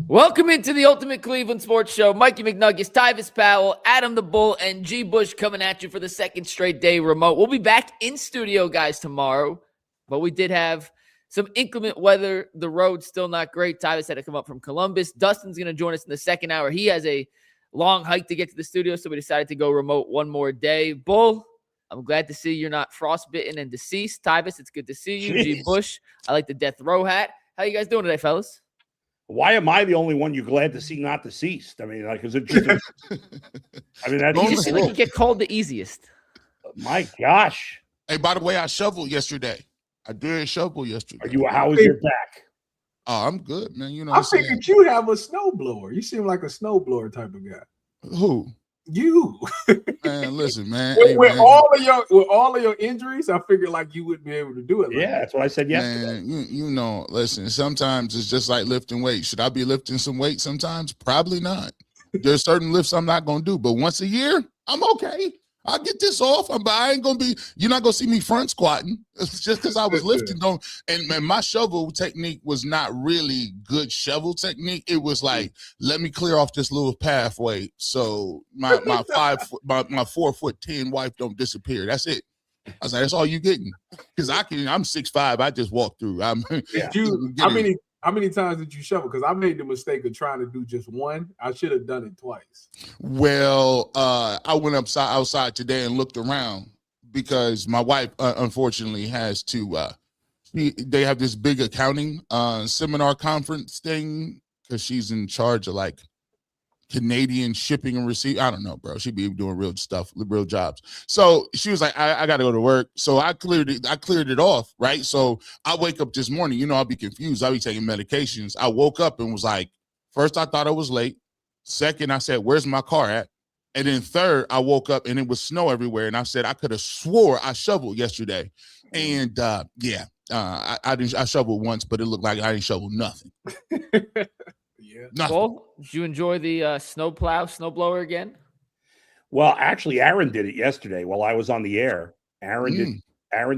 Welcome into the Ultimate Cleveland Sports Show. Mikey McNuggets, Tyvis, Powell, Adam the Bull, and G. Bush coming at you for the second straight day remote. We'll be back in studio, guys, tomorrow. But we did have some inclement weather. The road's still not great. Tyvis had to come up from Columbus. Dustin's going to join us in the second hour. He has a long hike to get to the studio, so we decided to go remote one more day. Bull, I'm glad to see you're not frostbitten and deceased. Tyvis, it's good to see you. G. Bush, I like the death row hat. How you guys doing today, fellas? Why am I the only one you're glad to see not deceased? I mean, like, is it just? I mean, that's you just seem like you get called the easiest. My gosh! Hey, by the way, I shoveled yesterday. I did shovel yesterday. How is your back? Oh, I'm good, man. You know, I figured you have a snowblower. You seem like a snowblower type of guy. Who? You. Man, listen, man. With man. all of your injuries, I figured like you wouldn't be able to do it. Yeah, that's what I said yesterday. Man, you know, listen, sometimes it's just like lifting weights. Should I be lifting some weight sometimes? Probably not. There's certain lifts I'm not going to do, but once a year, I'm okay. I'll get this off, but I ain't going to be, you're not going to see me front squatting. It's just because I was lifting. And my shovel technique was not really good shovel technique. It was like, let me clear off this little pathway so my 4'10" wife don't disappear. That's it. I was like, that's all you getting. Because I'm 6'5". I just walk through. How many times did you shovel? Because I made the mistake of trying to do just one. I should have done it twice. Well, I went outside today and looked around because my wife, unfortunately, has to. They have this big accounting seminar conference thing because she's in charge of like Canadian shipping and receipt. I don't know, bro. She be doing real stuff, real jobs. So she was like, I got to go to work. So I cleared it off, right? So I wake up this morning, you know, I'll be confused. I'll be taking medications. I woke up and was like, first, I thought I was late. Second, I said, where's my car at? And then third, I woke up and it was snow everywhere. And I said, I could have swore I shoveled yesterday. And I shoveled once, but it looked like I didn't shovel nothing. Yeah. Well, did you enjoy the snowblower again? Well, actually, Aaron did it yesterday while I was on the air. Aaron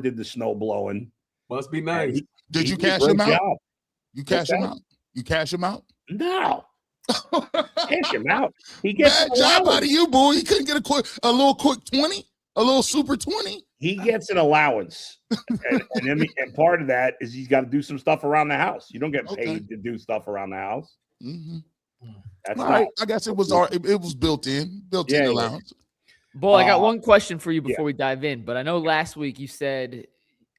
did the snow blowing. Must be nice. Did you cash him out? You cash him out? You cash him out? No. Cash him out. He gets bad job out of you, boy. He couldn't get a little quick 20, a little super 20. He gets an allowance, and part of that is he's got to do some stuff around the house. You don't get paid to do stuff around the house. Mm-hmm. That's right. I guess it was built in allowance. Bull, I got one question for you before we dive in. But I know last week you said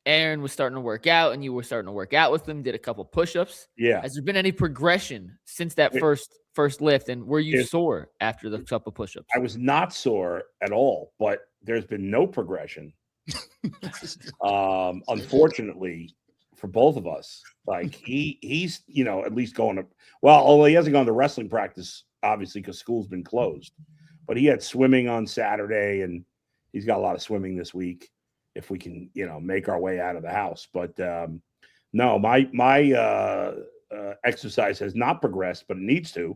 Aaron was starting to work out, and you were starting to work out with him. Did a couple push-ups. Yeah. Has there been any progression since that first lift? And were you sore after the couple push-ups? I was not sore at all, but there's been no progression. Unfortunately for both of us, like he's at least going to, although he hasn't gone to wrestling practice obviously because school's been closed, but he had swimming on Saturday and he's got a lot of swimming this week if we can make our way out of the house. But no, my exercise has not progressed, but it needs to.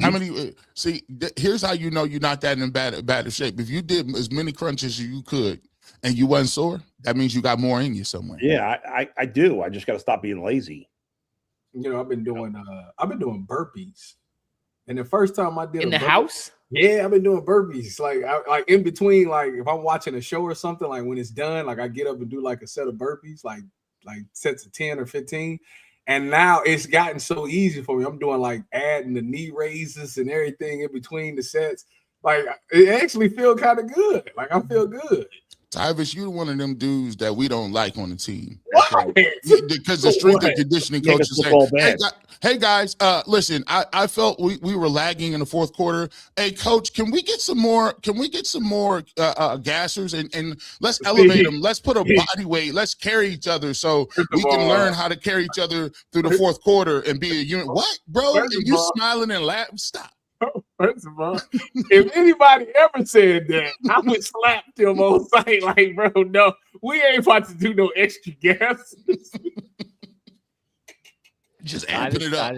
How many? See, here's how you know you're not that in bad shape. If you did as many crunches as you could and you wasn't sore, that means you got more in you somewhere. Yeah, I do. I just got to stop being lazy. I've been doing burpees, and the first time I did in the house. Yeah, I've been doing burpees like in between, like if I'm watching a show or something, like when it's done, like I get up and do like a set of burpees, like sets of 10 or 15. And now it's gotten so easy for me. I'm doing like adding the knee raises and everything in between the sets. Like it actually feel kind of good. Like I feel good. Tyvis, you're one of them dudes that we don't like on the team. Why? Because the strength and conditioning coach is saying, hey guys, listen, I felt we were lagging in the fourth quarter. Hey coach, can we get some more gassers and let's elevate them. Let's put a body weight. Let's carry each other so we can learn how to carry each other through the fourth quarter and be a unit. What, bro? And you smiling and laughing. Stop. First of all, if anybody ever said that, I would slap them on sight like, bro, no, we ain't about to do no extra gas. Just amping it up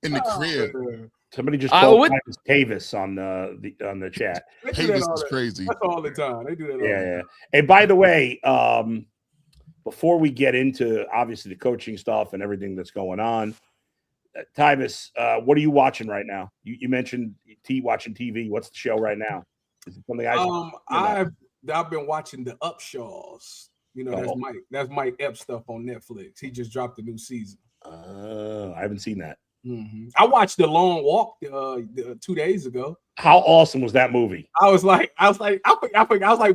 in the crib. Somebody just called Tyvis on the chat. Tyvis is crazy. That's all the time. They do that all the time. And by the way, before we get into obviously the coaching stuff and everything that's going on, Tyvis, what are you watching right now? You mentioned watching TV. What's the show right now? Is it something I've been watching the Upshaws. You know, that's Mike Epps stuff on Netflix. He just dropped a new season. I haven't seen that. Mm-hmm. I watched The Long Walk 2 days ago. How awesome was that movie? I was like,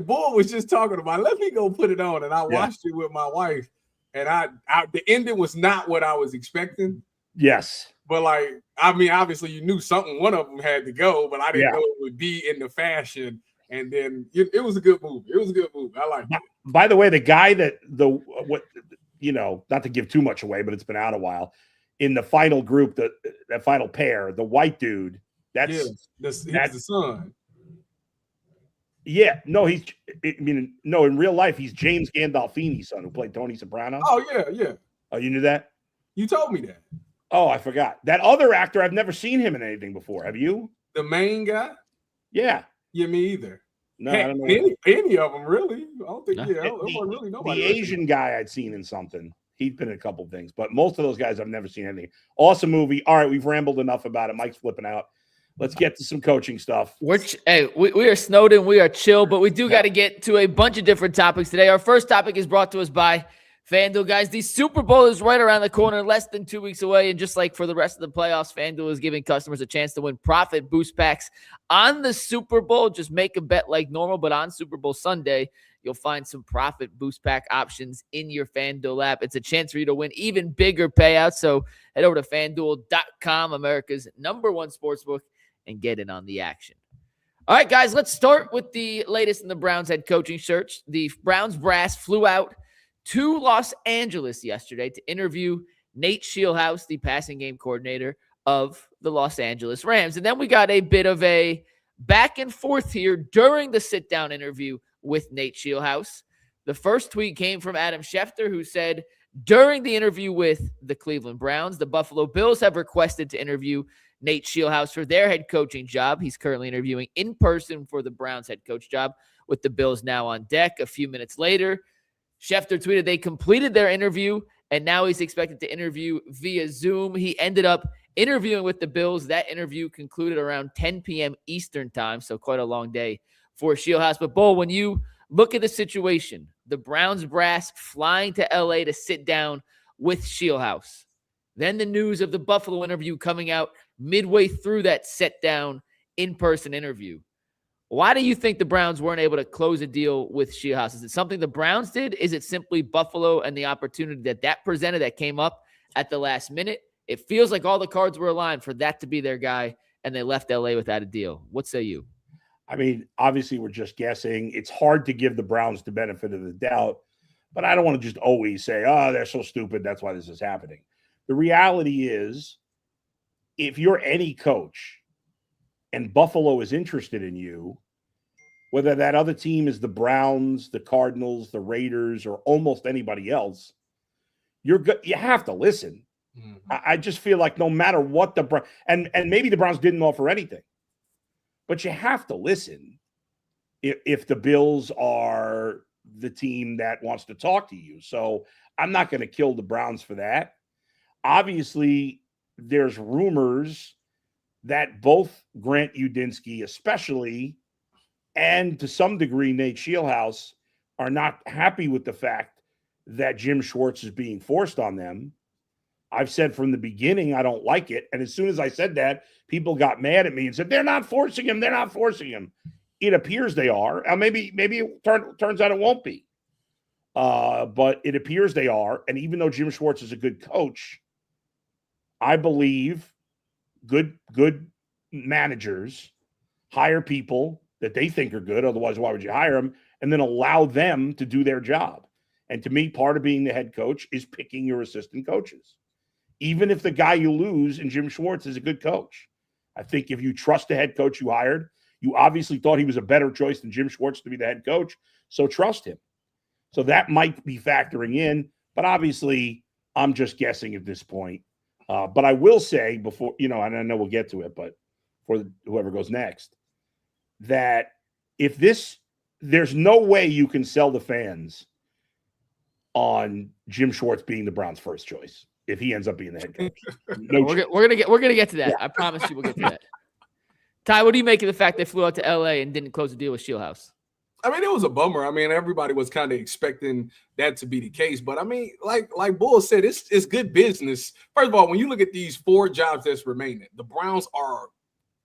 Bull was just talking about. Let me go put it on, and I watched it with my wife. And the ending was not what I was expecting. Yes, but obviously you knew one of them had to go, but I didn't know it would be in the fashion. And then it was a good movie. I liked it. By the way, the guy not to give too much away, but it's been out a while. In the final group, that final pair, the white dude, he's the son. Yeah, no, in real life, he's James Gandolfini's son who played Tony Soprano. Oh, yeah. Oh, you knew that? You told me that. Oh, I forgot. That other actor, I've never seen him in anything before. Have you? The main guy? Yeah. Yeah, me either. No, I don't know. Any of them, really. I don't think, really nobody. The Asian guy I'd seen in something. He'd been in a couple of things, but most of those guys I've never seen anything. Awesome movie. All right, we've rambled enough about it. Mike's flipping out. Let's get to some coaching stuff. We are snowed in. We are chill, but we do got to get to a bunch of different topics today. Our first topic is brought to us by FanDuel, guys. The Super Bowl is right around the corner, less than 2 weeks away. And just like for the rest of the playoffs, FanDuel is giving customers a chance to win profit boost packs on the Super Bowl. Just make a bet like normal, but on Super Bowl Sunday, you'll find some profit boost pack options in your FanDuel app. It's a chance for you to win even bigger payouts. So head over to FanDuel.com, America's #1 sportsbook, and get in on the action. All right, guys, let's start with the latest in the Browns head coaching search. The Browns brass flew out to Los Angeles yesterday to interview Nate Scheelhaase, the passing game coordinator of the Los Angeles Rams. And then we got a bit of a back and forth here during the sit-down interview with Nate Scheelhaase. The first tweet came from Adam Schefter, who said, during the interview with the Cleveland Browns, the Buffalo Bills have requested to interview Nate Scheelhaase for their head coaching job. He's currently interviewing in person for the Browns head coach job, with the Bills now on deck. A few minutes later, Schefter tweeted they completed their interview, and now he's expected to interview via Zoom. He ended up interviewing with the Bills. That interview concluded around 10 p.m. Eastern time, so quite a long day for Scheelhaase. But, Bull, when you look at the situation, the Browns brass flying to L.A. to sit down with Scheelhaase, then the news of the Buffalo interview coming out midway through that sit-down in-person interview, why do you think the Browns weren't able to close a deal with Scheelhaase? Is it something the Browns did? Is it simply Buffalo and the opportunity that presented that came up at the last minute? It feels like all the cards were aligned for that to be their guy, and they left LA without a deal. What say you? I mean, obviously we're just guessing. It's hard to give the Browns the benefit of the doubt, but I don't want to just always say, oh, they're so stupid, that's why this is happening. The reality is, if you're any coach and Buffalo is interested in you, whether that other team is the Browns, the Cardinals, the Raiders, or almost anybody else, you have to listen. Mm-hmm. I just feel like no matter what and maybe the Browns didn't offer anything, but you have to listen if the Bills are the team that wants to talk to you. So I'm not going to kill the Browns for that. Obviously, there's rumors that both Grant Udinski, especially, and to some degree Nate Scheelhaase, are not happy with the fact that Jim Schwartz is being forced on them. I've said from the beginning I don't like it. And as soon as I said that, people got mad at me and said, they're not forcing him. They're not forcing him. It appears they are. Maybe it turns out it won't be. But it appears they are. And even though Jim Schwartz is a good coach, I believe good managers hire people that they think are good. Otherwise, why would you hire them? And then allow them to do their job. And to me, part of being the head coach is picking your assistant coaches. Even if the guy you lose in Jim Schwartz is a good coach. I think if you trust the head coach you hired, you obviously thought he was a better choice than Jim Schwartz to be the head coach, so trust him. So that might be factoring in, but obviously I'm just guessing at this point. But I will say before, and I know we'll get to it, but for whoever goes next, that there's no way you can sell the fans on Jim Schwartz being the Browns' first choice. if he ends up being the head coach. We're gonna get to that. I promise you, we'll get to that. Ty, what do you make of the fact they flew out to LA and didn't close the deal with Scheelhaase? I mean, it was a bummer. I mean, everybody was kind of expecting that to be the case. But I mean, like Bull said, it's good business. First of all, when you look at these 4 jobs that's remaining, the Browns are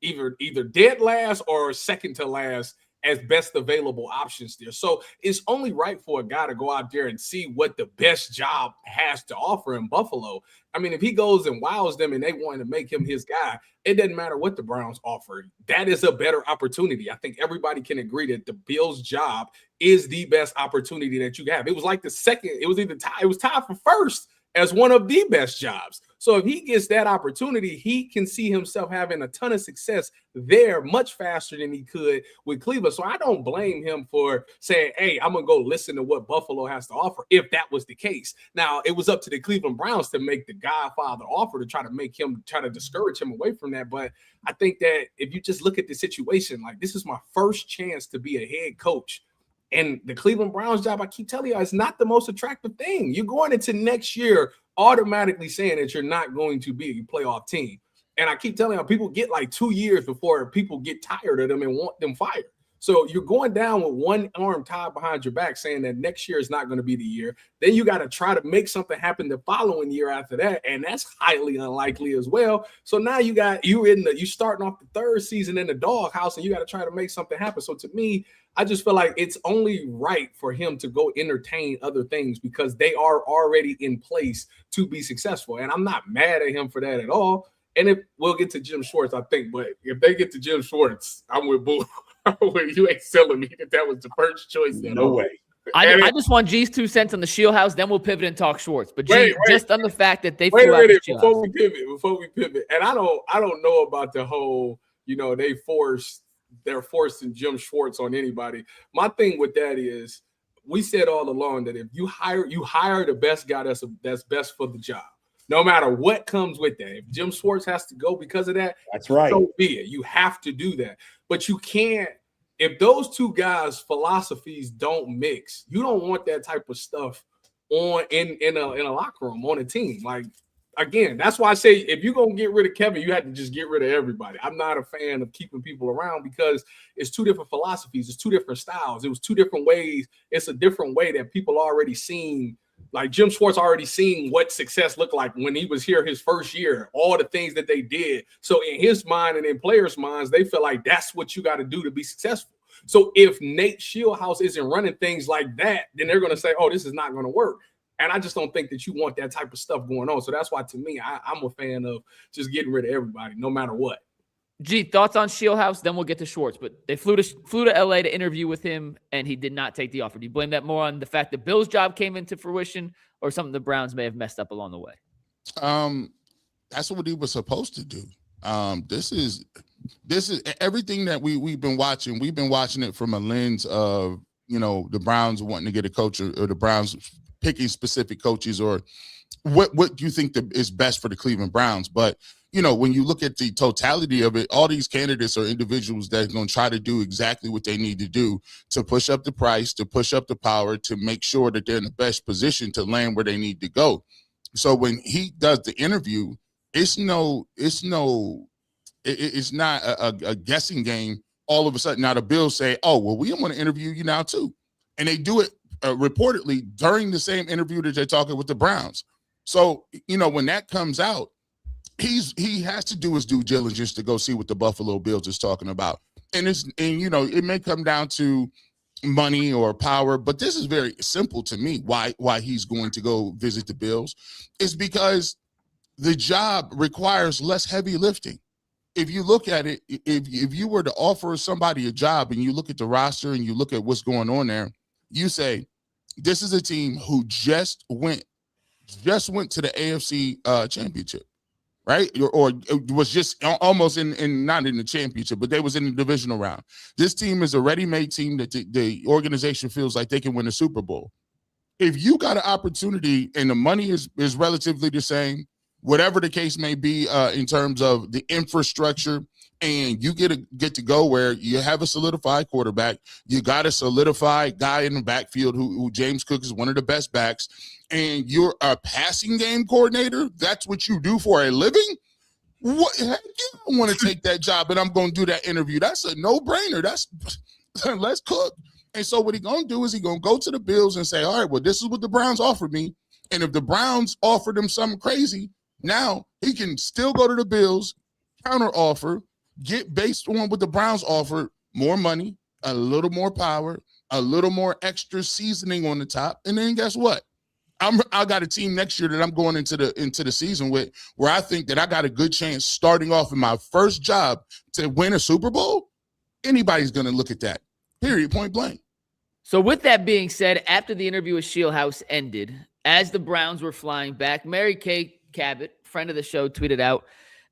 either dead last or second to last as best available options there. So it's only right for a guy to go out there and see what the best job has to offer in Buffalo. I mean, if he goes and wows them and they want to make him his guy, it doesn't matter what the Browns offer. That is a better opportunity. I think everybody can agree that the Bills' job is the best opportunity that you have. It was like the second, it was tied for first as one of the best jobs. So if he gets that opportunity, he can see himself having a ton of success there much faster than he could with Cleveland. So I don't blame him for saying, hey, I'm going to go listen to what Buffalo has to offer if that was the case. Now, it was up to the Cleveland Browns to make the Godfather offer to try to discourage him away from that. But I think that if you just look at the situation, like this is my first chance to be a head coach. And the Cleveland Browns job, I keep telling you, it's not the most attractive thing. You're going into next year automatically saying that you're not going to be a playoff team. And I keep telling you, people get like 2 years before people get tired of them and want them fired. So you're going down with one arm tied behind your back saying that next year is not going to be the year. Then you got to try to make something happen the following year after that. And that's highly unlikely as well. So now you starting off the 3rd season in the doghouse and you got to try to make something happen. So to me, I just feel like it's only right for him to go entertain other things because they are already in place to be successful. And I'm not mad at him for that at all. And if we'll get to Jim Schwartz, I think, but if they get to Jim Schwartz, I'm with Boo. You ain't selling me that was the first choice. No way. I just want G's 2 cents on the Scheelhaase, then we'll pivot and talk Schwartz. But just on the fact that they flew out before we pivot, and I don't know about the whole, they're forcing Jim Schwartz on anybody. My thing with that is we said all along that if you hire the best guy that's best for the job, no matter what comes with that. If Jim Schwartz has to go because of that, that's right. So be it. You have to do that. But you can't, if those two guys' philosophies don't mix, you don't want that type of stuff in a locker room on a team. Like, again, that's why I say if you're going to get rid of Kevin, you have to just get rid of everybody. I'm not a fan of keeping people around because it's 2 different philosophies. It's 2 different styles. It was 2 different ways. It's a different way that people already seen. Like Jim Schwartz already seen what success looked like when he was here his first year, all the things that they did. So in his mind and in players' minds, they feel like that's what you got to do to be successful. So if Nate Scheelhaase isn't running things like that, then they're going to say, oh, this is not going to work. And I just don't think that you want that type of stuff going on. So that's why, to me, I'm a fan of just getting rid of everybody, no matter what. G, thoughts on Scheelhaase? Then we'll get to Schwartz. But they flew to LA to interview with him, and he did not take the offer. Do you blame that more on the fact that Bill's job came into fruition, or something the Browns may have messed up along the way? That's what he was supposed to do. This is everything that we've been watching. We've been watching it from a lens of the Browns wanting to get a coach, or the Browns picking specific coaches, or what do you think is best for the Cleveland Browns? But when you look at the totality of it, all these candidates are individuals that are going to try to do exactly what they need to do to push up the price, to push up the power, to make sure that they're in the best position to land where they need to go. So when he does the interview, it's not a guessing game. All of a sudden, now the Bills say, oh, well, we want to interview you now too. And they do it reportedly during the same interview that they're talking with the Browns. So, when that comes out, he has to do his due diligence to go see what the Buffalo Bills is talking about. And it may come down to money or power, but this is very simple to me. Why he's going to go visit the Bills is because the job requires less heavy lifting. If you look at it, if you were to offer somebody a job and you look at the roster and you look at what's going on there, you say, this is a team who just went to the AFC championship. Right? Or it was just almost not in the championship, but they was in the divisional round. This team is a ready-made team that the organization feels like they can win a Super Bowl. If you got an opportunity and the money is relatively the same, whatever the case may be in terms of the infrastructure, and you get to go where you have a solidified quarterback. You got a solidified guy in the backfield who James Cook is one of the best backs, and you're a passing game coordinator. That's what you do for a living. What? Heck, yeah, I want to take that job, and I'm going to do that interview. That's a no-brainer. That's let's cook. And so what he's going to do is he's going to go to the Bills and say, all right, well, this is what the Browns offered me. And if the Browns offered him something crazy, now he can still go to the Bills, counter offer, get based on what the Browns offered, more money, a little more power, a little more extra seasoning on the top. And then guess what? I got a team next year that I'm going into the season with where I think that I got a good chance starting off in my first job to win a Super Bowl. Anybody's going to look at that, period, point blank. So with that being said, after the interview with Scheelhaase ended, as the Browns were flying back, Mary Kay Cabot, friend of the show, tweeted out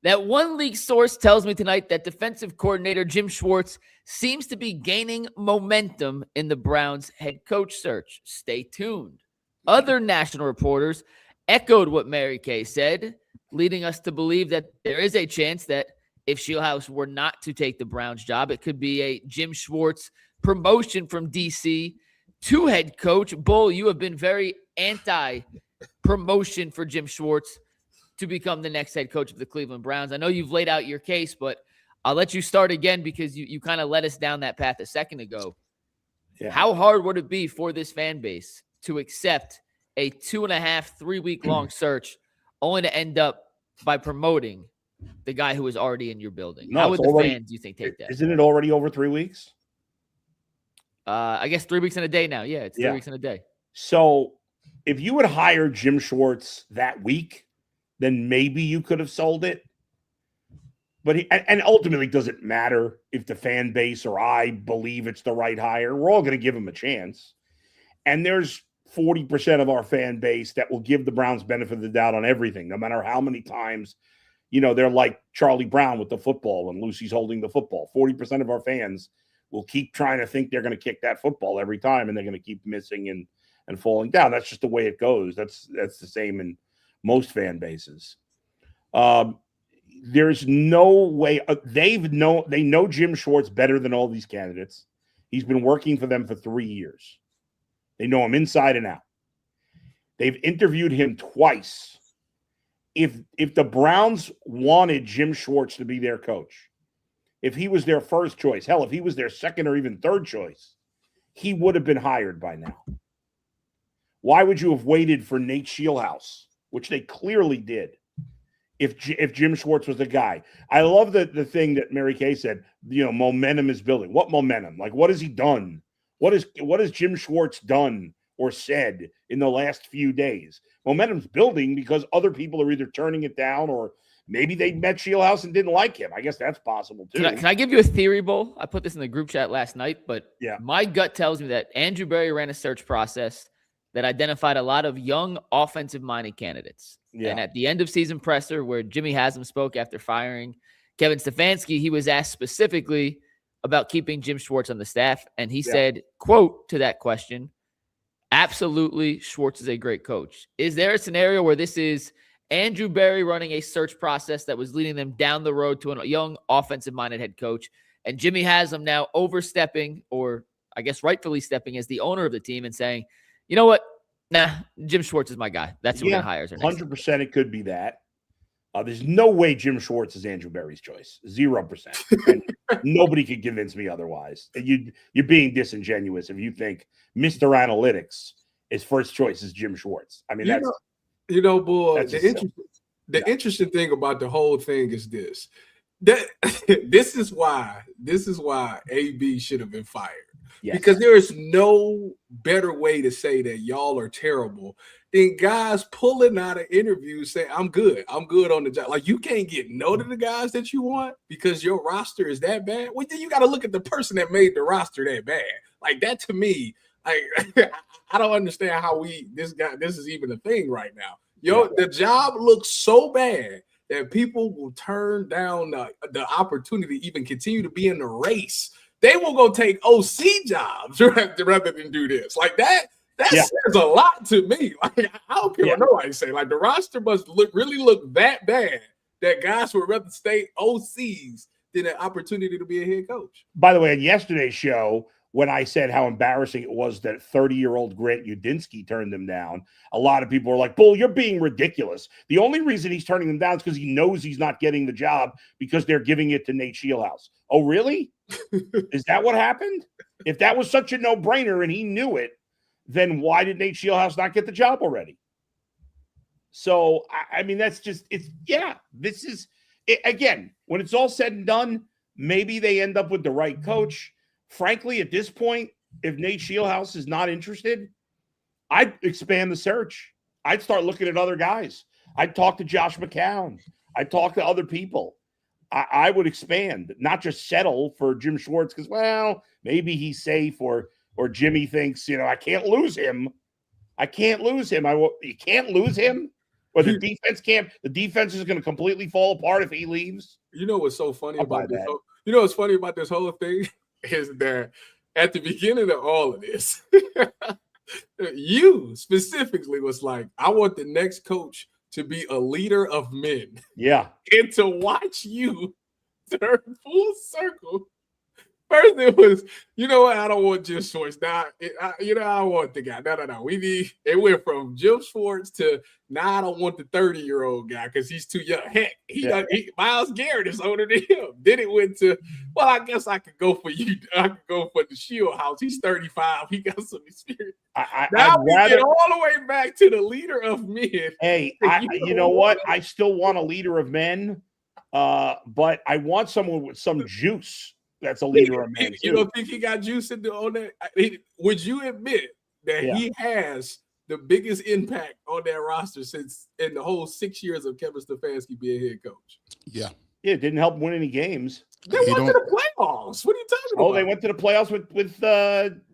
that one league source tells me tonight that defensive coordinator Jim Schwartz seems to be gaining momentum in the Browns head coach search. Stay tuned. Other national reporters echoed what Mary Kay said, leading us to believe that there is a chance that if Scheelhaase were not to take the Browns job, it could be a Jim Schwartz promotion from DC to head coach. Bull, you have been very anti-promotion for Jim Schwartz to become the next head coach of the Cleveland Browns. I know you've laid out your case, but I'll let you start again because you kind of led us down that path a second ago. Yeah. How hard would it be for this fan base to accept a 2.5, 3 week long search only to end up by promoting the guy who is already in your building? No, how would the fans, do you think, take that? Isn't it already over 3 weeks? I guess 3 weeks in a day now. Yeah, it's 3 weeks in a day. So if you would hire Jim Schwartz that week, then maybe you could have sold it. But and ultimately, does it matter if the fan base or I believe it's the right hire? We're all going to give him a chance. And there's 40% of our fan base that will give the Browns benefit of the doubt on everything, no matter how many times, they're like Charlie Brown with the football when Lucy's holding the football. 40% of our fans will keep trying to think they're going to kick that football every time, and they're going to keep missing and falling down. That's just the way it goes. That's the same in most fan bases. There's no way they know Jim Schwartz better than all these candidates. He's been working for them for 3 years. They know him inside and out. They've interviewed him twice. If the Browns wanted Jim Schwartz to be their coach, if he was their first choice, hell, if he was their second or even third choice, he would have been hired by now. Why would you have waited for Nate Scheelhaase, which they clearly did, if Jim Schwartz was the guy? I love the thing that Mary Kay said, momentum is building. What momentum? Like, what has he done? What has Jim Schwartz done or said in the last few days? Momentum's building because other people are either turning it down or maybe they met Scheelhaase and didn't like him. I guess that's possible too. Can I give you a theory, Bull? I put this in the group chat last night, but my gut tells me that Andrew Berry ran a search process that identified a lot of young offensive-minded candidates. Yeah. And at the end of season presser, where Jimmy Haslam spoke after firing Kevin Stefanski, he was asked specifically about keeping Jim Schwartz on the staff. And he said, quote, to that question, absolutely, Schwartz is a great coach. Is there a scenario where this is Andrew Berry running a search process that was leading them down the road to a young offensive-minded head coach, and Jimmy Haslam now overstepping, or I guess rightfully stepping as the owner of the team and saying, you know what? Nah, Jim Schwartz is my guy. That's who we're going to hire. 100% it could be that. There's no way Jim Schwartz is Andrew Berry's choice. 0%. And nobody could convince me otherwise. You're being disingenuous if you think Mr. Analytics, his first choice is Jim Schwartz. I mean, boy, the interesting thing about the whole thing is this. This is why AB should have been fired. Yes. Because there is no better way to say that y'all are terrible than guys pulling out of interviews saying, I'm good on the job. Like, you can't get no to the guys that you want because your roster is that bad. Well, then you got to look at the person that made the roster that bad. Like, that to me, like, I don't understand how this is even a thing right now. The job looks so bad that people will turn down the opportunity to even continue to be in the race. They will go take OC jobs rather than do this. Like, that says a lot to me. Like, I don't care what nobody say. Like, the roster must really look that bad that guys would rather stay OCs than an opportunity to be a head coach. By the way, in yesterday's show, when I said how embarrassing it was that 30-year-old Grant Udinski turned them down, a lot of people were like, Bull, you're being ridiculous. The only reason he's turning them down is because he knows he's not getting the job because they're giving it to Nate Scheelhaase. Oh, really? Is that what happened? If that was such a no-brainer and he knew it, then why did Nate Scheelhaase not get the job already? So, I mean, that's just, this is, again, when it's all said and done, maybe they end up with the right coach. Frankly, at this point, if Nate Scheelhaase is not interested, I'd expand the search. I'd start looking at other guys. I'd talk to Josh McCown. I'd talk to other people. I would expand, not just settle for Jim Schwartz because, well, maybe he's safe or Jimmy thinks, I can't lose him. You can't lose him? Or the defense can't. The defense is going to completely fall apart if he leaves. You know what's so funny about this? What's funny about this whole thing is that at the beginning of all of this, you specifically was like, I want the next coach to be a leader of men. Yeah. And to watch you turn full circle. First it was, you know what? I don't want Jim Schwartz. Now, I don't want the guy. No. It went from Jim Schwartz to now I don't want the 30-year-old guy because he's too young. Heck, Myles Garrett is older than him. Then it went to, well, I guess I could go for you. I could go for the Scheelhaase. He's 35. He got some experience. Now we get all the way back to the leader of men. Hey, you know what? I still want a leader of men, but I want someone with some juice. That's a leader of men. You don't think he got juice on that? Would you admit that he has the biggest impact on that roster since in the whole 6 years of Kevin Stefanski being head coach? Yeah. It didn't help win any games. They went to the playoffs. What are you talking about? Oh, they went to the playoffs with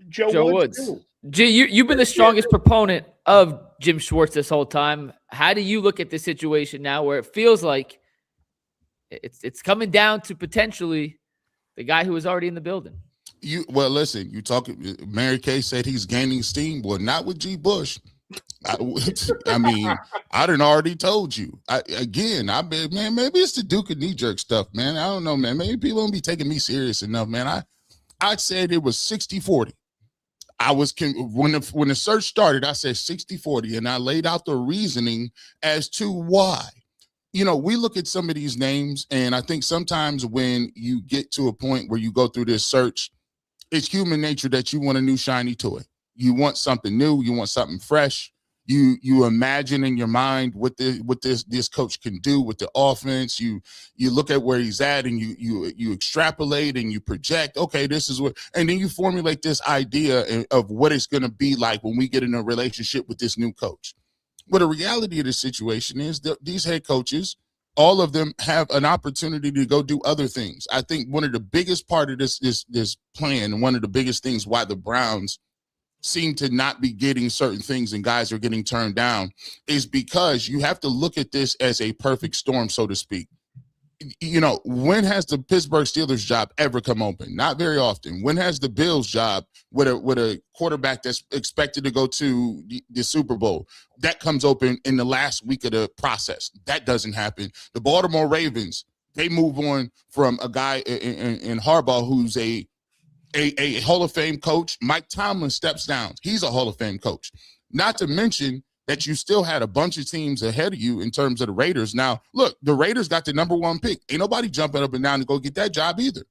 Joe Woods. G, you've been the strongest proponent of Jim Schwartz this whole time. How do you look at this situation now where it feels like it's coming down to potentially the guy who was already in the building? Listen, you talking. Mary Kay said he's gaining steam. Well, not with G. Bush. I mean, I done already told you. Man, maybe it's the Duke of knee-jerk stuff, man. I don't know, man. Maybe people don't be taking me serious enough, man. I said it was 60-40. I was when the search started, I said 60-40, and I laid out the reasoning as to why. We look at some of these names, and I think sometimes when you get to a point where you go through this search, it's human nature that you want a new shiny toy. You want something new. You want something fresh. You imagine in your mind what this coach can do with the offense. You look at where he's at, and you extrapolate and you project. Okay, this is what, and then you formulate this idea of what it's going to be like when we get in a relationship with this new coach. Well, the reality of the situation is that these head coaches, all of them have an opportunity to go do other things. I think one of the biggest part of this plan, and one of the biggest things why the Browns seem to not be getting certain things and guys are getting turned down is because you have to look at this as a perfect storm, so to speak. When has the Pittsburgh Steelers job ever come open? Not very often. When has the Bills job with a quarterback that's expected to go to the Super Bowl? That comes open in the last week of the process. That doesn't happen. The Baltimore Ravens, they move on from a guy in Harbaugh who's a Hall of Fame coach. Mike Tomlin steps down. He's a Hall of Fame coach. Not to mention that you still had a bunch of teams ahead of you in terms of the Raiders. Now, look, the Raiders got the number one pick. Ain't nobody jumping up and down to go get that job either.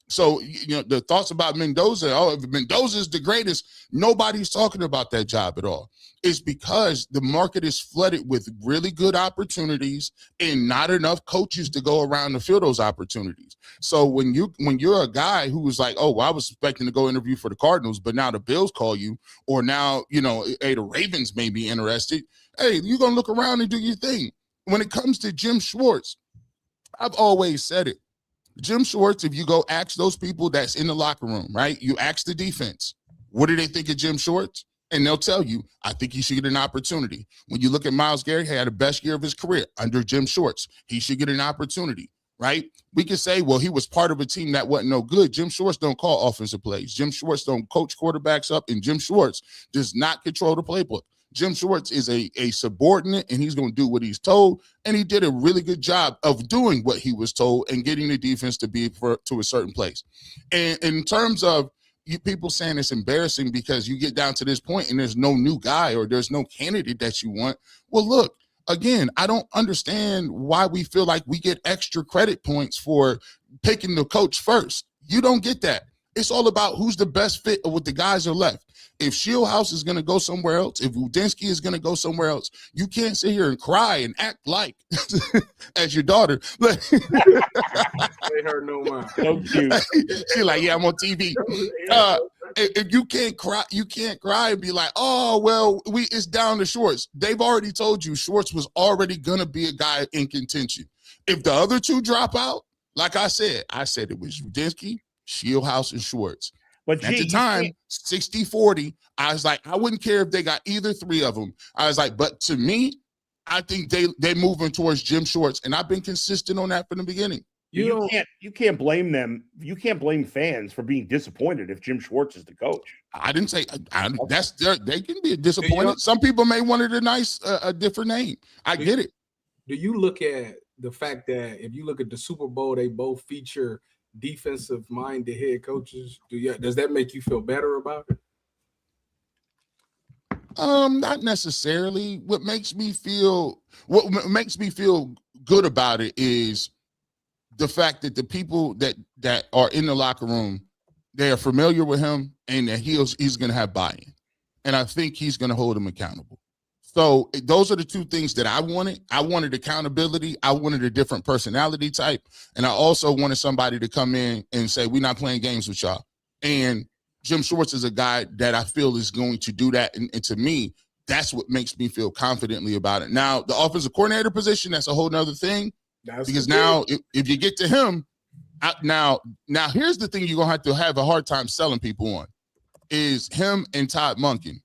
So, the thoughts about Mendoza, if Mendoza's the greatest, nobody's talking about that job at all. It's because the market is flooded with really good opportunities and not enough coaches to go around to fill those opportunities. So when you're a guy who was like, oh, well, I was expecting to go interview for the Cardinals, but now the Bills call you, or now, hey, the Ravens may be interested. Hey, you're going to look around and do your thing. When it comes to Jim Schwartz, I've always said it. Jim Schwartz, if you go ask those people that's in the locker room, right? You ask the defense, what do they think of Jim Schwartz? And they'll tell you, I think he should get an opportunity. When you look at Myles Garrett, he had the best year of his career under Jim Schwartz. He should get an opportunity, right? We could say, well, he was part of a team that wasn't no good. Jim Schwartz don't call offensive plays. Jim Schwartz don't coach quarterbacks up, and Jim Schwartz does not control the playbook. Jim Schwartz is a subordinate, and he's going to do what he's told. And he did a really good job of doing what he was told and getting the defense to be to a certain place. And in terms of you people saying it's embarrassing because you get down to this point and there's no new guy or there's no candidate that you want. Well, look, again, I don't understand why we feel like we get extra credit points for picking the coach first. You don't get that. It's all about who's the best fit of what the guys are left. If Scheelhaase is going to go somewhere else, if Udinski is going to go somewhere else, you can't sit here and cry and act like as your daughter. They hurt no mind. So cute. She's like, yeah, I'm on TV. If you can't cry and be like, oh, well, it's down to Schwartz. They've already told you Schwartz was already going to be a guy in contention. If the other two drop out, like I said it was Udinski, Scheelhaase, and Schwartz. But at the time, 60-40, I was like, I wouldn't care if they got either three of them. I was like, but to me, I think they're moving towards Jim Schwartz, and I've been consistent on that from the beginning. You can't blame them. You can't blame fans for being disappointed if Jim Schwartz is the coach. I didn't say they can be disappointed. Some people may wanted a different name. I get it. Do you look at the fact that if you look at the Super Bowl, they both feature defensive-minded head coaches? Does that make you feel better about it? Not necessarily. What makes me feel good about it is the fact that the people that are in the locker room, they are familiar with him and that he's going to have buy-in. And I think he's going to hold him accountable. So those are the two things that I wanted. I wanted accountability. I wanted a different personality type. And I also wanted somebody to come in and say, we're not playing games with y'all. And Jim Schwartz is a guy that I feel is going to do that. And to me, that's what makes me feel confidently about it. Now, the offensive coordinator position, that's a whole nother thing. Because now if you get to him, now here's the thing you're going to have a hard time selling people on is him and Todd Monken.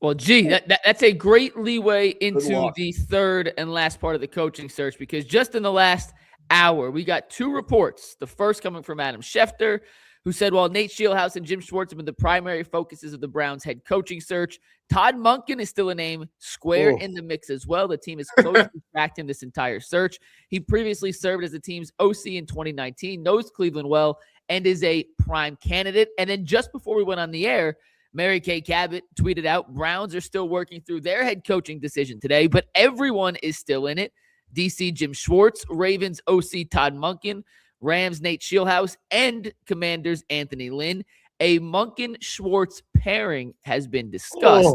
Well, that's a great leeway into the third and last part of the coaching search, because just in the last hour, we got two reports. The first coming from Adam Schefter, who said, while Nate Scheelhaase and Jim Schwartz have been the primary focuses of the Browns head coaching search, Todd Monken is still a name square in the mix as well. The team has closely tracked him this entire search. He previously served as the team's OC in 2019, knows Cleveland well, and is a prime candidate. And then just before we went on the air, Mary Kay Cabot tweeted out, Browns are still working through their head coaching decision today, but everyone is still in it. DC Jim Schwartz, Ravens OC Todd Monken, Rams Nate Scheelhaase, and Commanders Anthony Lynn. A Monken-Schwartz pairing has been discussed,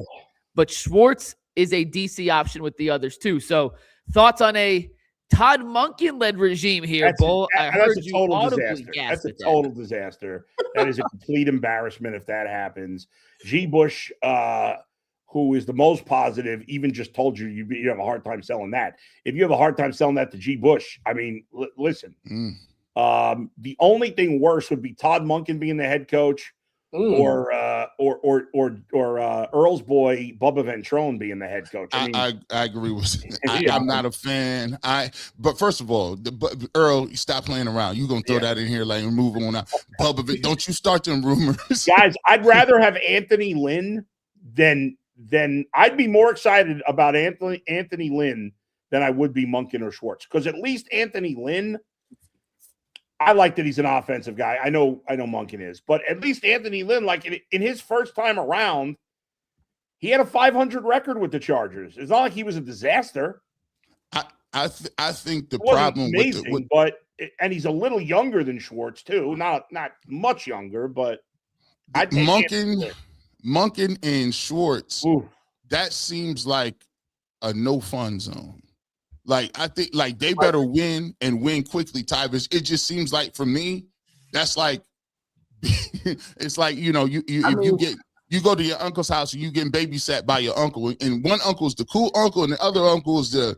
but Schwartz is a DC option with the others too. So thoughts on a Todd Monken-led regime here, Bull? I heard you audibly gasp at that. That's a total disaster. That is a complete embarrassment if that happens. G. Bush, who is the most positive, even just told you you have a hard time selling that. If you have a hard time selling that to G. Bush, I mean, listen. The only thing worse would be Todd Monken being the head coach, or Earl's boy Bubba Ventrone being the head coach. I agree with you. I'm not a fan. But first of all, Earl, stop playing around. You're gonna throw that in here like move on out. Bubba, don't you start them rumors, guys. I'd rather have Anthony Lynn than I'd be more excited about Anthony Lynn than I would be Monken or Schwartz, because at least Anthony Lynn, I like that he's an offensive guy. I know Monken is, but at least Anthony Lynn, like in his first time around, he had a 500 record with the Chargers. It's not like he was a disaster. I think the problem amazing, and he's a little younger than Schwartz too. Not much younger, but I think Monken and Schwartz. That seems like a no fun zone. Like, I think, like, they better win and win quickly, Tyvis. It just seems like, for me, that's like, it's like, you go to your uncle's house and you getting babysat by your uncle, and one uncle's the cool uncle and the other uncle is the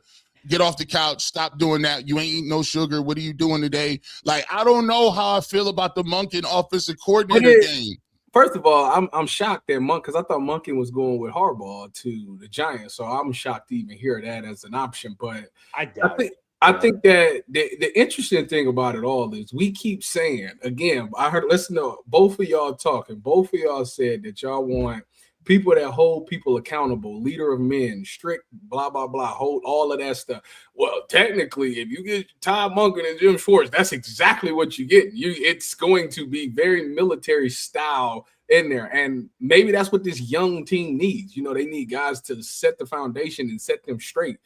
get off the couch, stop doing that, you ain't eating no sugar, what are you doing today? Like, I don't know how I feel about the Monken offensive coordinator game. First of all, I'm shocked that Monken, because I thought Monken was going with Harbaugh to the Giants, so I'm shocked to even hear that as an option. But I think that the interesting thing about it all is we keep saying, again, listen to both of y'all talking. Both of y'all said that y'all want people that hold people accountable, leader of men, strict, blah, blah, blah, hold all of that stuff. Well, technically, if you get Todd Monken and Jim Schwartz, that's exactly what you get. It's going to be very military style in there. And maybe that's what this young team needs. You know, they need guys to set the foundation and set them straight.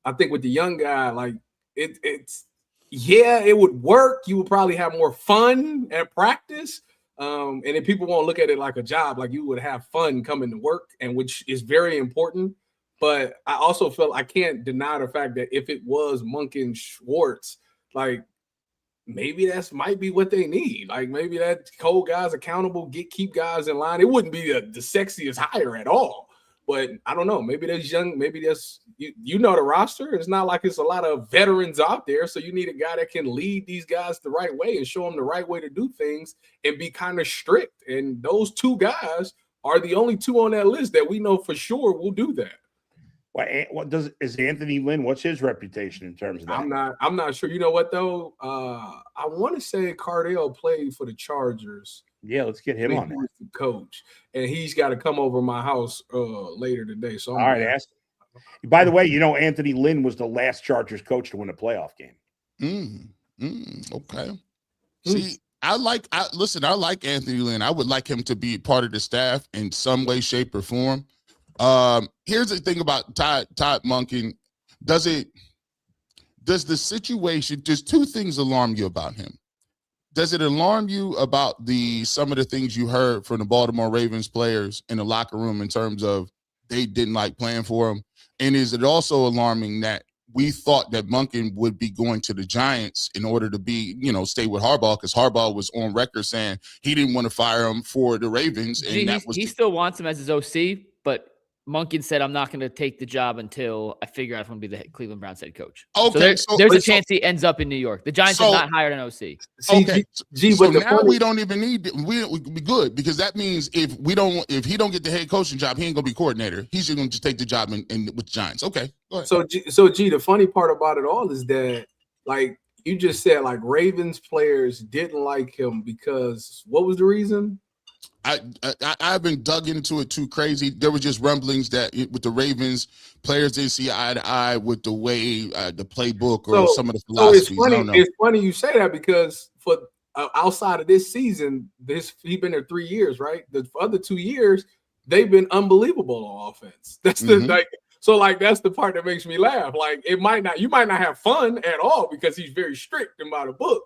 I think with the young guy, like it would work. You would probably have more fun at practice. And then people won't look at it like a job, like you would have fun coming to work, and which is very important. But I also felt I can't deny the fact that if it was Monken Schwartz, like maybe that's might be what they need. Like maybe that hold guys accountable, keep guys in line. It wouldn't be the sexiest hire at all. But I don't know. Maybe that's young. Maybe that's you know the roster. It's not like it's a lot of veterans out there. So you need a guy that can lead these guys the right way and show them the right way to do things and be kind of strict. And those two guys are the only two on that list that we know for sure will do that. Is Anthony Lynn? What's his reputation in terms of that? I'm not sure. You know what though? I want to say Cardell played for the Chargers. Yeah, let's get him on the coach, and he's got to come over my house later today. So all right, ask. By the way, you know Anthony Lynn was the last Chargers coach to win a playoff game. Okay. See, I like Anthony Lynn. I would like him to be part of the staff in some way, shape, or form. Here's the thing about Todd Monken. Does the situation? There's two things alarm you about him. Does it alarm you about some of the things you heard from the Baltimore Ravens players in the locker room in terms of they didn't like playing for him? And is it also alarming that we thought that Monken would be going to the Giants in order to stay with Harbaugh, because Harbaugh was on record saying he didn't want to fire him for the Ravens. And he still wants him as his OC, but Monken said, I'm not going to take the job until I figure out if I'm going to be the Cleveland Browns head coach. Okay, so there's a chance he ends up in New York. The Giants have not hired an OC. Okay, so now we don't even need we be good, because that means if he don't get the head coaching job, he ain't going to be coordinator. He's just going to take the job with the Giants. Okay, go ahead. So the funny part about it all is that, like you just said, like Ravens players didn't like him because what was the reason? I haven't dug into it too crazy. There were just rumblings that with the Ravens, players didn't see eye to eye with the way the playbook or some of the philosophies. So it's funny you say that, because for outside of this season, he's been there 3 years, right? The other 2 years, they've been unbelievable on offense. That's that's the part that makes me laugh. Like you might not have fun at all because he's very strict and by the book.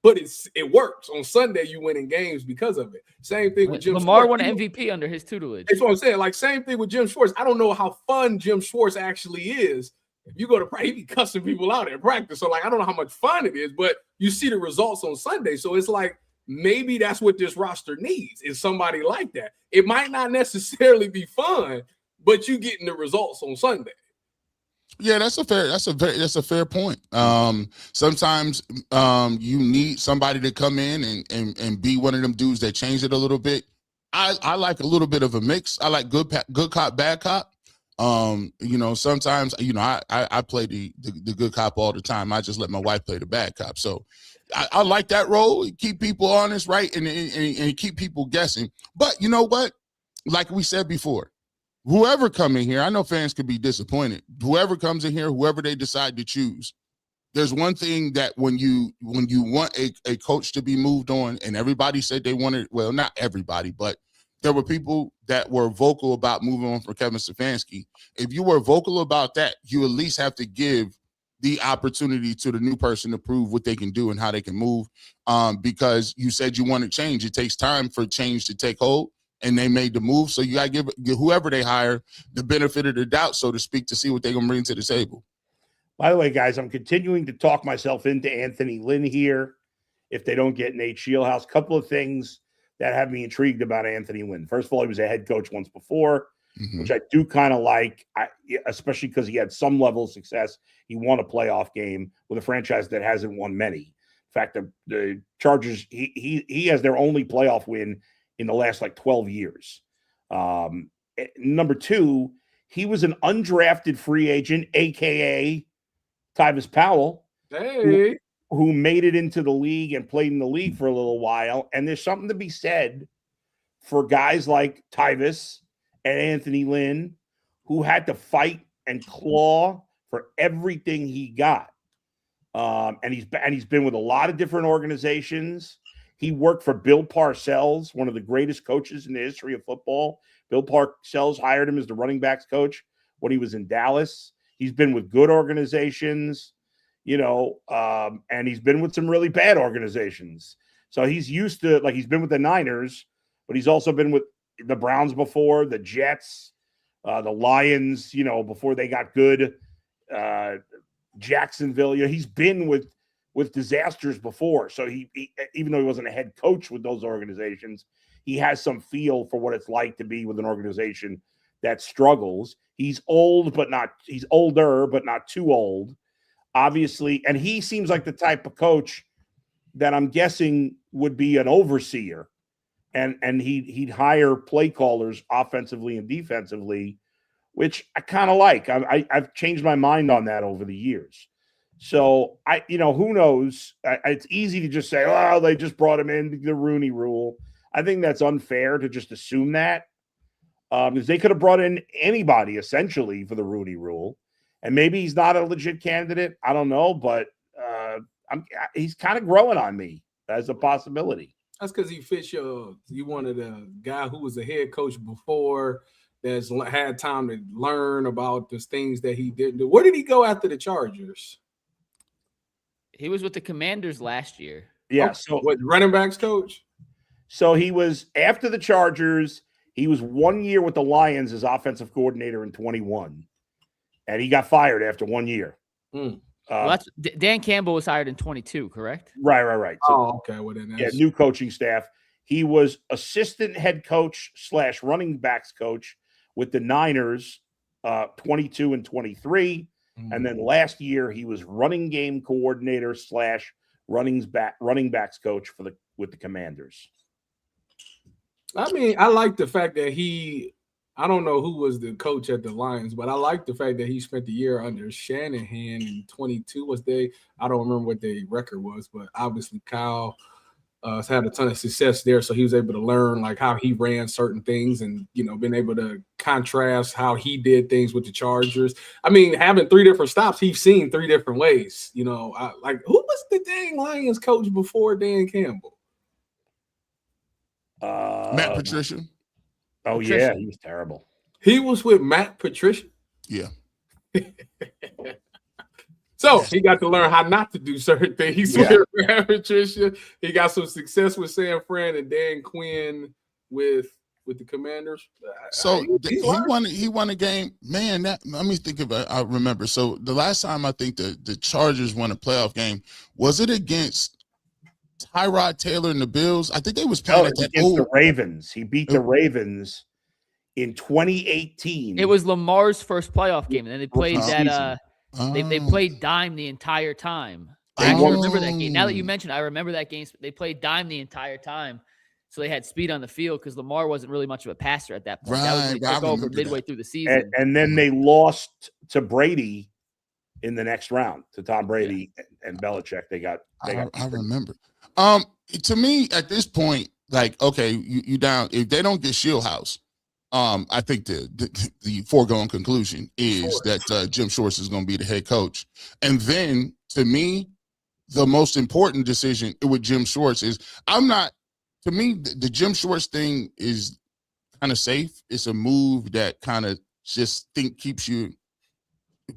But it works. On Sunday, you win in games because of it. Same thing with Jim Lamar Schwartz. won an MVP under his tutelage. That's what I'm saying. Like, same thing with Jim Schwartz. I don't know how fun Jim Schwartz actually is. If you go to practice, he be cussing people out at practice. So, like, I don't know how much fun it is, but you see the results on Sunday. So it's like maybe that's what this roster needs, is somebody like that. It might not necessarily be fun, but you getting the results on Sunday. Yeah, that's a fair point. Sometimes you need somebody to come in and be one of them dudes that change it a little bit. I like a little bit of a mix. I like good cop, bad cop. Sometimes I play the good cop all the time. I just let my wife play the bad cop. So I like that role. Keep people honest, right, and keep people guessing. But you know what? Like we said before, whoever come in here, I know fans could be disappointed. Whoever comes in here, whoever they decide to choose, there's one thing that when you want a coach to be moved on, and everybody said they wanted, well, not everybody, but there were people that were vocal about moving on from Kevin Stefanski. If you were vocal about that, you at least have to give the opportunity to the new person to prove what they can do and how they can move, because you said you want to change. It takes time for change to take hold. And they made the move, so you got to give whoever they hire the benefit of the doubt, so to speak, to see what they're going to bring to the table. By the way, guys, I'm continuing to talk myself into Anthony Lynn here if they don't get Nate Scheelhaase. Couple of things that have me intrigued about Anthony Lynn. First of all, he was a head coach once before, which I do kind of like, especially because he had some level of success. He won a playoff game with a franchise that hasn't won many. In fact, the Chargers, he has their only playoff win in the last 12 years. Number two, he was an undrafted free agent, a.k.a. Tyvis Powell, who made it into the league and played in the league for a little while. And there's something to be said for guys like Tyvis and Anthony Lynn, who had to fight and claw for everything he got. And he's been with a lot of different organizations. He worked for Bill Parcells, one of the greatest coaches in the history of football. Bill Parcells hired him as the running backs coach when he was in Dallas. He's been with good organizations, and he's been with some really bad organizations. So he's used to, like, he's been with the Niners, but he's also been with the Browns before, the Jets, the Lions, before they got good, Jacksonville. He's been with disasters before. So he even though he wasn't a head coach with those organizations, he has some feel for what it's like to be with an organization that struggles. He's older, but not too old, obviously. And he seems like the type of coach that I'm guessing would be an overseer, and he'd hire play callers offensively and defensively, which I kind of like. I've changed my mind on that over the years. So who knows? It's easy to just say, oh, they just brought him in, the Rooney Rule. I think that's unfair to just assume that, because they could have brought in anybody essentially for the Rooney Rule, and maybe he's not a legit candidate. I don't know, but he's kind of growing on me as a possibility. That's because he fits you wanted a guy who was a head coach before, that's had time to learn about the things that he didn't do. Where did he go after the Chargers? He was with the Commanders last year. Yeah. Okay. So what, running backs coach? So he was after the Chargers. He was 1 year with the Lions as offensive coordinator in 21, and he got fired after 1 year. Well, Dan Campbell was hired in 22, correct? Right. So, okay. Well, then new coaching staff. He was assistant head coach / running backs coach with the Niners, 22 and 23. And then last year he was running game coordinator / running backs coach with the Commanders. I mean, I like the fact that I don't know who was the coach at the Lions, but I like the fact that he spent the year under Shanahan in 22. I don't remember what the record was, but obviously Kyle has had a ton of success there. So he was able to learn like how he ran certain things and, been able to contrast how he did things with the Chargers. I mean, having 3 different stops, he's seen 3 different ways. Who was the dang Lions coach before Dan Campbell? Matt Patricia. Oh, yeah, he was terrible. He was with Matt Patricia? Yeah. So he got to learn how not to do certain things with Matt Patricia. He got some success with San Fran and Dan Quinn with the Commanders. So he won a game. Man, let me think of it. I remember. So the last time I think the Chargers won a playoff game, was it against Tyrod Taylor and the Bills? I think they was playing against the Ravens. He beat the Ravens in 2018. It was Lamar's first playoff game, and then they played they played dime the entire time. I actually remember that game. Now that you mentioned, I remember that game. They played dime the entire time, so they had speed on the field because Lamar wasn't really much of a passer at that point. They took over midway through the season, and then they lost to Brady in the next round, to Tom Brady and Belichick. I remember. To me, at this point, like, okay, you down. If they don't get Scheelhaase, I think the foregone conclusion is that Jim Schwartz is going to be the head coach. And then, to me, the most important decision with Jim Schwartz is to me, the Jim Schwartz thing is kind of safe. It's a move that kind of just keeps you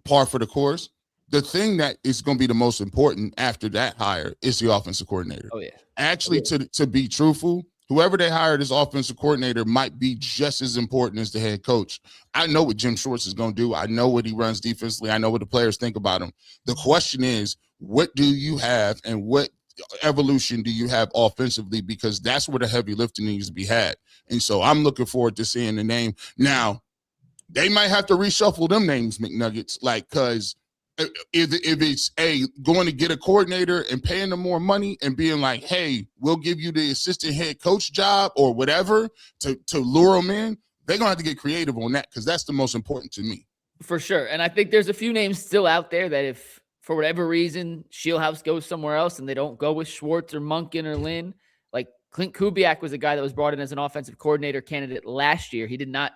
par for the course. The thing that is going to be the most important after that hire is the offensive coordinator. Oh, yeah. Actually, to be truthful, whoever they hired as offensive coordinator might be just as important as the head coach. I know what Jim Schwartz is going to do. I know what he runs defensively. I know what the players think about him. The question is, what do you have and what evolution do you have offensively? Because that's where the heavy lifting needs to be had. And so I'm looking forward to seeing the name. Now, they might have to reshuffle them names, McNuggets, because if it's going to get a coordinator and paying them more money and being like, hey, we'll give you the assistant head coach job or whatever to lure them in, they're going to have to get creative on that because that's the most important to me. For sure. And I think there's a few names still out there that if for whatever reason Scheelhaase goes somewhere else and they don't go with Schwartz or Monken or Lynn, like Clint Kubiak was a guy that was brought in as an offensive coordinator candidate last year. He did not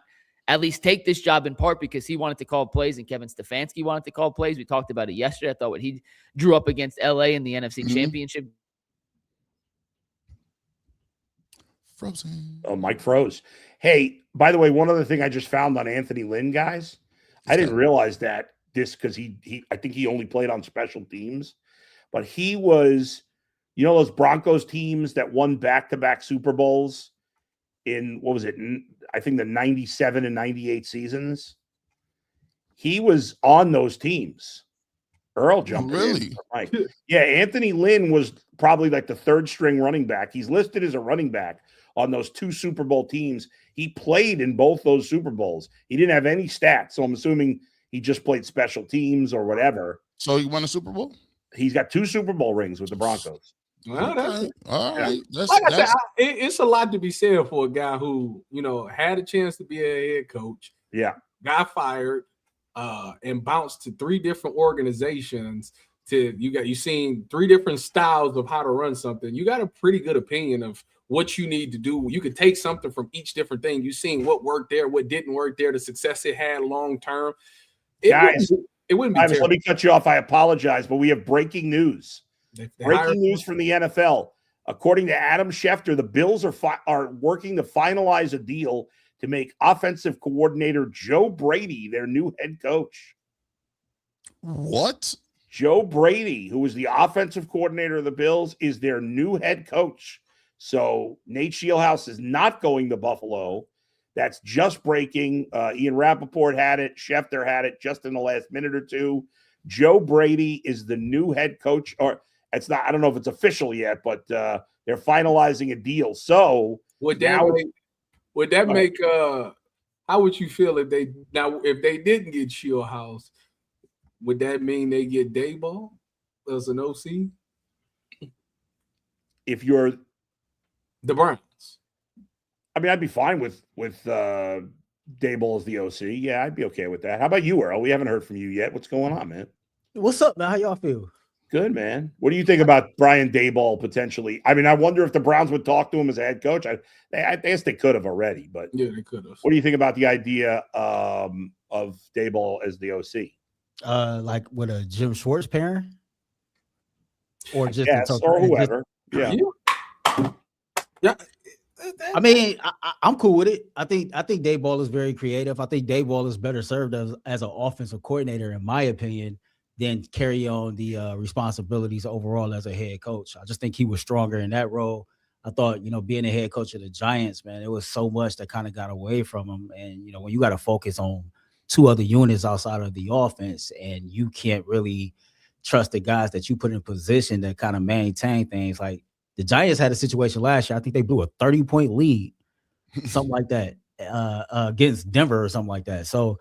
at least take this job in part because he wanted to call plays and Kevin Stefanski wanted to call plays. We talked about it yesterday. I thought what he drew up against LA in the NFC Championship. Frozen. Oh, Mike froze. Hey, by the way, one other thing I just found on Anthony Lynn, guys. I didn't realize that because I think he only played on special teams, but he was, those Broncos teams that won back-to-back Super Bowls in, what was it? I think the 97 and 98 seasons. He was on those teams. Earl jumped in. Mike. Yeah, Anthony Lynn was probably like the third string running back. He's listed as a running back on those 2 Super Bowl teams. He played in both those Super Bowls. He didn't have any stats, so I'm assuming he just played special teams or whatever. So he won a Super Bowl? He's got 2 Super Bowl rings with the Broncos. Well, that's all right. Like I said, it's a lot to be said for a guy who, had a chance to be a head coach. Yeah. Got fired and bounced to 3 different organizations. You seen 3 different styles of how to run something. You got a pretty good opinion of what you need to do. You could take something from each different thing. You've seen what worked there, what didn't work there, the success it had long term. Guys, it wouldn't be let me cut you off. I apologize, but we have breaking news. Breaking news from the NFL. According to Adam Schefter, the Bills are working to finalize a deal to make offensive coordinator Joe Brady their new head coach. What? Joe Brady, who is the offensive coordinator of the Bills, is their new head coach. So Nate Scheelhaase is not going to Buffalo. That's just breaking. Ian Rappaport had it. Schefter had it just in the last minute or two. Joe Brady is the new head coach. Or it's not. I don't know if it's official yet, but they're finalizing a deal. So would that make? How would you feel if they didn't get Scheelhaase? Would that mean they get Daboll as an OC? If you're the Browns, I mean, I'd be fine with Daboll as the OC. Yeah, I'd be okay with that. How about you, Earl? We haven't heard from you yet. What's going on, man? What's up, man? How y'all feel? Good, man. What do you think about Brian Daboll potentially? I mean, I wonder if the Browns would talk to him as a head coach. I guess they could have already, but yeah, they could have. What do you think about the idea of Daboll as the OC? Like with a Jim Schwartz pairing, or just or whoever. Yeah. I mean, I'm cool with it. I think Daboll is very creative. I think Daboll is better served as an offensive coordinator, in my opinion, than carry on the responsibilities overall as a head coach. I just think he was stronger in that role. I thought, being a head coach of the Giants, man, it was so much that kind of got away from him. And, when you got to focus on 2 other units outside of the offense and you can't really trust the guys that you put in position to kind of maintain things. Like the Giants had a situation last year. I think they blew a 30-point lead, something like that, against Denver or something like that. So,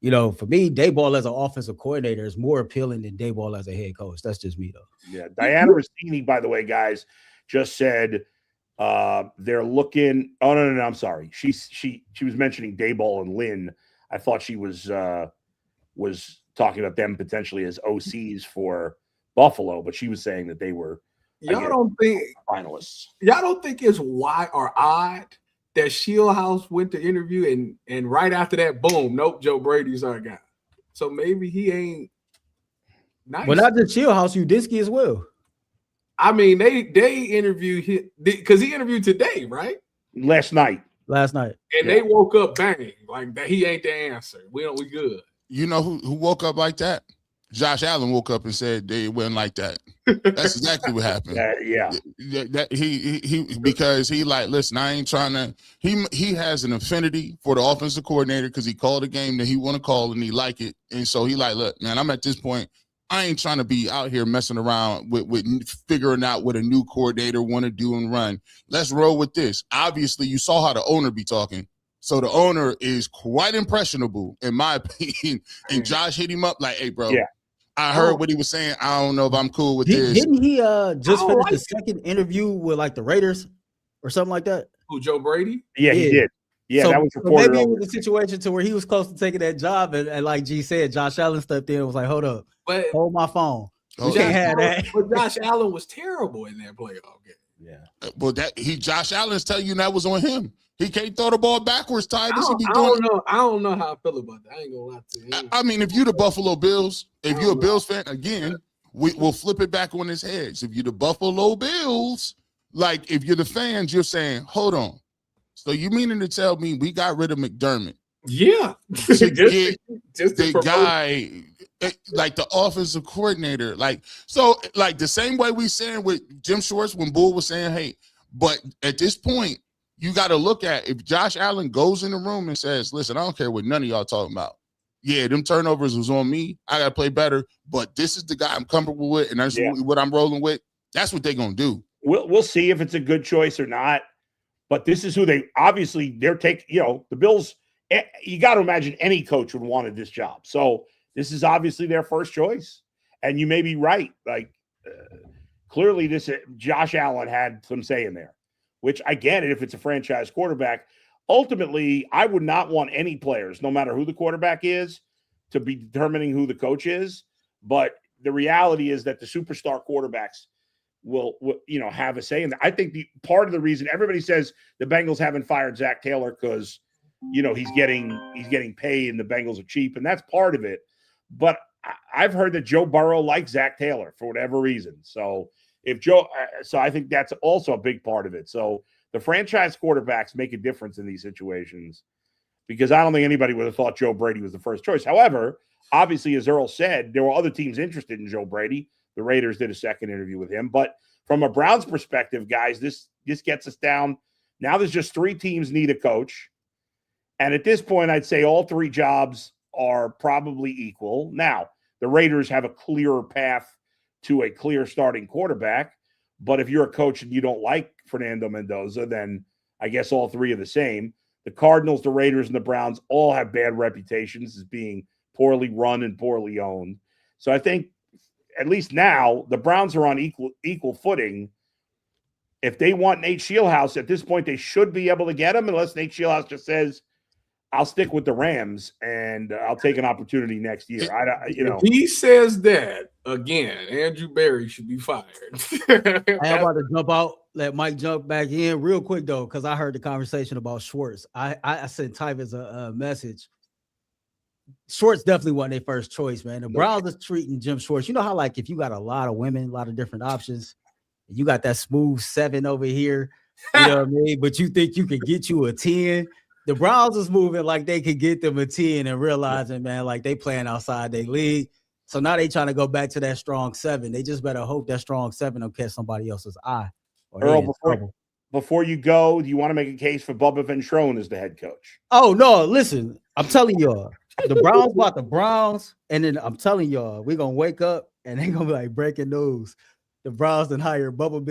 for me, Daboll as an offensive coordinator is more appealing than Daboll as a head coach. That's just me, though. Yeah. Diana Rossini, by the way, guys, just said they're looking. Oh, no. I'm sorry. She was mentioning Daboll and Lynn. I thought she was talking about them potentially as OCs for Buffalo, but she was saying that they were finalists. Y'all don't think it's odd that Scheelhaase went to interview and right after that, boom, nope, Joe Brady's our guy. So maybe he ain't nice. Well, not just Scheelhaase, Udinski as well. I mean, they interviewed him because he interviewed today, right? Last night. And they woke up bang like that. He ain't the answer. We good. You know who woke up like that? Josh Allen woke up and said they went like that. That's exactly what happened. That he because he like, listen, I ain't trying to. He has an affinity for the offensive coordinator because he called a game that he want to call and he like it, and so he like, look, man, I'm at this point. I ain't trying to be out here messing around with figuring out what a new coordinator want to do and run. Let's roll with this. Obviously, you saw how the owner be talking. So the owner is quite impressionable, in my opinion. And Josh hit him up like, hey, bro, I heard what he was saying. I don't know if I'm cool with this. Didn't he just finish the second interview with like the Raiders or something like that? Who, Joe Brady? Yeah, he did. Yeah, so, that was reported. Maybe it was a situation to where he was close to taking that job, and like G said, Josh Allen stepped in and was like, "Hold up, hold my phone. We can't have that." But Josh Allen was terrible in that playoff game. Yeah, well, Josh Allen's telling you that was on him. He can't throw the ball backwards, Tyvis. I don't know how I feel about that. I ain't gonna lie to you. I mean, if you're the Buffalo Bills, if you're a Bills fan, again, we'll flip it back on his head. So if you're the Buffalo Bills, like if you're the fans, you're saying, hold on. So you meaning to tell me we got rid of McDermott? Yeah. To get just the guy, like the offensive coordinator. Like the same way we saying with Jim Schwartz when Bull was saying, hey, but at this point, you got to look at if Josh Allen goes in the room and says, listen, I don't care what none of y'all talking about. Yeah, them turnovers was on me. I got to play better, but this is the guy I'm comfortable with, and that's what I'm rolling with. That's what they're going to do. We'll see if it's a good choice or not, but this is who they're taking, the Bills, you got to imagine any coach would wanted this job. So this is obviously their first choice, and you may be right. Like, clearly Josh Allen had some say in there, which I get it if it's a franchise quarterback. Ultimately, I would not want any players, no matter who the quarterback is, to be determining who the coach is. But the reality is that the superstar quarterbacks will have a say in that. I think the part of the reason everybody says the Bengals haven't fired Zach Taylor because he's getting paid and the Bengals are cheap, and that's part of it. But I've heard that Joe Burrow likes Zach Taylor for whatever reason. So I think that's also a big part of it. So the franchise quarterbacks make a difference in these situations because I don't think anybody would have thought Joe Brady was the first choice. However, obviously, as Earl said, there were other teams interested in Joe Brady. The Raiders did a second interview with him. But from a Browns perspective, guys, this gets us down. Now there's just 3 teams need a coach. And at this point, I'd say all 3 jobs are probably equal. Now, the Raiders have a clearer path to a clear starting quarterback. But if you're a coach and you don't like Fernando Mendoza, then I guess all 3 are the same. The Cardinals, the Raiders, and the Browns all have bad reputations as being poorly run and poorly owned. So I think at least now the Browns are on equal footing. If they want Nate Scheelhaase, at this point they should be able to get him unless Nate Scheelhaase just says, I'll stick with the Rams and I'll take an opportunity next year. If he says that again, Andrew Berry should be fired. I'm about to jump out, let Mike jump back in real quick though, because I heard the conversation about Schwartz. I sent Tyvis a message. Schwartz definitely wasn't their first choice, man. The Browns are treating Jim Schwartz. You know how if you got a lot of women, a lot of different options, you got that smooth 7 over here, you know what I mean? But you think you could get you a 10. The Browns is moving like they could get them a 10 and realizing, man, like they playing outside their league. So now they trying to go back to that strong 7. They just better hope that strong 7 will catch somebody else's eye. Earl, before you go, do you want to make a case for Bubba Ventrone as the head coach? Oh, no, listen, I'm telling y'all, the Browns bought the Browns, and then I'm telling y'all, we're going to wake up and they're going to be like breaking news. The Browns then hired Bubba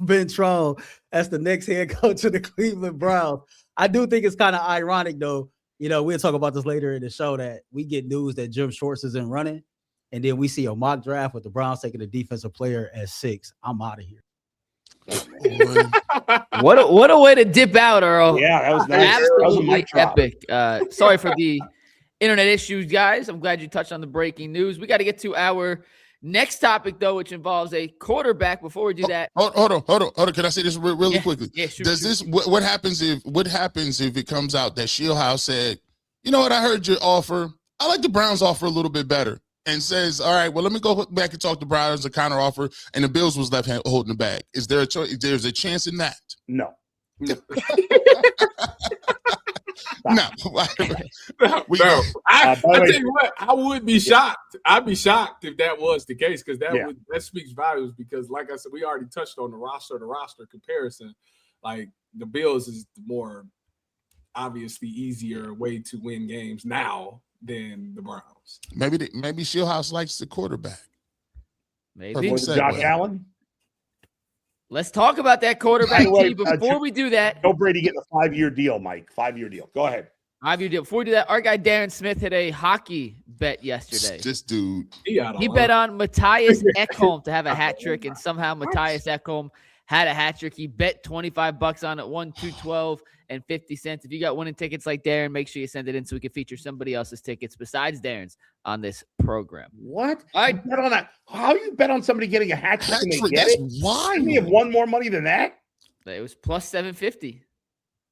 Ventrone as the next head coach of the Cleveland Browns. I do think it's kind of ironic, though. We'll talk about this later in the show that we get news that Jim Schwartz isn't running, and then we see a mock draft with the Browns taking a defensive player at 6. I'm out of here. What a way to dip out, Earl. Yeah, that was nice. Absolutely epic. Sorry for the internet issues, guys. I'm glad you touched on the breaking news. We got to get to our next topic, though, which involves a quarterback. Before we do that, hold on. Can I say this really quickly? Yeah, sure. What happens if it comes out that Scheelhaase said, you know what, I heard your offer. I like the Browns offer a little bit better, and says, all right, well, let me go back and talk to Browns a counter offer, and the Bills was left holding the bag. Is there a choice? There's a chance in that? No. No. I tell you what, I would be shocked. I'd be shocked if that was the case because that speaks volumes. Because, like I said, we already touched on the roster comparison. Like the Bills is the more obviously easier way to win games now than the Browns. Maybe Scheelhaase likes the quarterback. Maybe Josh Allen. Let's talk about that quarterback team. Before we do that, Joe Brady getting a 5-year deal, Mike. 5-year deal. Go ahead. 5-year deal. Before we do that, our guy Darren Smith hit a hockey bet yesterday. This dude. He bet on Matthias Ekholm to have a hat trick, and somehow Matthias Ekholm had a hat trick. He bet $25 on it, won $2.12 and 50 cents. If you got winning tickets like Darren, make sure you send it in so we can feature somebody else's tickets besides Darren's on this program. What? I bet on that. How you bet on somebody getting a hat trick and they get That's it? why Didn't he have one more money than that? It was plus 750.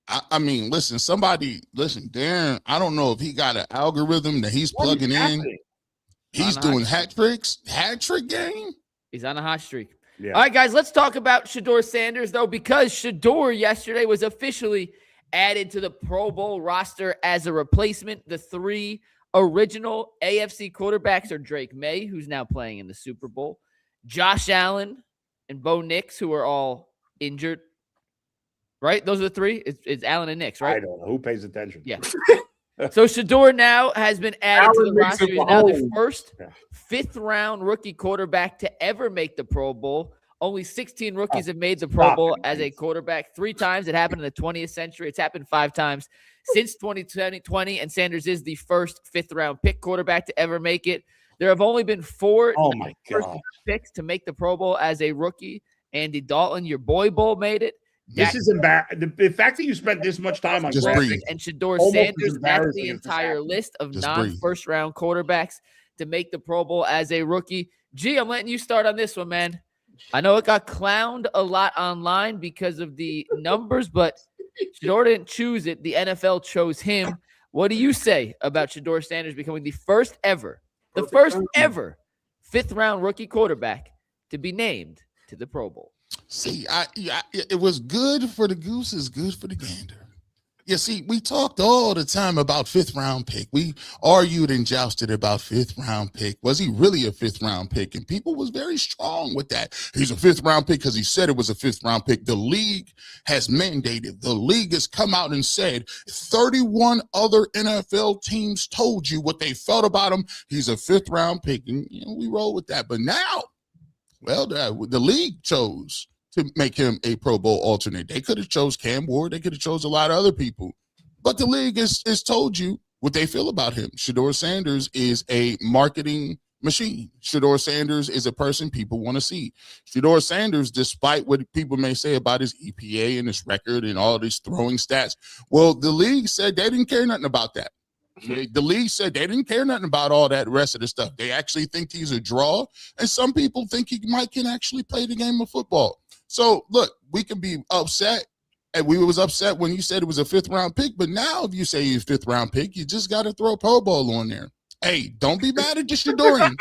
I mean, listen, Darren, I don't know if he got an algorithm that he's plugging in. He's doing hat trick game. He's on a hot streak. Yeah. All right, guys, let's talk about Shedeur Sanders, though, because Shedeur yesterday was officially added to the Pro Bowl roster as a replacement. The 3 original AFC quarterbacks are Drake May, who's now playing in the Super Bowl, Josh Allen, and Bo Nix, who are all injured. Right? Those are the 3? It's Allen and Nix, right? I don't know. Who pays attention? Yeah. So Shedeur now has been added to the roster. He's now the first 5th-round rookie quarterback to ever make the Pro Bowl. Only 16 rookies have made the Pro Bowl as a quarterback. 3 times. It happened in the 20th century. It's happened 5 times since 2020, and Sanders is the first 5th-round pick quarterback to ever make it. There have only been 4 picks to make the Pro Bowl as a rookie. Andy Dalton, your boy Bull, made it. This is embarrassing. The fact that you spent this much time on graphics and Shedeur Sanders, that's the entire list of non-first-round quarterbacks to make the Pro Bowl as a rookie. G, I'm letting you start on this one, man. I know it got clowned a lot online because of the numbers, but Shedeur didn't choose it. The NFL chose him. What do you say about Shedeur Sanders becoming the first ever 5th-round rookie quarterback to be named to the Pro Bowl? See, it was good for the goose is good for the gander. You see, we talked all the time about 5th-round pick. We argued and jousted about 5th-round pick. Was he really a 5th-round pick? And people was very strong with that. He's a 5th-round pick because he said it was a 5th-round pick. The league has mandated. The league has come out and said 31 other NFL teams told you what they felt about him. He's a 5th-round pick. And, we roll with that. But now, well, the league chose to make him a Pro Bowl alternate. They could have chose Cam Ward. They could have chose a lot of other people. But the league has told you what they feel about him. Shedeur Sanders is a marketing machine. Shedeur Sanders is a person people want to see. Shedeur Sanders, despite what people may say about his EPA and his record and all these throwing stats, well, the league said they didn't care nothing about that. The league said they didn't care nothing about all that rest of the stuff. They actually think he's a draw, and some people think he can actually play the game of football. So, look, we can be upset, and we was upset when you said it was a 5th-round pick, but now if you say he's a 5th-round pick, you just got to throw Pro Bowl on there. Hey, don't be mad at the Shedeurians.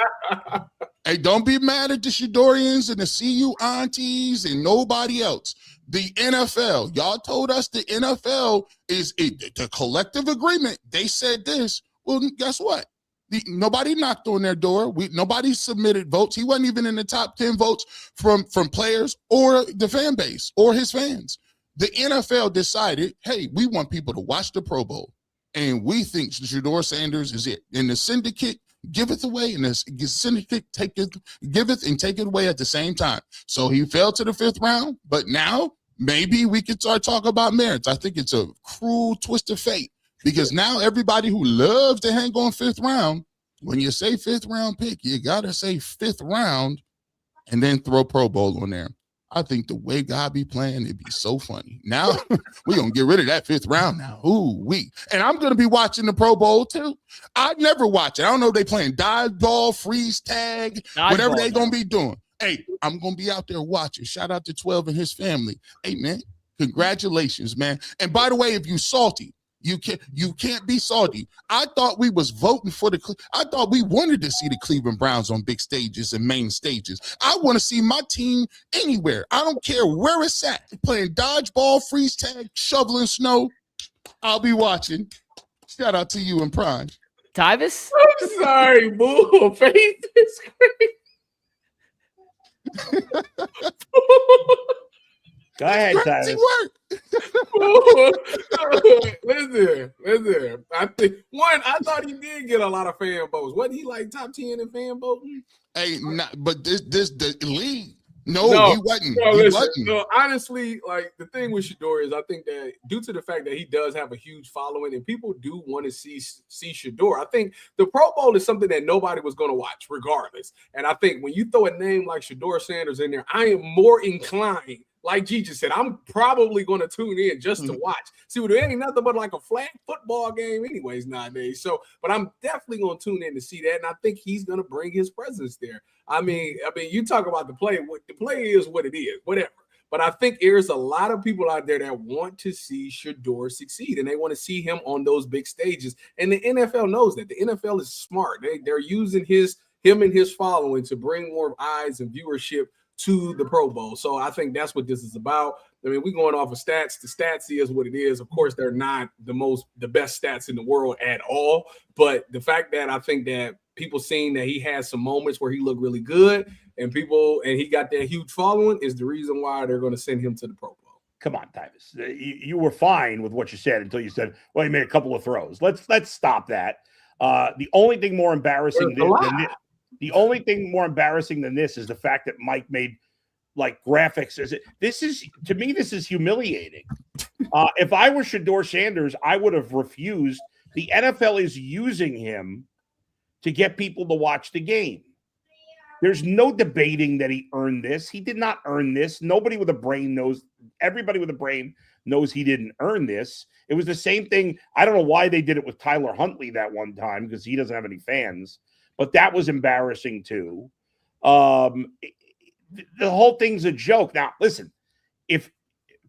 Hey, don't be mad at the Shedeurians and the CU aunties and nobody else. The NFL, y'all told us the NFL is the collective agreement. They said this. Well, guess what? Nobody knocked on their door. Nobody submitted votes. He wasn't even in the top 10 votes from players or the fan base or his fans. The NFL decided, hey, we want people to watch the Pro Bowl, and we think Shedeur Sanders is it. And the syndicate giveth away, and the syndicate giveth and take it away at the same time. So he fell to the 5th round, but now maybe we could start talking about merits. I think it's a cruel twist of fate. Because now everybody who loves to hang on 5th round, when you say 5th-round pick, you got to say 5th round and then throw Pro Bowl on there. I think the way God be playing, it'd be so funny. Now, we're going to get rid of that 5th round now. And I'm going to be watching the Pro Bowl, too. I'd never watch it. I don't know if they playing dodgeball, freeze tag, whatever they going to be doing. Hey, I'm going to be out there watching. Shout out to 12 and his family. Hey, man, congratulations, man. And by the way, if you salty, you can't be salty. I thought we was voting for I thought we wanted to see the Cleveland Browns on big stages and main stages. I want to see my team anywhere. I don't care where it's at. Playing dodgeball, freeze tag, shoveling snow. I'll be watching. Shout out to you and Prime. Tyvis? I'm sorry, boo. Faith is great. Go ahead, Tyson. Listen. I thought he did get a lot of fan votes. Wasn't he like top 10 in fan voting? Hey, but the league. No, he wasn't. No, honestly, like the thing with Shedeur is I think that due to the fact that he does have a huge following and people do want to see Shedeur, I think the Pro Bowl is something that nobody was going to watch regardless. And I think when you throw a name like Shedeur Sanders in there, I am more inclined. Like G just said, I'm probably going to tune in just to watch. See, there ain't nothing but like a flag football game anyways nowadays. So, but I'm definitely going to tune in to see that. And I think he's going to bring his presence there. I mean, you talk about the play. The play is what it is, whatever. But I think there's a lot of people out there that want to see Shedeur succeed, and they want to see him on those big stages. And the NFL knows that. The NFL is smart. They're using him and his following to bring more eyes and viewership to the Pro Bowl. So I think that's what this is about. I mean, we're going off of stats. The stats is what it is. Of course, they're not the best stats in the world at all. But the fact that I think that people seeing that he had some moments where he looked really good and he got that huge following is the reason why they're going to send him to the Pro Bowl. Come on, Tyvis. You were fine with what you said until you said, well, he made a couple of throws. Let's stop that. The only thing more embarrassing than this is the fact that Mike made like graphics. This is humiliating. If I were Shedeur Sanders, I would have refused. The NFL is using him to get people to watch the game. There's no debating that he earned this. He did not earn this. Nobody with a brain knows. Everybody with a brain knows he didn't earn this. It was the same thing. I don't know why they did it with Tyler Huntley that one time because he doesn't have any fans, but that was embarrassing too. The whole thing's a joke. Now, listen, if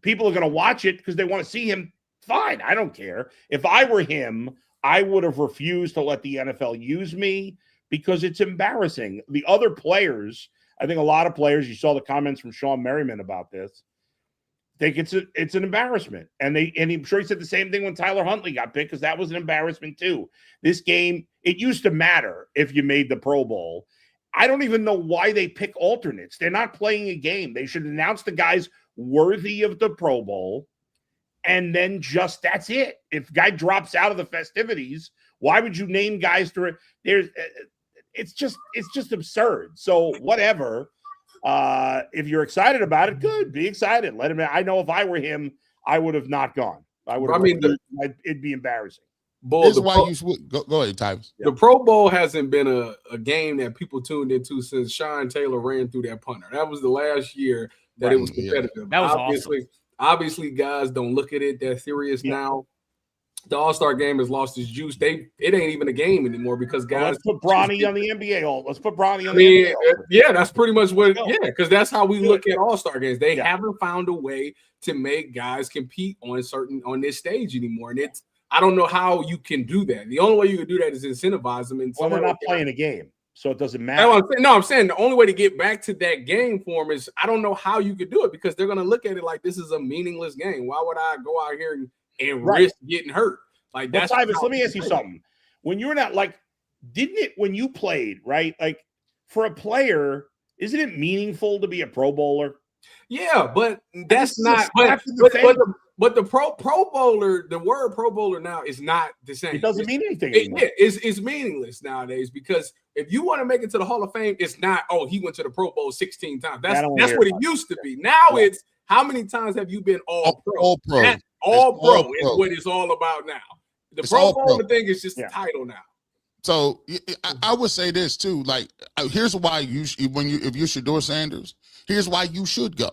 people are going to watch it because they want to see him, fine. I don't care. If I were him, I would have refused to let the NFL use me because it's embarrassing. The other players, I think a lot of players, you saw the comments from Sean Merriman about this, think it's an embarrassment. And I'm sure he said the same thing when Tyler Huntley got picked because that was an embarrassment too. This game, it used to matter if you made the Pro Bowl. I don't even know why they pick alternates. They're not playing a game. They should announce the guys worthy of the Pro Bowl, and then just that's it. If guy drops out of the festivities, why would you name guys to it? It's just absurd. So whatever. If you're excited about it, good. Be excited. Let him. I know if I were him, I would have not gone. It'd be embarrassing. This is why you should go ahead, Tyvis. The Pro Bowl hasn't been a game that people tuned into since Sean Taylor ran through that punter. That was the last year that it was competitive. Yeah. That was awesome. Obviously, guys don't look at it that serious now. The All-Star game has lost its juice. It ain't even a game anymore because guys. Let's put Bronny on the NBA All. Let's put Bronny on the NBA All. Yeah, that's pretty much what. Yeah, because that's how we look at All-Star games. They haven't found a way to make guys compete on this stage anymore, and I don't know how you can do that. The only way you can do that is incentivize them. And they're not playing a game, so it doesn't matter. I'm saying the only way to get back to that game form is I don't know how you could do it because they're going to look at it like this is a meaningless game. Why would I go out here and risk getting hurt? Like that's. Tyvis, let me ask you something. When you're not didn't it when you played right? Like for a player, isn't it meaningful to be a Pro Bowler? Yeah, but that's not. But the Pro Bowler, the word Pro Bowler now is not the same. It doesn't mean anything anymore. It's meaningless nowadays because if you want to make it to the Hall of Fame, it's not, he went to the Pro Bowl 16 times. That's what it used to be. Now it's how many times have you been all pro? All pro. All pro is what it's all about now. The Pro Bowler thing is just a title now. So I would say this too. Like, here's why if you're Shedeur Sanders, here's why you should go.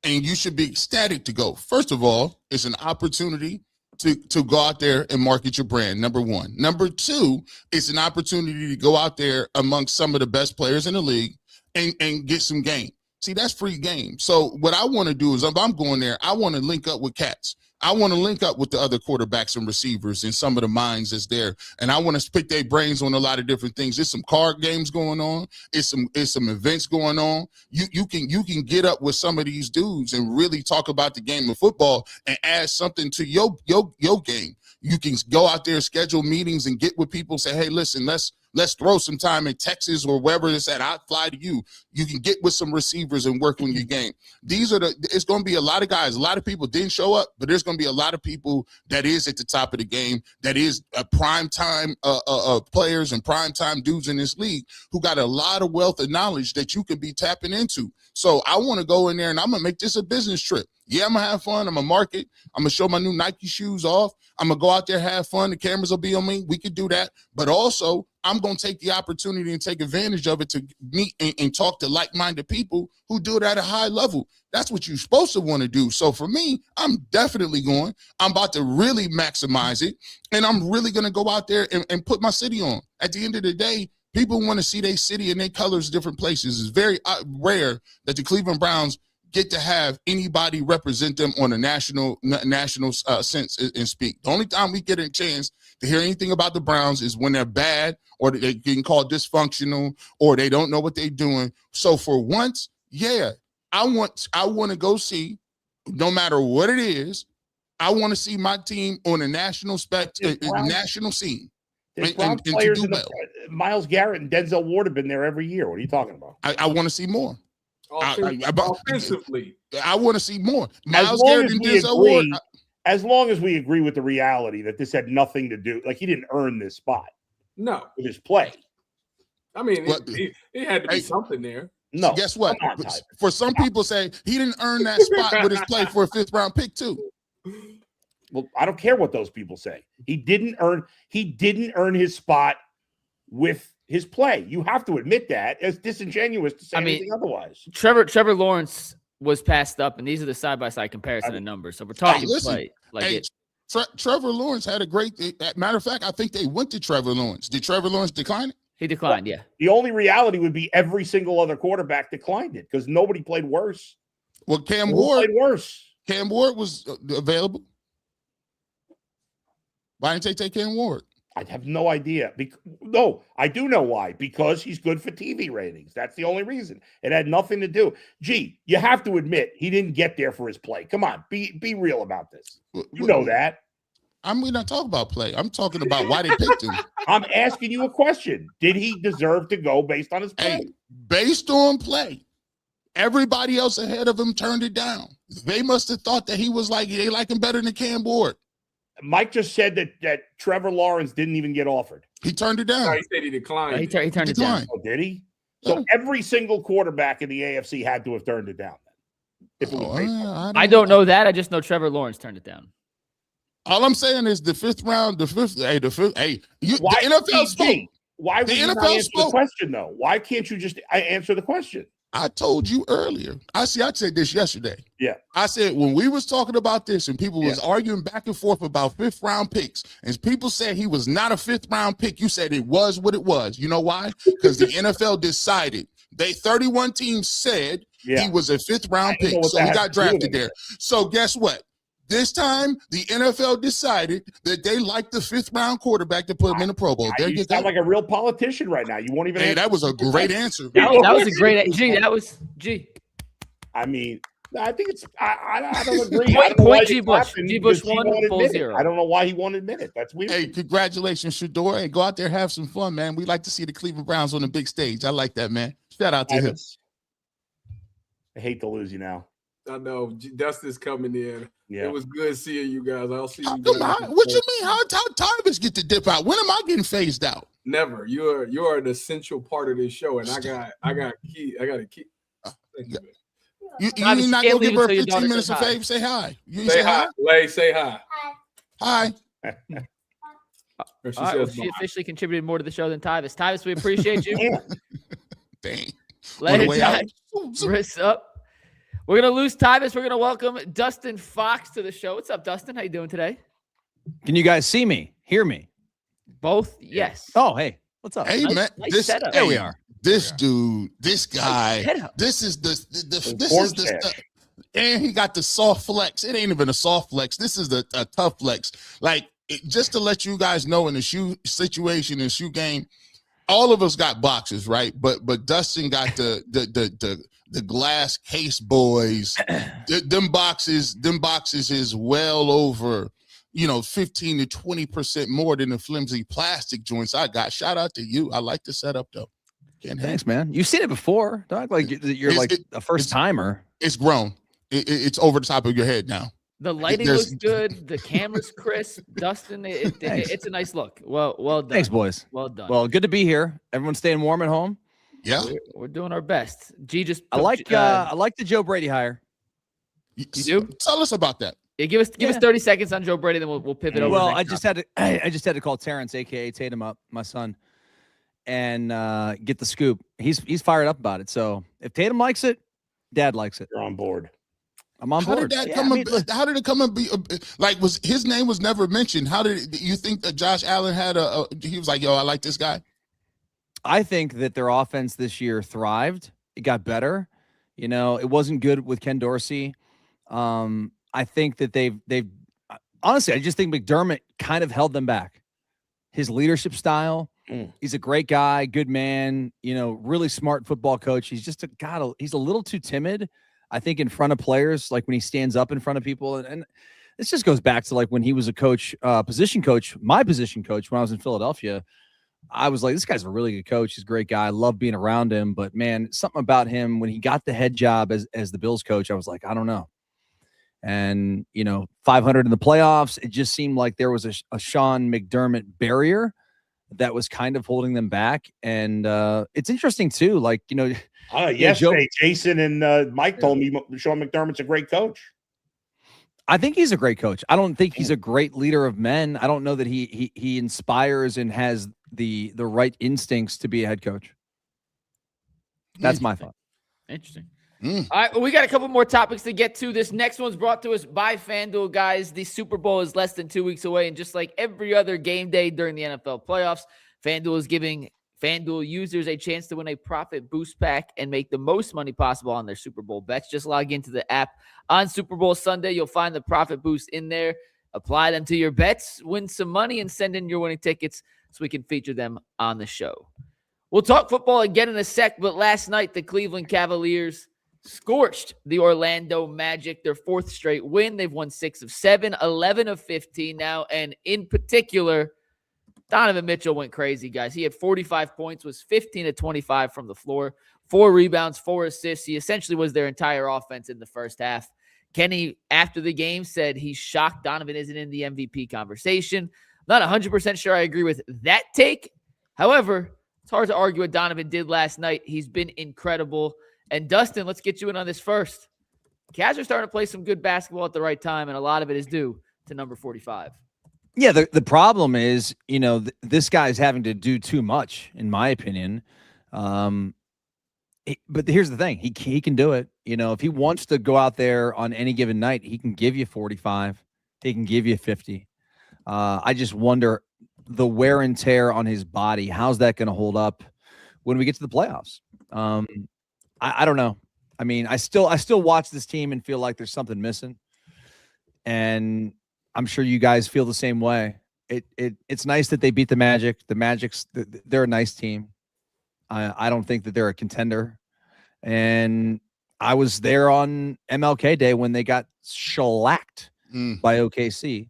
And you should be ecstatic to go. First of all, it's an opportunity to go out there and market your brand, number one. Number two, it's an opportunity to go out there amongst some of the best players in the league and get some game. See, that's free game. So what I want to do is if I'm going there, I want to link up with cats. I want to link up with the other quarterbacks and receivers and some of the minds that's there. And I want to pick their brains on a lot of different things. There's some card games going on. It's some events going on. You can get up with some of these dudes and really talk about the game of football and add something to your game. You can go out there, schedule meetings and get with people, say, hey, listen, let's throw some time in Texas or wherever it's at. I'll fly to you. You can get with some receivers and work on your game. It's going to be a lot of guys. A lot of people didn't show up, but there's going to be a lot of people that is at the top of the game, that is prime time players and prime time dudes in this league who got a lot of wealth and knowledge that you could be tapping into. So I want to go in there and I'm going to make this a business trip. Yeah, I'm going to have fun. I'm going to market. I'm going to show my new Nike shoes off. I'm going to go out there, have fun. The cameras will be on me. We could do that. But also, I'm going to take the opportunity and take advantage of it to meet and talk to like-minded people who do it at a high level. That's what you're supposed to want to do. So for me, I'm definitely going. I'm about to really maximize it. And I'm really going to go out there and put my city on. At the end of the day, people want to see their city and their colors different places. It's very rare that the Cleveland Browns get to have anybody represent them on a national sense and speak. The only time we get a chance to hear anything about the Browns is when they're bad or they getting called dysfunctional or they don't know what they're doing. So for once, yeah, I want to go see, no matter what it is, I want to see my team on a national national scene. And Players to do well. Myles Garrett and Denzel Ward have been there every year. What are you talking about? I want to see more. Offensively. I want to see more. Myles Garrett and Denzel Ward. As long as we agree with the reality that this had nothing to do, like he didn't earn this spot. No. With his play. I mean, it had to be something there. No. Guess what? For some people say he didn't earn that spot with his play for a 5th round pick too. Well, I don't care what those people say. He didn't earn his spot with his play. You have to admit that. It's disingenuous to say anything otherwise. Trevor Lawrence was passed up, and these are the side-by-side comparison of numbers. So we're talking play. Trevor Lawrence had a great matter of fact, I think they went to Trevor Lawrence. Did Trevor Lawrence decline it? He declined, yeah. The only reality would be every single other quarterback declined it because nobody played worse. Well, Cam Ward played worse. Cam Ward was available. Why didn't they take Cam Ward? I have no idea. No, I do know why. Because he's good for TV ratings. That's the only reason. It had nothing to do. Gee, you have to admit he didn't get there for his play. Come on, be real about this. You know that. We're not talking about play. I'm talking about why they picked him. I'm asking you a question. Did he deserve to go based on his play? Hey, based on play, everybody else ahead of him turned it down. They must have thought that they like him better than Cam Ward. Mike just said that Trevor Lawrence didn't even get offered. He turned it down. No, he said he declined. He turned it down. Oh, did he? So every single quarterback in the AFC had to have turned it down. If it was I don't know that. I just know Trevor Lawrence turned it down. All I'm saying is the 5th round, the NFL spoke. Why would you not answer the question, though? Why can't you just answer the question? I told you earlier. I said this yesterday. Yeah. I said when we was talking about this and people was arguing back and forth about 5th round picks and people said he was not a 5th round pick, you said it was what it was. You know why? Because the NFL decided. 31 teams said he was a 5th round pick. So he got drafted there. So guess what? This time, the NFL decided that they liked the 5th round quarterback to put him in the Pro Bowl. You sound like a real politician right now. You won't even. Hey, that was a great answer. That was a great. I mean, I think it's. I don't agree. Point G. Bush. G. Bush won, full 0. I don't know why he won't admit it. That's weird. Hey, congratulations, Shedeur. Hey, go out there, have some fun, man. We like to see the Cleveland Browns on the big stage. I like that, man. Shout out to him. I hate to lose you now. I know. Dustin's coming in. Yeah. It was good seeing you guys. I'll see you guys. What you mean? How Tyvis get to dip out? When am I getting phased out? Never. You're an essential part of this show, and I got a key. You're not gonna give her 15 minutes of fame. Say hi. You say hi. Lay, say hi. Hi. She officially contributed more to the show than Tyvis. Tyvis, we appreciate you. Dang. Wrist up. We're going to lose Tyvis. We're going to welcome Dustin Fox to the show. What's up, Dustin? How you doing today? Can you guys see me? Hear me? Both? Yes. Oh, hey. What's up? Hey, man. Nice setup. There we are. This dude, this guy, this is the stuff. And he got the soft flex. It ain't even a soft flex. This is a tough flex. Like, just to let you guys know, in the shoe situation, in the shoe game, all of us got boxes, right? But Dustin got the glass case boys. Them boxes is well over, 15 to 20% more than the flimsy plastic joints I got. Shout out to you. I like the setup though. Thanks, man. You've seen it before. Don't act like you're a first timer. It's grown. It's over the top of your head now. The lighting looks good. The camera's crisp. Dustin, it's a nice look. Well done. Thanks, boys. Well done. Well, good to be here. Everyone's staying warm at home. Yeah, we're doing our best. I like the Joe Brady hire. You do? Tell us about that. Yeah, give us 30 seconds on Joe Brady, then we'll pivot over. Well, I just had to call Terrence, aka Tatum, up, my son, and get the scoop. He's fired up about it. So if Tatum likes it, Dad likes it. You're on board. I'm on board. How did it come and be like? Was his name was never mentioned? How did you think that Josh Allen had he was like, yo, I like this guy? I think that their offense this year thrived. It got better. You know, it wasn't good with Ken Dorsey. I think that they've honestly, I just think McDermott kind of held them back. His leadership style, he's a great guy, good man, you know, really smart football coach. He's just he's a little too timid, I think, in front of players, like when he stands up in front of people. And this just goes back to like when he was a coach, position coach, my position coach when I was in Philadelphia. I was like, this guy's a really good coach. He's a great guy. I love being around him. But man, something about him when he got the head job as the Bills coach, I was like, I don't know. And, you know, 500 in the playoffs, it just seemed like there was a Sean McDermott barrier that was kind of holding them back. And it's interesting too. Like, you know, yesterday, Jason and Mike told me Sean McDermott's a great coach. I think he's a great coach. I don't think he's a great leader of men. I don't know that he inspires and has the right instincts to be a head coach. That's my thought. Interesting. All right, well, we got a couple more topics to get to. This next one's brought to us by FanDuel, guys. The Super Bowl is less than 2 weeks away, and just like every other game day during the NFL playoffs, FanDuel is giving FanDuel users a chance to win a profit boost pack and make the most money possible on their Super Bowl bets. Just log into the app on Super Bowl Sunday. You'll find the profit boost in there. Apply them to your bets, win some money, and send in your winning tickets so we can feature them on the show. We'll talk football again in a sec, but last night the Cleveland Cavaliers scorched the Orlando Magic, their fourth straight win. They've won 6 of 7, 11 of 15 now, and in particular, Donovan Mitchell went crazy, guys. He had 45 points, was 15 of 25 from the floor, 4 rebounds, 4 assists. He essentially was their entire offense in the first half. Kenny, after the game, said he's shocked Donovan isn't in the MVP conversation. Not 100% sure I agree with that take. However, it's hard to argue what Donovan did last night. He's been incredible. And Dustin, let's get you in on this first. Cavs are starting to play some good basketball at the right time, and a lot of it is due to number 45. Yeah, the problem is, you know, this guy's having to do too much, in my opinion. But here's the thing. He can do it. You know, if he wants to go out there on any given night, he can give you 45. He can give you 50. I just wonder the wear and tear on his body. How's that going to hold up when we get to the playoffs? I don't know. I mean, I still watch this team and feel like there's something missing. And I'm sure you guys feel the same way. It's nice that they beat the Magic. The Magic's they're a nice team. I don't think that they're a contender. And I was there on MLK Day when they got shellacked by OKC,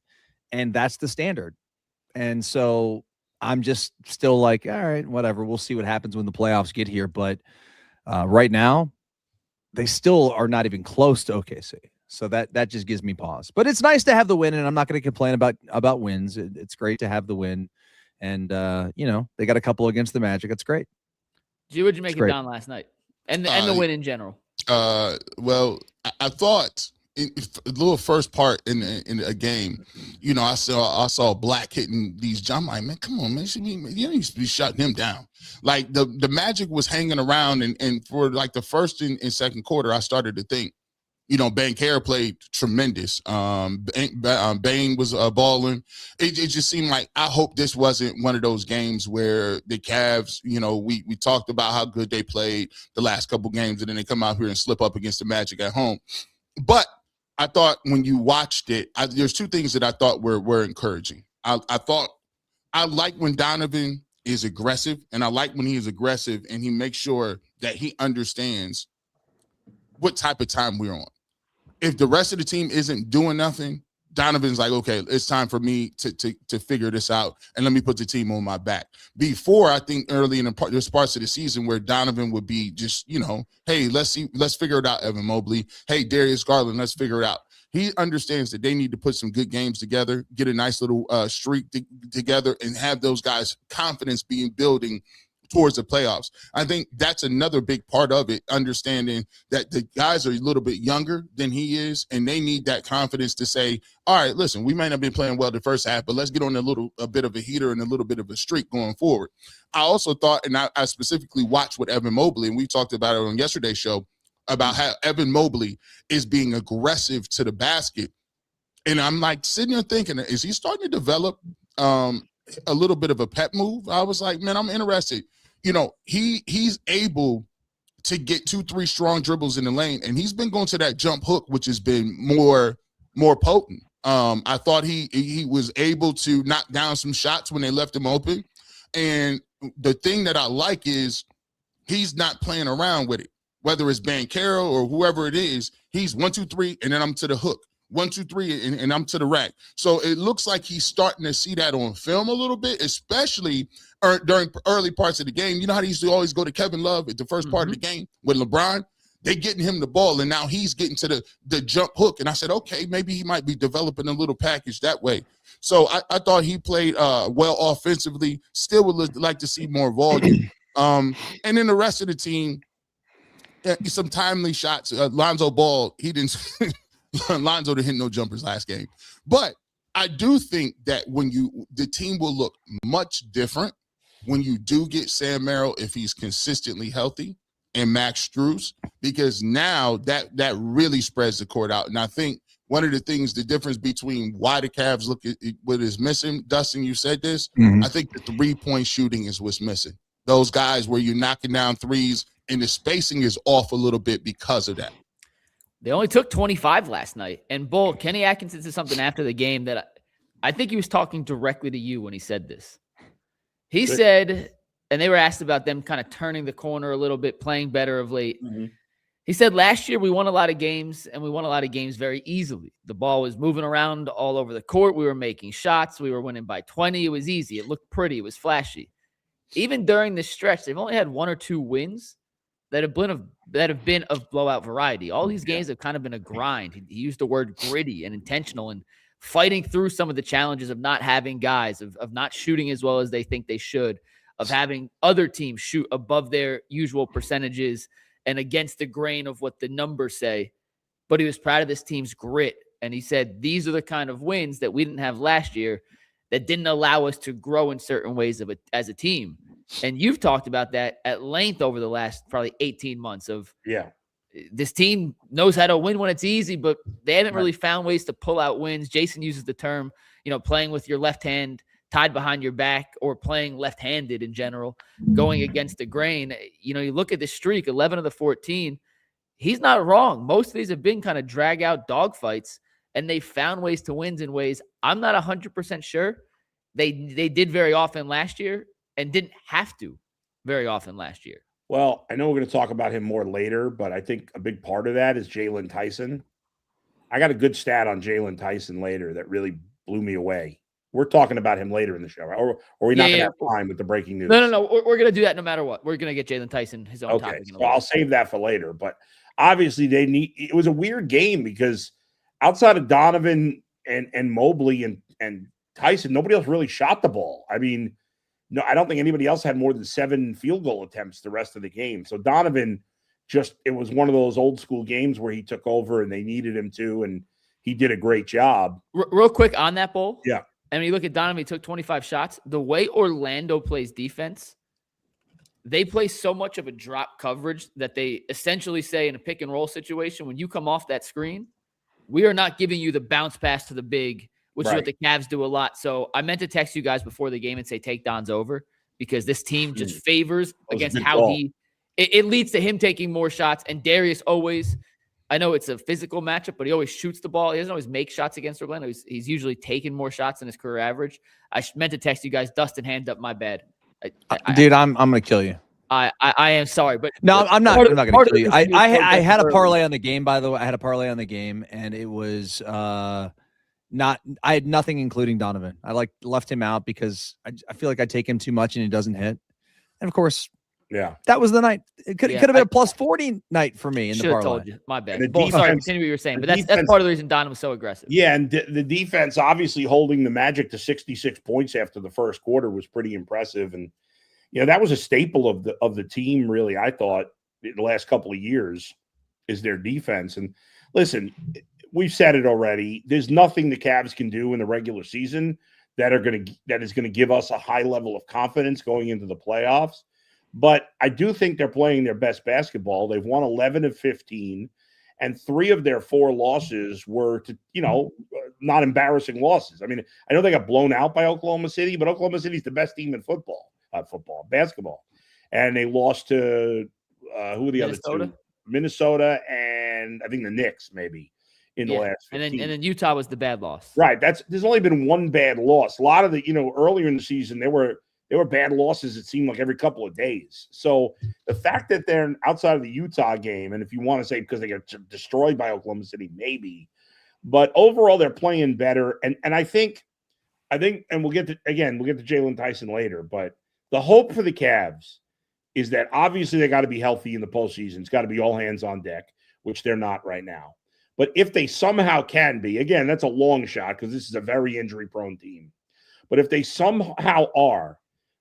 and that's the standard. And so I'm just still like, all right, whatever. We'll see what happens when the playoffs get here. But right now, they still are not even close to OKC. So that just gives me pause. But it's nice to have the win, and I'm not going to complain about wins. It's great to have the win. And, you know, they got a couple against the Magic. That's great. Gee, what'd you make it down last night? And the win in general? Well, I thought in a little first part in a game, you know, I saw Black hitting these. I'm like, man, come on, man. You need to be shutting him down. Like the Magic was hanging around, and for like the first and second quarter, I started to think, you know, Bankera played tremendous. Bane was balling. It just seemed like I hope this wasn't one of those games where the Cavs, you know, we talked about how good they played the last couple games, and then they come out here and slip up against the Magic at home. But I thought when you watched it, there's two things that I thought were encouraging. I thought I like when Donovan is aggressive, and I like when he is aggressive and he makes sure that he understands what type of time we're on. If the rest of the team isn't doing nothing, Donovan's like, okay, it's time for me to figure this out, and let me put the team on my back. Before, I think early in there's parts of the season where Donovan would be just, you know, hey, let's figure it out, Evan Mobley. Hey, Darius Garland, let's figure it out. He understands that they need to put some good games together, get a nice little streak together, and have those guys' confidence being building towards the playoffs. I think that's another big part of it, understanding that the guys are a little bit younger than he is, and they need that confidence to say, all right, listen, we might not have been playing well the first half, but let's get on a bit of a heater and a little bit of a streak going forward. I also thought, and I specifically watched with Evan Mobley, and we talked about it on yesterday's show, about how Evan Mobley is being aggressive to the basket. And I'm like sitting there thinking, is he starting to develop a little bit of a pep move? I was like, man, I'm interested. You know, he's able to get 2-3 strong dribbles in the lane, and he's been going to that jump hook, which has been more potent. I thought he was able to knock down some shots when they left him open, and the thing that I like is he's not playing around with it. Whether it's Banchero or whoever it is, he's 1, 2, 3, and then I'm to the hook. 1, 2, 3, and I'm to the rack. So it looks like he's starting to see that on film a little bit, especially during early parts of the game. You know how they used to always go to Kevin Love at the first part of the game with LeBron? They getting him the ball, and now he's getting to the jump hook. And I said, okay, maybe he might be developing a little package that way. So I thought he played well offensively. Still would like to see more volume. And then the rest of the team, some timely shots. Lonzo Ball, he didn't – Lonzo didn't hit no jumpers last game. But I do think that the team will look much different when you do get Sam Merrill if he's consistently healthy and Max Strus, because now that really spreads the court out. And I think one of the things, the difference between why the Cavs look at what is missing, Dustin, you said this, I think the 3-point shooting is what's missing. Those guys where you're knocking down threes and the spacing is off a little bit because of that. They only took 25 last night. And Bull, Kenny Atkinson said something after the game that I think he was talking directly to you when he said this. He said, and they were asked about them kind of turning the corner a little bit, playing better of late. He said, last year we won a lot of games, and we won a lot of games very easily. The ball was moving around all over the court. We were making shots. We were winning by 20. It was easy. It looked pretty. It was flashy. Even during this stretch, they've only had 1 or 2 wins that have been of blowout variety. All these games have kind of been a grind. He used the word gritty and intentional and fighting through some of the challenges of not having guys, of not shooting as well as they think they should, of having other teams shoot above their usual percentages and against the grain of what the numbers say. But he was proud of this team's grit. And he said, these are the kind of wins that we didn't have last year that didn't allow us to grow in certain ways as a team. And you've talked about that at length over the last probably 18 months of this team knows how to win when it's easy, but they haven't really found ways to pull out wins. Jason uses the term, playing with your left hand tied behind your back or playing left-handed in general, going against the grain. You look at this streak, 11 of the 14, he's not wrong. Most of these have been kind of drag out dogfights, and they found ways to win in ways I'm not 100% sure they did very often last year and didn't have to very often last year. Well, I know we're going to talk about him more later, but I think a big part of that is Jaylon Tyson. I got a good stat on Jaylon Tyson later that really blew me away. We're talking about him later in the show, right? Or are we not going to have time with the breaking news? No. We're going to do that no matter what. We're going to get Jaylon Tyson his own topic. So I'll save that for later. But obviously, it was a weird game because outside of Donovan and Mobley and Tyson, nobody else really shot the ball. I mean, no, I don't think anybody else had more than 7 field goal attempts the rest of the game. So Donovan it was one of those old school games where he took over and they needed him to, and he did a great job. Real quick on that, Bull. Yeah. And when you look at Donovan, he took 25 shots. The way Orlando plays defense, they play so much of a drop coverage that they essentially say in a pick and roll situation, when you come off that screen, we are not giving you the bounce pass to the big, which is what the Cavs do a lot. So I meant to text you guys before the game and say take Don's over because this team just favors against how it leads to him taking more shots. And Darius always, I know it's a physical matchup, but he always shoots the ball. He doesn't always make shots against Orlando. He's usually taking more shots than his career average. I meant to text you guys. Dustin, hand up. My bad. Dude, I'm gonna kill you. I am sorry, but no, I'm not gonna kill you. I had a parlay on the game, by the way. I had a parlay on the game, and it was I had nothing including Donovan. I left him out because I feel like I take him too much and he doesn't hit. And of course, that was the night. It could have been a plus 40 night for me in the parlay. Told you. My bad. Sorry, continue what you were saying, but that's part of the reason Donovan was so aggressive. Yeah, and the defense obviously holding the Magic to 66 points after the first quarter was pretty impressive, and that was a staple of the team. Really, I thought in the last couple of years is their defense. And listen, we've said it already. There's nothing the Cavs can do in the regular season that is going to give us a high level of confidence going into the playoffs. But I do think they're playing their best basketball. They've won 11 of 15, and 3 of their 4 losses were to, not embarrassing losses. I mean, I know they got blown out by Oklahoma City, but Oklahoma City's the best team in basketball. And they lost to who are the Minnesota? other two? Minnesota and I think the Knicks maybe in the last 15. And then Utah was the bad loss. Right. There's only been one bad loss. A lot of the, earlier in the season, there were bad losses, it seemed like every couple of days. So the fact that they're outside of the Utah game, and if you want to say because they got destroyed by Oklahoma City, maybe, but overall they're playing better. And I think, and we'll get to Jaylon Tyson later, but the hope for the Cavs is that obviously they got to be healthy in the postseason. It's got to be all hands on deck, which they're not right now. But if they somehow can be, again, that's a long shot because this is a very injury-prone team. But if they somehow are,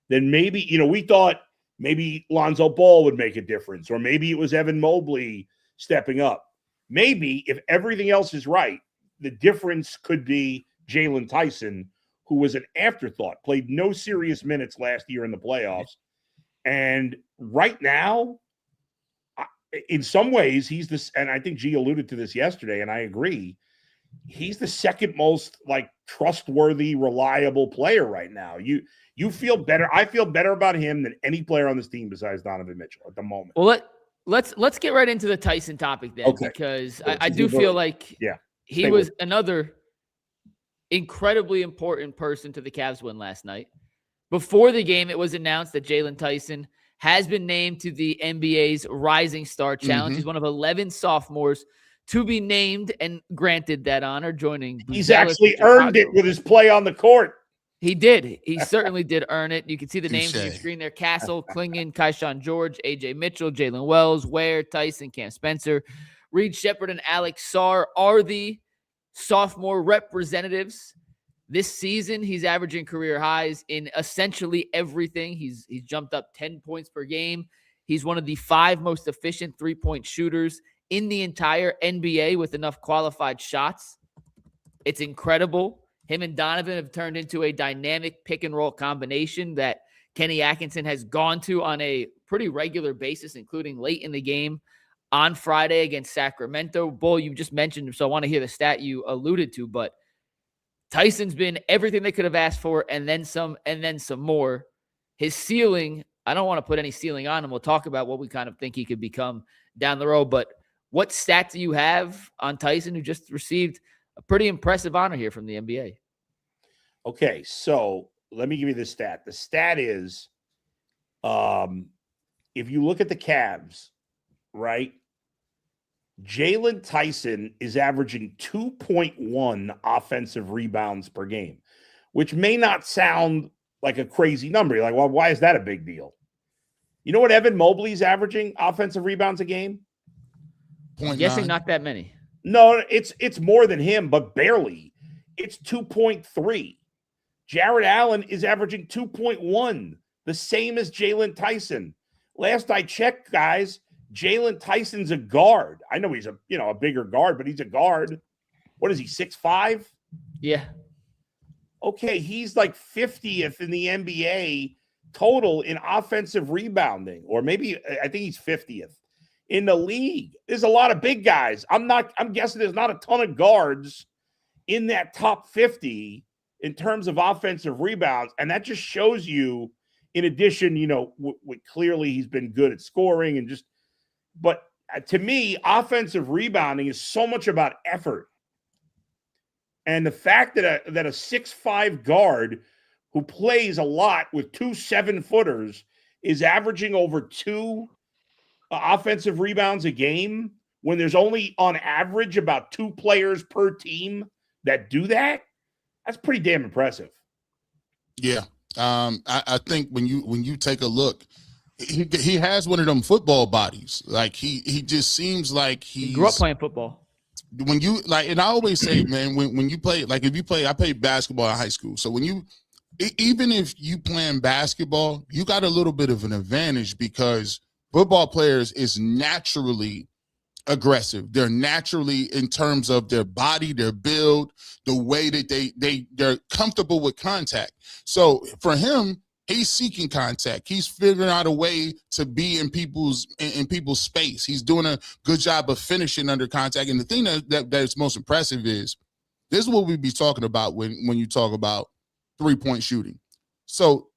then maybe, we thought maybe Lonzo Ball would make a difference, or maybe it was Evan Mobley stepping up. Maybe if everything else is right, the difference could be Jaylon Tyson, who was an afterthought, played no serious minutes last year in the playoffs. And right now, in some ways, he's this, and I think G alluded to this yesterday, and I agree. He's the second most trustworthy, reliable player right now. You feel better. I feel better about him than any player on this team besides Donovan Mitchell at the moment. Well, let's get right into the Tyson topic then, because I do feel like he was another incredibly important person to the Cavs win last night. Before the game, it was announced that Jaylon Tyson has been named to the NBA's Rising Star Challenge. He's one of 11 sophomores to be named and granted that honor, joining. He's actually earned it with his play on the court. He did. He certainly did earn it. You can see the names on your screen there: Castle, Klingon, Keyshawn George, AJ Mitchell, Jalen Wells, Ware, Tyson, Cam Spencer, Reed Shepherd, and Alex Sarr are the sophomore representatives. This season, he's averaging career highs in essentially everything. He's jumped up 10 points per game. He's one of the 5 most efficient three-point shooters in the entire NBA with enough qualified shots. It's incredible. Him and Donovan have turned into a dynamic pick-and-roll combination that Kenny Atkinson has gone to on a pretty regular basis, including late in the game on Friday against Sacramento. Bull, you just mentioned, so I want to hear the stat you alluded to, but Tyson's been everything they could have asked for, and then some more. His ceiling, I don't want to put any ceiling on him. We'll talk about what we kind of think he could become down the road. But what stat do you have on Tyson, who just received a pretty impressive honor here from the NBA? Okay, so let me give you the stat. The stat is, if you look at the Cavs, right, Jaylon Tyson is averaging 2.1 offensive rebounds per game, which may not sound like a crazy number. You're like, well, why is that a big deal? You know what Evan Mobley's averaging offensive rebounds a game? I'm guessing not that many. No, it's more than him, but barely. It's 2.3. Jared Allen is averaging 2.1, the same as Jaylon Tyson. Last I checked, guys, Jaylon Tyson's a guard. I know he's a bigger guard, but he's a guard. What is he, 6'5"? Yeah. Okay, he's like 50th in the NBA total in offensive rebounding, or maybe I think he's 50th in the league. There's a lot of big guys. I'm guessing there's not a ton of guards in that top 50 in terms of offensive rebounds, and that just shows you, in addition, clearly he's been good at scoring and just. But to me, offensive rebounding is so much about effort. And the fact that a 6'5" guard who plays a lot with 2 7-footers is averaging over 2 offensive rebounds a game when there's only on average about 2 players per team that do that, that's pretty damn impressive. Yeah. I think when you take a look, he has one of them football bodies. Like he just seems like he grew up playing football. When you and I always say, man, when you play, like if you play, I played basketball in high school. So even if you playing basketball, you got a little bit of an advantage because football players is naturally aggressive. They're naturally, in terms of their body, their build, the way that they're comfortable with contact. So for him, he's seeking contact. He's figuring out a way to be in people's space. He's doing a good job of finishing under contact. And the thing that's most impressive is this is what we be talking about when you talk about 3-point shooting. So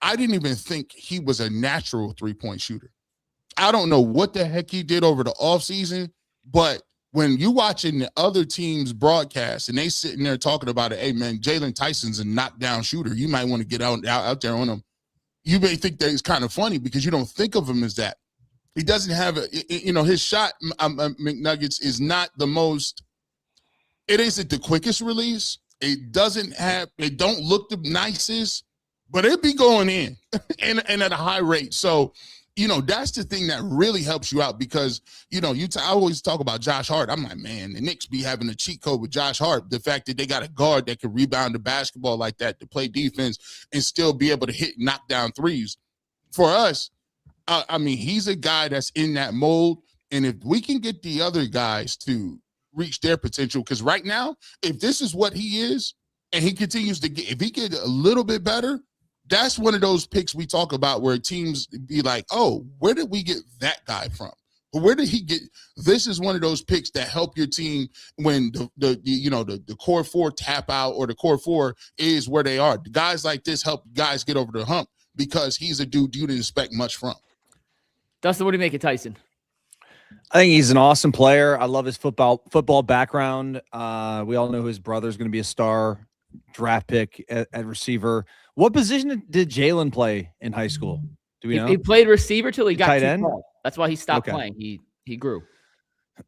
I didn't even think he was a natural 3-point shooter. I don't know what the heck he did over the offseason, but when you watching the other teams broadcast and they sitting there talking about it, hey man, Jaylon Tyson's a knockdown shooter. You might want to get out there on him. You may think that it's kind of funny because you don't think of him as that. He doesn't have his shot, McNuggets, is not the most, it isn't the quickest release. It don't look the nicest, but it be going in and at a high rate. So, that's the thing that really helps you out because, I always talk about Josh Hart. I'm like, man, the Knicks be having a cheat code with Josh Hart. The fact that they got a guard that can rebound the basketball like that to play defense and still be able to hit knockdown threes. For us, he's a guy that's in that mold. And if we can get the other guys to reach their potential, because right now, if this is what he is and he continues to get, if he gets a little bit better, that's one of those picks we talk about where teams be like, oh, where did we get that guy from? Where did he get? This is one of those picks that help your team when the core four tap out or the core four is where they are. The guys like this help guys get over the hump because he's a dude you didn't expect much from. Dustin, what do you make of Tyson? I think he's an awesome player. I love his football background. We all know his brother's going to be a star draft pick at receiver. What position did Jaylon play in high school? Do we know? He played receiver till he got tight too end. tall. That's why he stopped playing. He grew.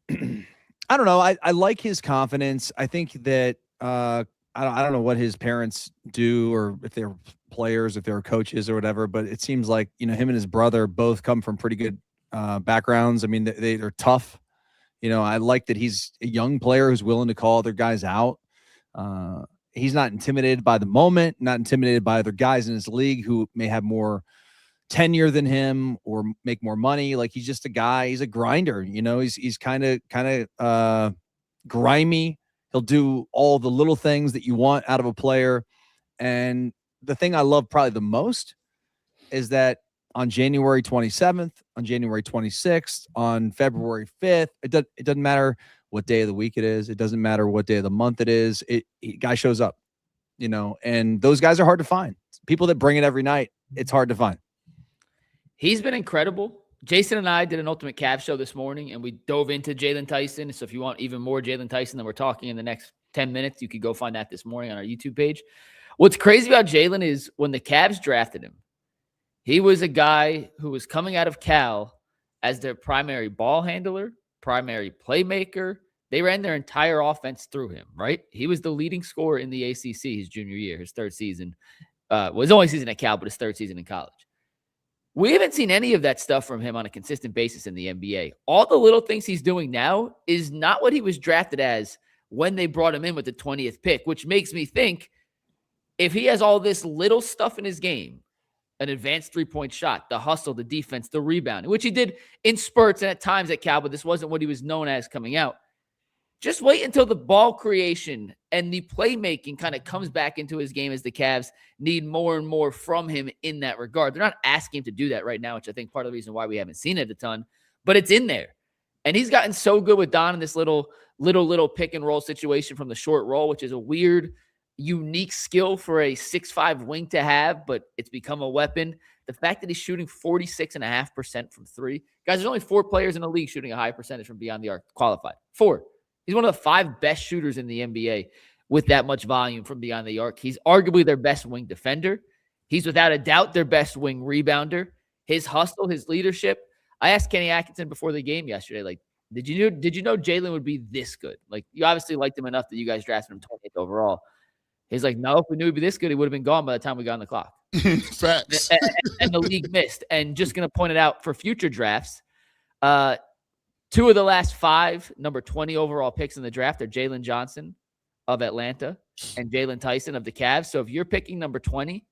I don't know. I like his confidence. I think that I don't know what his parents do or if they're players, if they're coaches or whatever, but it seems like, him and his brother both come from pretty good backgrounds. I mean, they're tough. I like that he's a young player who's willing to call other guys out. He's not intimidated by the moment, not intimidated by other guys in his league who may have more tenure than him or make more money. Like he's just a guy. He's a grinder. He's kind of grimy. He'll do all the little things that you want out of a player. And the thing I love probably the most is that on January 27th, on January 26th, on February 5th, it doesn't matter what day of the week it is. It doesn't matter what day of the month it is. Guy shows up, and those guys are hard to find. People that bring it every night, it's hard to find. He's been incredible. Jason and I did an Ultimate Cavs show this morning, and we dove into Jaylon Tyson. So if you want even more Jaylon Tyson than we're talking in the next 10 minutes, you could go find that this morning on our YouTube page. What's crazy about Jaylon is when the Cavs drafted him, he was a guy who was coming out of Cal as their primary ball handler, primary playmaker. They ran their entire offense through him, right? He was the leading scorer in the ACC his junior year, his third season. His only season at Cal, but his third season in college. We haven't seen any of that stuff from him on a consistent basis in the NBA. All the little things he's doing now is not what he was drafted as when they brought him in with the 20th pick, which makes me think if he has all this little stuff in his game, an advanced three-point shot, the hustle, the defense, the rebounding, which he did in spurts and at times at Cal, but this wasn't what he was known as coming out. Just wait until the ball creation and the playmaking kind of comes back into his game as the Cavs need more and more from him in that regard. They're not asking him to do that right now, which I think part of the reason why we haven't seen it a ton, but it's in there. And he's gotten so good with Don in this little pick and roll situation from the short roll, which is a weird, unique skill for a 6'5" wing to have, but it's become a weapon. The fact that he's shooting 46.5% from three. Guys, there's only 4 players in the league shooting a high percentage from beyond the arc qualified. 4. He's one of the 5 best shooters in the NBA with that much volume from beyond the arc. He's arguably their best wing defender. He's without a doubt their best wing rebounder. His hustle, his leadership. I asked Kenny Atkinson before the game yesterday, like, did you know Jaylon would be this good? Like, you obviously liked him enough that you guys drafted him 20th overall. He's like, no, if we knew he'd be this good, he would have been gone by the time we got on the clock. Facts. And the league missed. And just going to point it out for future drafts, 2 of the last 5 number 20 overall picks in the draft are Jalen Johnson of Atlanta and Jaylon Tyson of the Cavs. So if you're picking number 20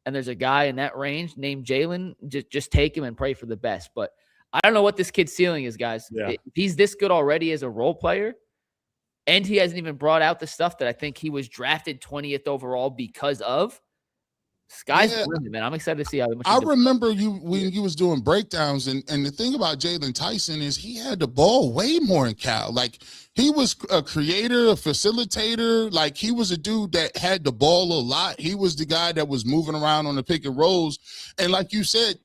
and there's a guy in that range named Jaylon, just take him and pray for the best. But I don't know what this kid's ceiling is, guys. Yeah. If he's this good already as a role player, and he hasn't even brought out the stuff that I think he was drafted 20th overall because of, sky's the limit, man. I'm excited to see how much. I remember you when you was doing breakdowns, and the thing about Jaylon Tyson is he had the ball way more in Cal. Like, he was a creator, a facilitator. Like, he was a dude that had the ball a lot. He was the guy that was moving around on the pick and rolls. And like you said,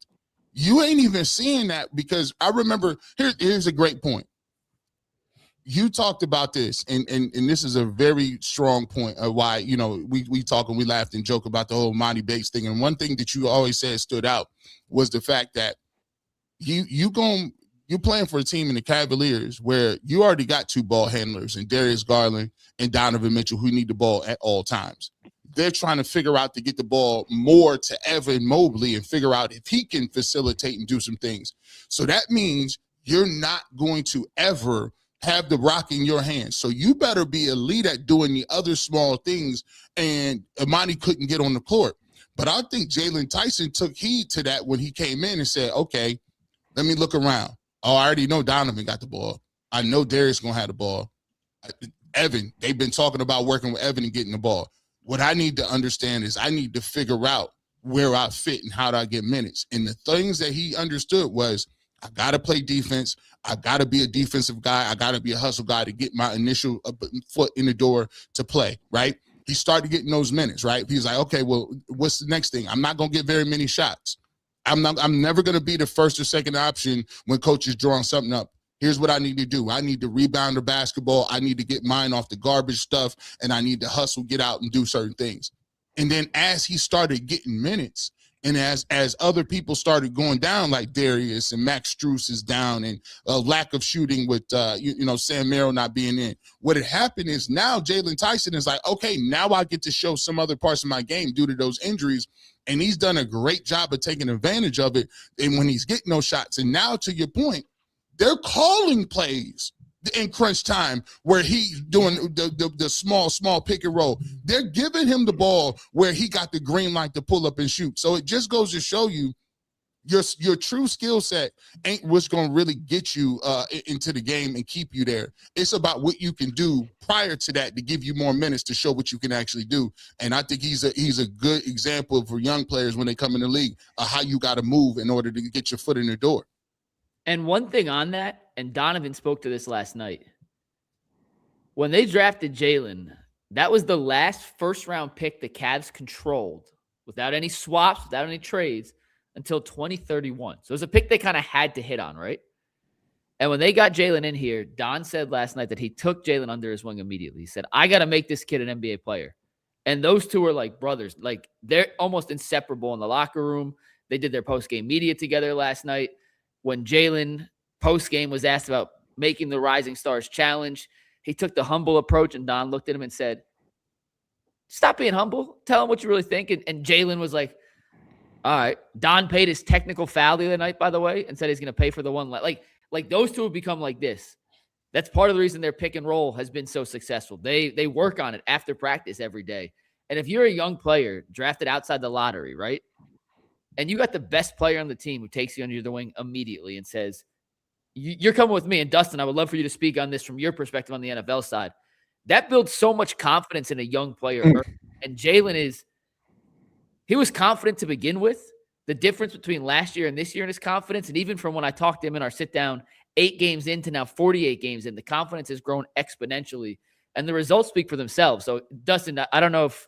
You ain't even seeing that, because I remember here's a great point. You talked about this, and this is a very strong point of why, you know, we talk and we laughed and joke about the whole Monty Bates thing. And one thing that you always said stood out was the fact that you're playing for a team in the Cavaliers where you already got 2 ball handlers, and Darius Garland and Donovan Mitchell, who need the ball at all times. They're trying to figure out to get the ball more to Evan Mobley and figure out if he can facilitate and do some things. So that means you're not going to ever have the rock in your hands. So you better be elite at doing the other small things. And Imani couldn't get on the court. But I think Jalen Tyson took heed to that when he came in and said, okay, let me look around. Oh, I already know Donovan got the ball. I know Darius going to have the ball. Evan, they've been talking about working with Evan and getting the ball. What I need to understand is I need to figure out where I fit and how do I get minutes. And the things that he understood was, I got to play defense. I got to be a defensive guy. I got to be a hustle guy to get my initial foot in the door to play, right? He started getting those minutes, right? He's like, okay, well, what's the next thing? I'm not going to get very many shots. I'm never going to be the first or second option when coach is drawing something up. Here's what I need to do. I need to rebound the basketball. I need to get mine off the garbage stuff, and I need to hustle, get out, and do certain things. And then as he started getting minutes, and as other people started going down, like Darius and Max Strus is down, and a lack of shooting with Sam Merrill not being in, what had happened is now Jalen Tyson is like, okay, now I get to show some other parts of my game due to those injuries. And he's done a great job of taking advantage of it. And when he's getting those shots, and now to your point, they're calling plays in crunch time where he's doing the small pick and roll. They're giving him the ball where he got the green light to pull up and shoot. So it just goes to show you your true skill set ain't what's going to really get you into the game and keep you there. It's about what you can do prior to that to give you more minutes to show what you can actually do. And I think he's a good example for young players when they come in the league of how you got to move in order to get your foot in the door. And one thing on that, and Donovan spoke to this last night, when they drafted Jaylon, that was the last first-round pick the Cavs controlled without any swaps, without any trades, until 2031. So it was a pick they kind of had to hit on, right? And when they got Jaylon in here, Don said last night that he took Jaylon under his wing immediately. He said, I got to make this kid an NBA player. And those two are like brothers. Like, they're almost inseparable in the locker room. They did their post-game media together last night. When Jaylon post-game was asked about making the Rising Stars Challenge, he took the humble approach, and Don looked at him and said, stop being humble. Tell him what you really think. And Jaylon was like, all right. Don paid his technical foul the other night, by the way, and said he's going to pay for the one. Like those two have become like this. That's part of the reason their pick and roll has been so successful. They work on it after practice every day. And if you're a young player drafted outside the lottery, right, and you got the best player on the team who takes you under the wing immediately and says, you're coming with me. And Dustin, I would love for you to speak on this from your perspective on the NFL side. That builds so much confidence in a young player. And Jaylon he was confident to begin with. The difference between last year and this year in his confidence, and even from when I talked to him in our sit down 8 games into now 48 games in, the confidence has grown exponentially. And the results speak for themselves. So Dustin, I don't know if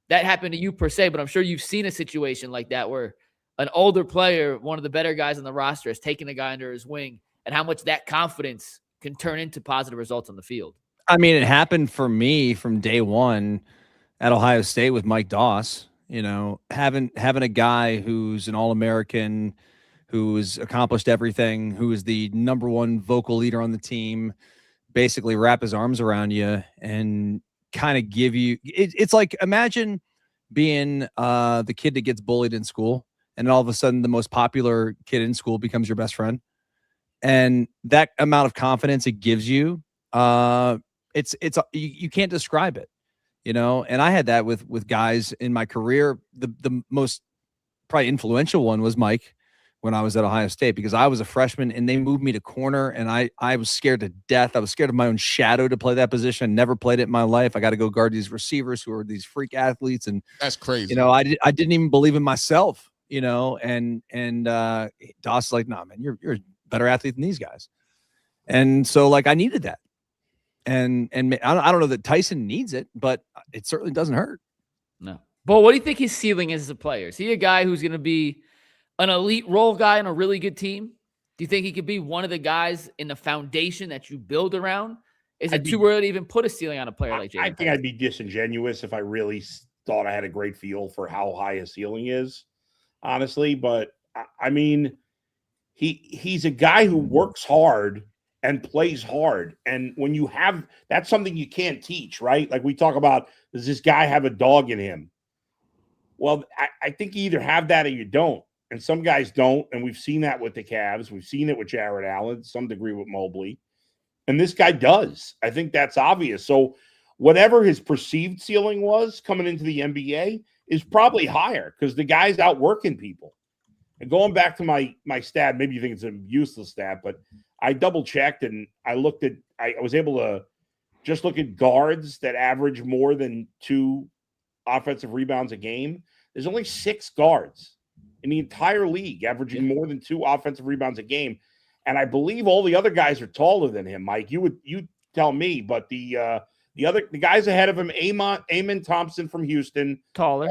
that happened to you per se, but I'm sure you've seen a situation like that where an older player, one of the better guys on the roster, has taken a guy under his wing, and how much that confidence can turn into positive results on the field. I mean, it happened for me from day one at Ohio State with Mike Doss. You know, having a guy who's an All-American, who's accomplished everything, who is the number one vocal leader on the team, basically wrap his arms around you and kind of give you it's like, imagine being the kid that gets bullied in school, and all of a sudden the most popular kid in school becomes your best friend. And that amount of confidence it gives you, you can't describe it, you know? And I had that with guys in my career. The most probably influential one was Mike when I was at Ohio State, because I was a freshman and they moved me to corner, and I was scared to death. I was scared of my own shadow to play that position. I never played it in my life. I got to go guard these receivers who are these freak athletes. And that's crazy. You know, I didn't even believe in myself, you know, and Doss is like, nah, man, you're a better athlete than these guys. And so like, I needed that. And I don't know that Tyson needs it, but it certainly doesn't hurt. No. But what do you think his ceiling is as a player? Is he a guy who's going to be an elite role guy on a really good team? Do you think he could be one of the guys in the foundation that you build around? Is it too early to even put a ceiling on a player like Jaylon? I think I'd be disingenuous if I really thought I had a great feel for how high his ceiling is, honestly. But I mean, he's a guy who works hard and plays hard. And when you have, that's something you can't teach, right? Like we talk about, does this guy have a dog in him? Well, I think you either have that or you don't. And some guys don't. And we've seen that with the Cavs. We've seen it with Jared Allen, to some degree with Mobley. And this guy does. I think that's obvious. So whatever his perceived ceiling was coming into the NBA is probably higher because the guy's out working people. And going back to my stat, maybe you think it's a useless stat, but I double checked and I looked at, I was able to just look at guards that average more than 2 offensive rebounds a game. There's only 6 guards in the entire league averaging more than 2 offensive rebounds a game. And I believe all the other guys are taller than him, Mike. You tell me, but the guys ahead of him, Amon Thompson from Houston, Taller.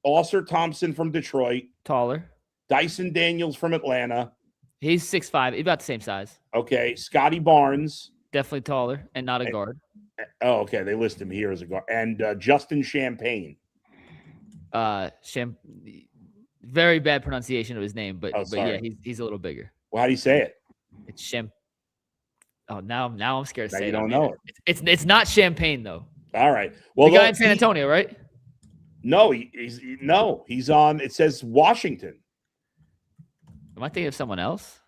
Ausar Thompson from Detroit, Taller. Dyson Daniels from Atlanta. He's 6'5", he's about the same size. Okay, Scotty Barnes. Definitely taller and not a guard. Oh, okay. They list him here as a guard. And Justin Champagne. Very bad pronunciation of his name, but yeah, he's a little bigger. Well, how do you say it? It's Oh, now I'm scared to Now say you it. don't know it. It's not Champagne though. All right. Well, the guy in San Antonio, right? No, he's on. It says Washington. Am I thinking of someone else?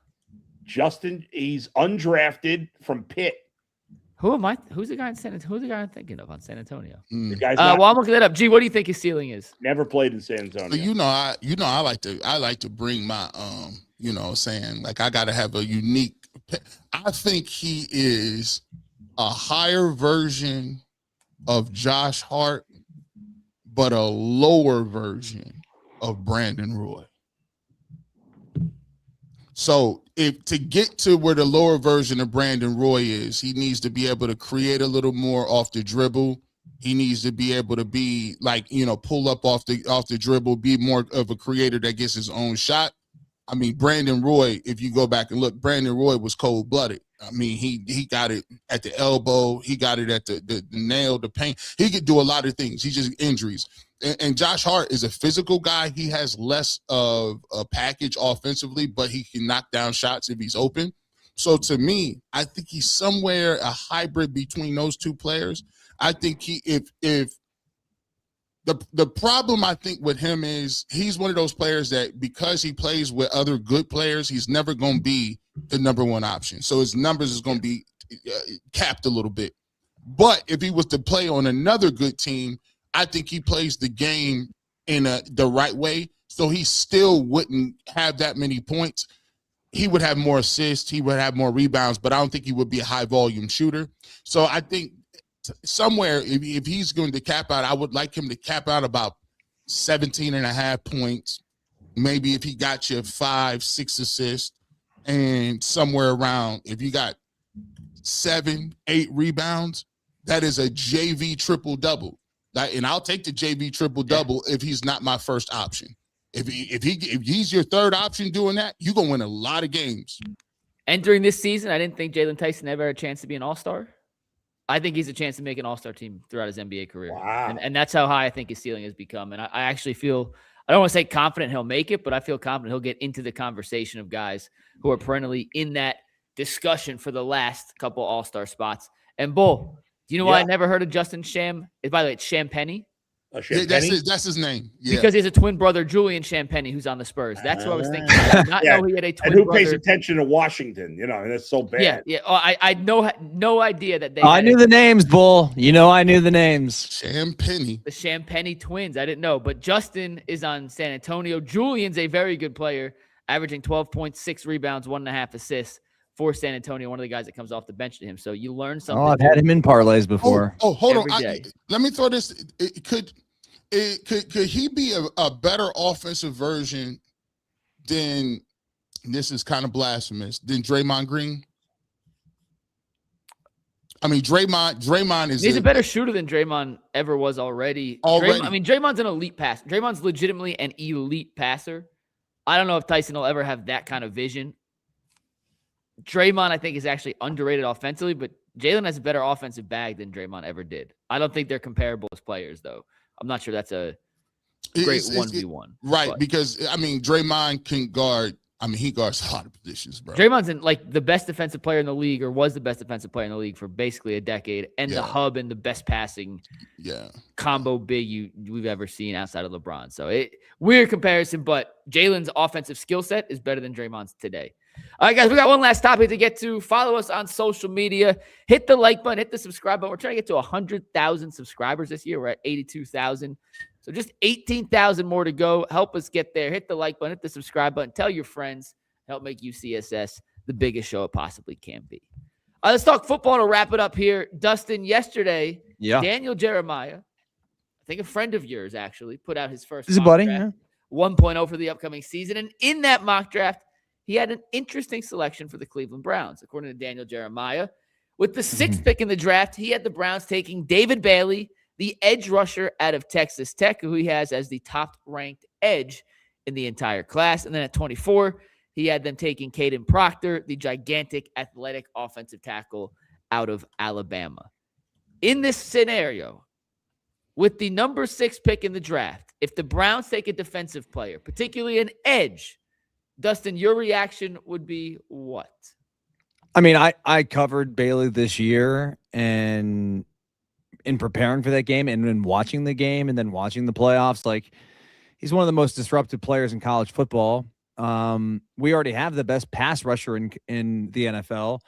Justin, he's undrafted from Pitt. Who am I? Who's the guy in San Antonio? Who's the guy I'm thinking of on San Antonio? The guy's well, I'm looking that up. G, what do you think his ceiling is? never played in San Antonio. So I like to bring my saying like I gotta have a unique. I think he is a higher version of Josh Hart, but a lower version of Brandon Roy. So if to get to where the lower version of Brandon Roy is, he needs to be able to create a little more off the dribble. He needs to be able to be like, pull up off the dribble, be more of a creator that gets his own shot. I mean, Brandon Roy, if you go back and look, Brandon Roy was cold-blooded. I mean, he got it at the elbow. He got it at the nail, the paint. He could do a lot of things. He just injuries. And Josh Hart is a physical guy. He has less of a package offensively, but he can knock down shots if he's open. So to me, I think he's somewhere a hybrid between those two players. I think if the problem I think with him is he's one of those players that because he plays with other good players, he's never going to be the number one option. So his numbers is going to be capped a little bit. But if he was to play on another good team, I think he plays the game in the right way. So he still wouldn't have that many points. He would have more assists. He would have more rebounds, but I don't think he would be a high volume shooter. So I think somewhere, if he's going to cap out, I would like him to cap out about 17.5 points. Maybe if he got you 5-6 assists and somewhere around, if you got 7-8 rebounds, that is a JV triple-double. And I'll take the JV triple-double if he's not my first option. If he's your third option doing that, you're going to win a lot of games. Entering this season, I didn't think Jaylon Tyson ever had a chance to be an all-star. I think he's a chance to make an all-star team throughout his NBA career. Wow. And that's how high I think his ceiling has become. And I actually feel, I don't want to say confident he'll make it, but I feel confident he'll get into the conversation of guys who are perennially in that discussion for the last couple all-star spots. And Bull, do you know why I never heard of Justin By the way, it's Champagny. That's his name. Yeah. Because he has a twin brother, Julian Champagny, who's on the Spurs. That's what I was thinking. I did not know he had a twin brother. And who brother. pays attention to Washington? And it's so bad. Yeah. Oh, I had no idea that they. I knew the names, Bull. I knew the names. Champagny. The Champagny twins. I didn't know, but Justin is on San Antonio. Julian's a very good player, averaging 12 points, 6 rebounds, 1.5 assists for San Antonio. One of the guys that comes off the bench to him. So you learn something. Oh, I've had him in parlays before. Hold on. Let me throw this. Could he be a better offensive version than, this is kind of blasphemous, than Draymond Green? I mean, Draymond is he's a better shooter than Draymond ever was already. Draymond's an elite passer. Draymond's legitimately an elite passer. I don't know if Tyson will ever have that kind of vision. Draymond, I think, is actually underrated offensively, but Jaylon has a better offensive bag than Draymond ever did. I don't think they're comparable as players, though. I'm not sure that's a great 1v1. Right, but because, I mean, Draymond can guard. I mean, he guards a lot of positions, bro. Draymond's the best defensive player in the league, or was the best defensive player in the league for basically a decade, and the hub and the best passing combo big we've ever seen outside of LeBron. So weird comparison, but Jalen's offensive skill set is better than Draymond's today. All right, guys, we got one last topic to get to. Follow us on social media. Hit the like button, hit the subscribe button. We're trying to get to 100,000 subscribers this year. We're at 82,000. So just 18,000 more to go. Help us get there. Hit the like button, hit the subscribe button. Tell your friends. Help make UCSS the biggest show it possibly can be. Let's talk football to wrap it up here. Dustin, yesterday, Daniel Jeremiah, I think a friend of yours actually, put out his first mock draft, 1.0 for the upcoming season. And in that mock draft, he had an interesting selection for the Cleveland Browns. According to Daniel Jeremiah, with the 6th pick in the draft, he had the Browns taking David Bailey, the edge rusher out of Texas Tech, who he has as the top-ranked edge in the entire class. And then at 24, he had them taking Caden Proctor, the gigantic athletic offensive tackle out of Alabama. In this scenario, with the number 6 pick in the draft, if the Browns take a defensive player, particularly an edge, Dustin, your reaction would be what? I mean, I covered Bailey this year, and in preparing for that game and in watching the game and then watching the playoffs, like, he's one of the most disruptive players in college football. We already have the best pass rusher in the NFL.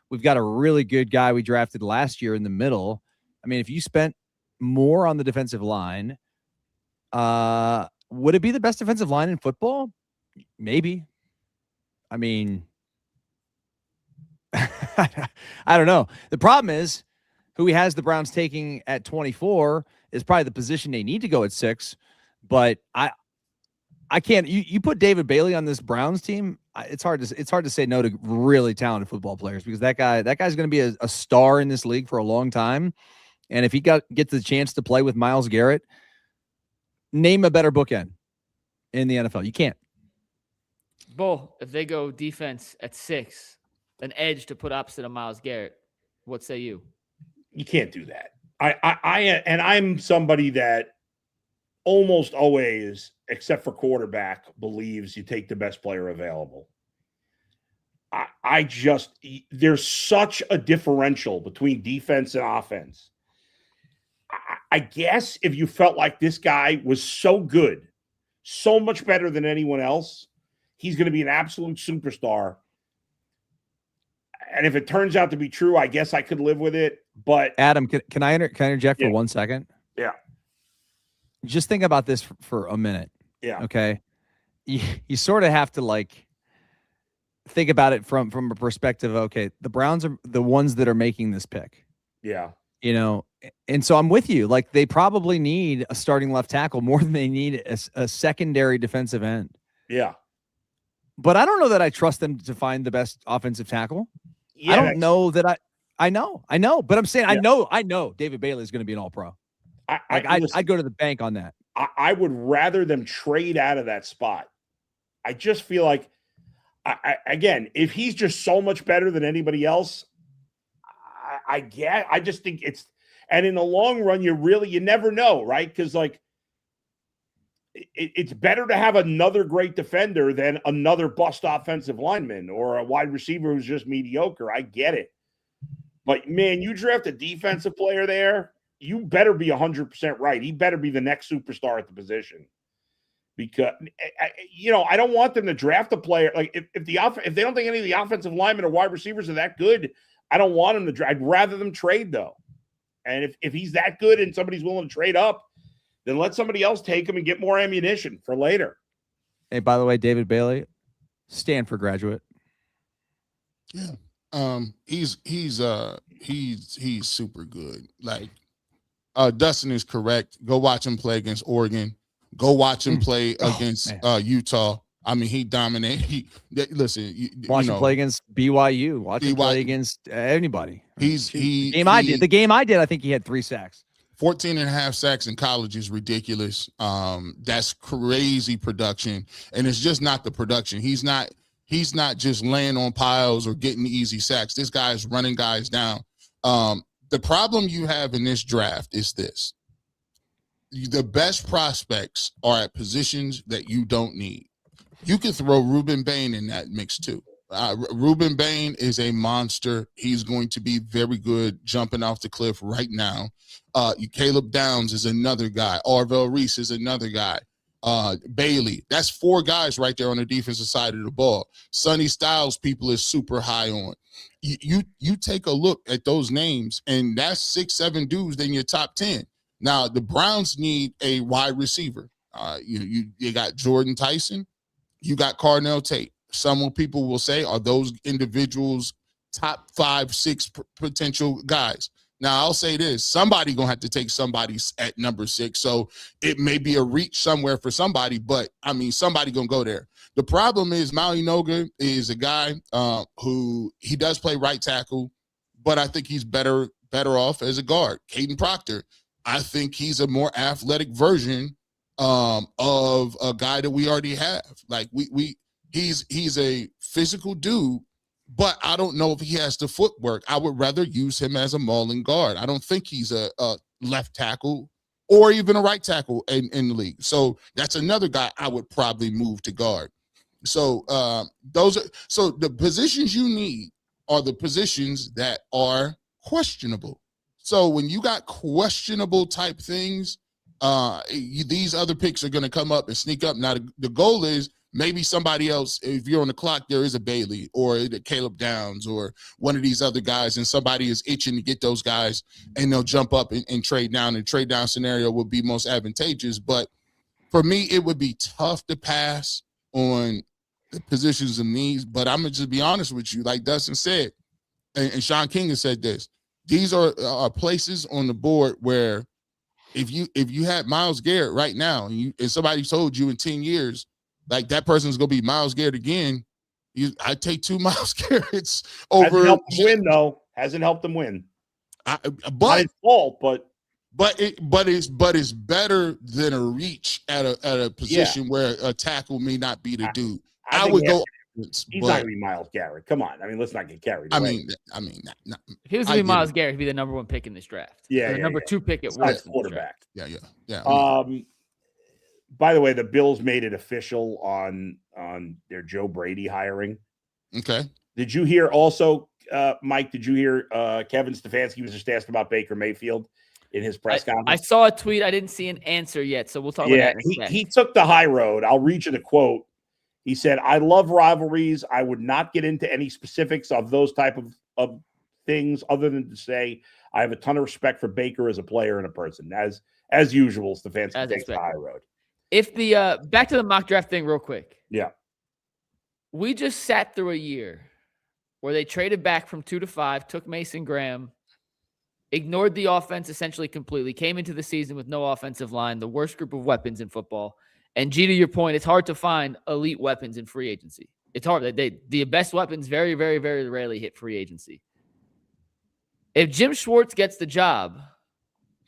We've got a really good guy we drafted last year in the middle. I mean, if you spent more on the defensive line, would it be the best defensive line in football? Maybe. I mean, I don't know. The problem is who he has the Browns taking at 24 is probably the position they need to go at 6. But I can't. You put David Bailey on this Browns team. It's hard to say no to really talented football players, because that guy's going to be a star in this league for a long time. And if he gets the chance to play with Myles Garrett, name a better bookend in the NFL. You can't. Bull, if they go defense at 6, an edge to put opposite of Myles Garrett, what say you? You can't do that. I'm somebody that almost always, except for quarterback, believes you take the best player available. There's such a differential between defense and offense. I guess if you felt like this guy was so good, so much better than anyone else, he's going to be an absolute superstar. And if it turns out to be true, I guess I could live with it. But Adam, can I interject for 1 second? Yeah. Just think about this for a minute. Yeah. Okay. You sort of have to think about it from a perspective. Okay, the Browns are the ones that are making this pick. Yeah. And so I'm with you. Like, they probably need a starting left tackle more than they need a secondary defensive end. Yeah. But I don't know that I trust them to find the best offensive tackle. Yeah, I don't know that I know, but I'm saying, yeah. I know David Bailey is going to be an all-pro. I'd go to the bank on that. I would rather them trade out of that spot. I just feel like, again, if he's just so much better than anybody else, I just think and in the long run, you never know, right? Because it's better to have another great defender than another bust offensive lineman or a wide receiver who's just mediocre. I get it. But, man, you draft a defensive player there, you better be 100% right. He better be the next superstar at the position. Because, I don't want them to draft a player. Like, if they don't think any of the offensive linemen or wide receivers are that good, I don't want them to draft. I'd rather them trade, though. And if he's that good and somebody's willing to trade up, then let somebody else take him and get more ammunition for later. Hey, by the way, David Bailey, Stanford graduate. Yeah. He's super good. Like, Dustin is correct. Go watch him play against Oregon. Go watch him play against Utah. I mean, he dominated. Listen, Watch him play against BYU. Watch him play against anybody. The game I did, I think he had 3 sacks. 14 and a half sacks in college is ridiculous. That's crazy production. And it's just not the production. He's not just laying on piles or getting easy sacks. This guy is running guys down. The problem you have in this draft is this. The best prospects are at positions that you don't need. You could throw Ruben Bain in that mix too. Ruben Bain is a monster. He's going to be very good jumping off the cliff right now. Caleb Downs is another guy. Arvell Reese is another guy. Bailey. That's 4 guys right there on the defensive side of the ball. Sonny Styles, people is super high on. You take a look at those names, and that's 6-7 dudes in your top 10. Now, the Browns need a wide receiver. You got Jordan Tyson. You got Carnell Tate. Some people will say, are those individuals top 5, 6 potential guys? Now, I'll say this. Somebody going to have to take somebody at number 6. So it may be a reach somewhere for somebody, but, I mean, somebody going to go there. The problem is Maui Noga is a guy who he does play right tackle, but I think he's better off as a guard. Caden Proctor, I think he's a more athletic version of a guy that we already have. Like, he's a physical dude, but I don't know if he has the footwork. I would rather use him as a mauling guard. I don't think he's a left tackle or even a right tackle in the league. So that's another guy I would probably move to guard. So the positions you need are the positions that are questionable. So when you got questionable type things, these other picks are going to come up and sneak up. Now the goal is, maybe somebody else, if you're on the clock, there is a Bailey or a Caleb Downs or one of these other guys, and somebody is itching to get those guys, and they'll jump up and trade down. And trade down scenario would be most advantageous. But for me, it would be tough to pass on the positions of needs. But I'm going to just be honest with you. Like Dustin said, and Sean King has said this, these are places on the board where if you had Myles Garrett right now and somebody told you in 10 years, like that person's gonna be Myles Garrett again, I take 2 Myles Garretts over. Hasn't helped him win though. Hasn't helped him win. Not his fault, but it's better than a reach at a position where a tackle may not be the dude. I would go. He's not gonna be Myles Garrett. Come on, I mean, let's not get carried away. I mean, if he was gonna be Myles Garrett, he'd be the number 1 pick in this draft. Yeah, the number 2 pick at worst. Quarterback. Yeah. By the way, the Bills made it official on their Joe Brady hiring. Okay. Did you hear also, Mike, did you hear Kevin Stefanski was just asked about Baker Mayfield in his press conference? I saw a tweet. I didn't see an answer yet, so we'll talk about that in a second. He took the high road. I'll read you the quote. He said, I love rivalries. I would not get into any specifics of those type of things other than to say I have a ton of respect for Baker as a player and a person. As usual, Stefanski takes the high road. If the back to the mock draft thing real quick. Yeah. We just sat through a year where they traded back from 2 to 5, took Mason Graham, ignored the offense essentially completely, came into the season with no offensive line, the worst group of weapons in football. And G, to your point, it's hard to find elite weapons in free agency. It's hard. The best weapons very, very, very rarely hit free agency. If Jim Schwartz gets the job,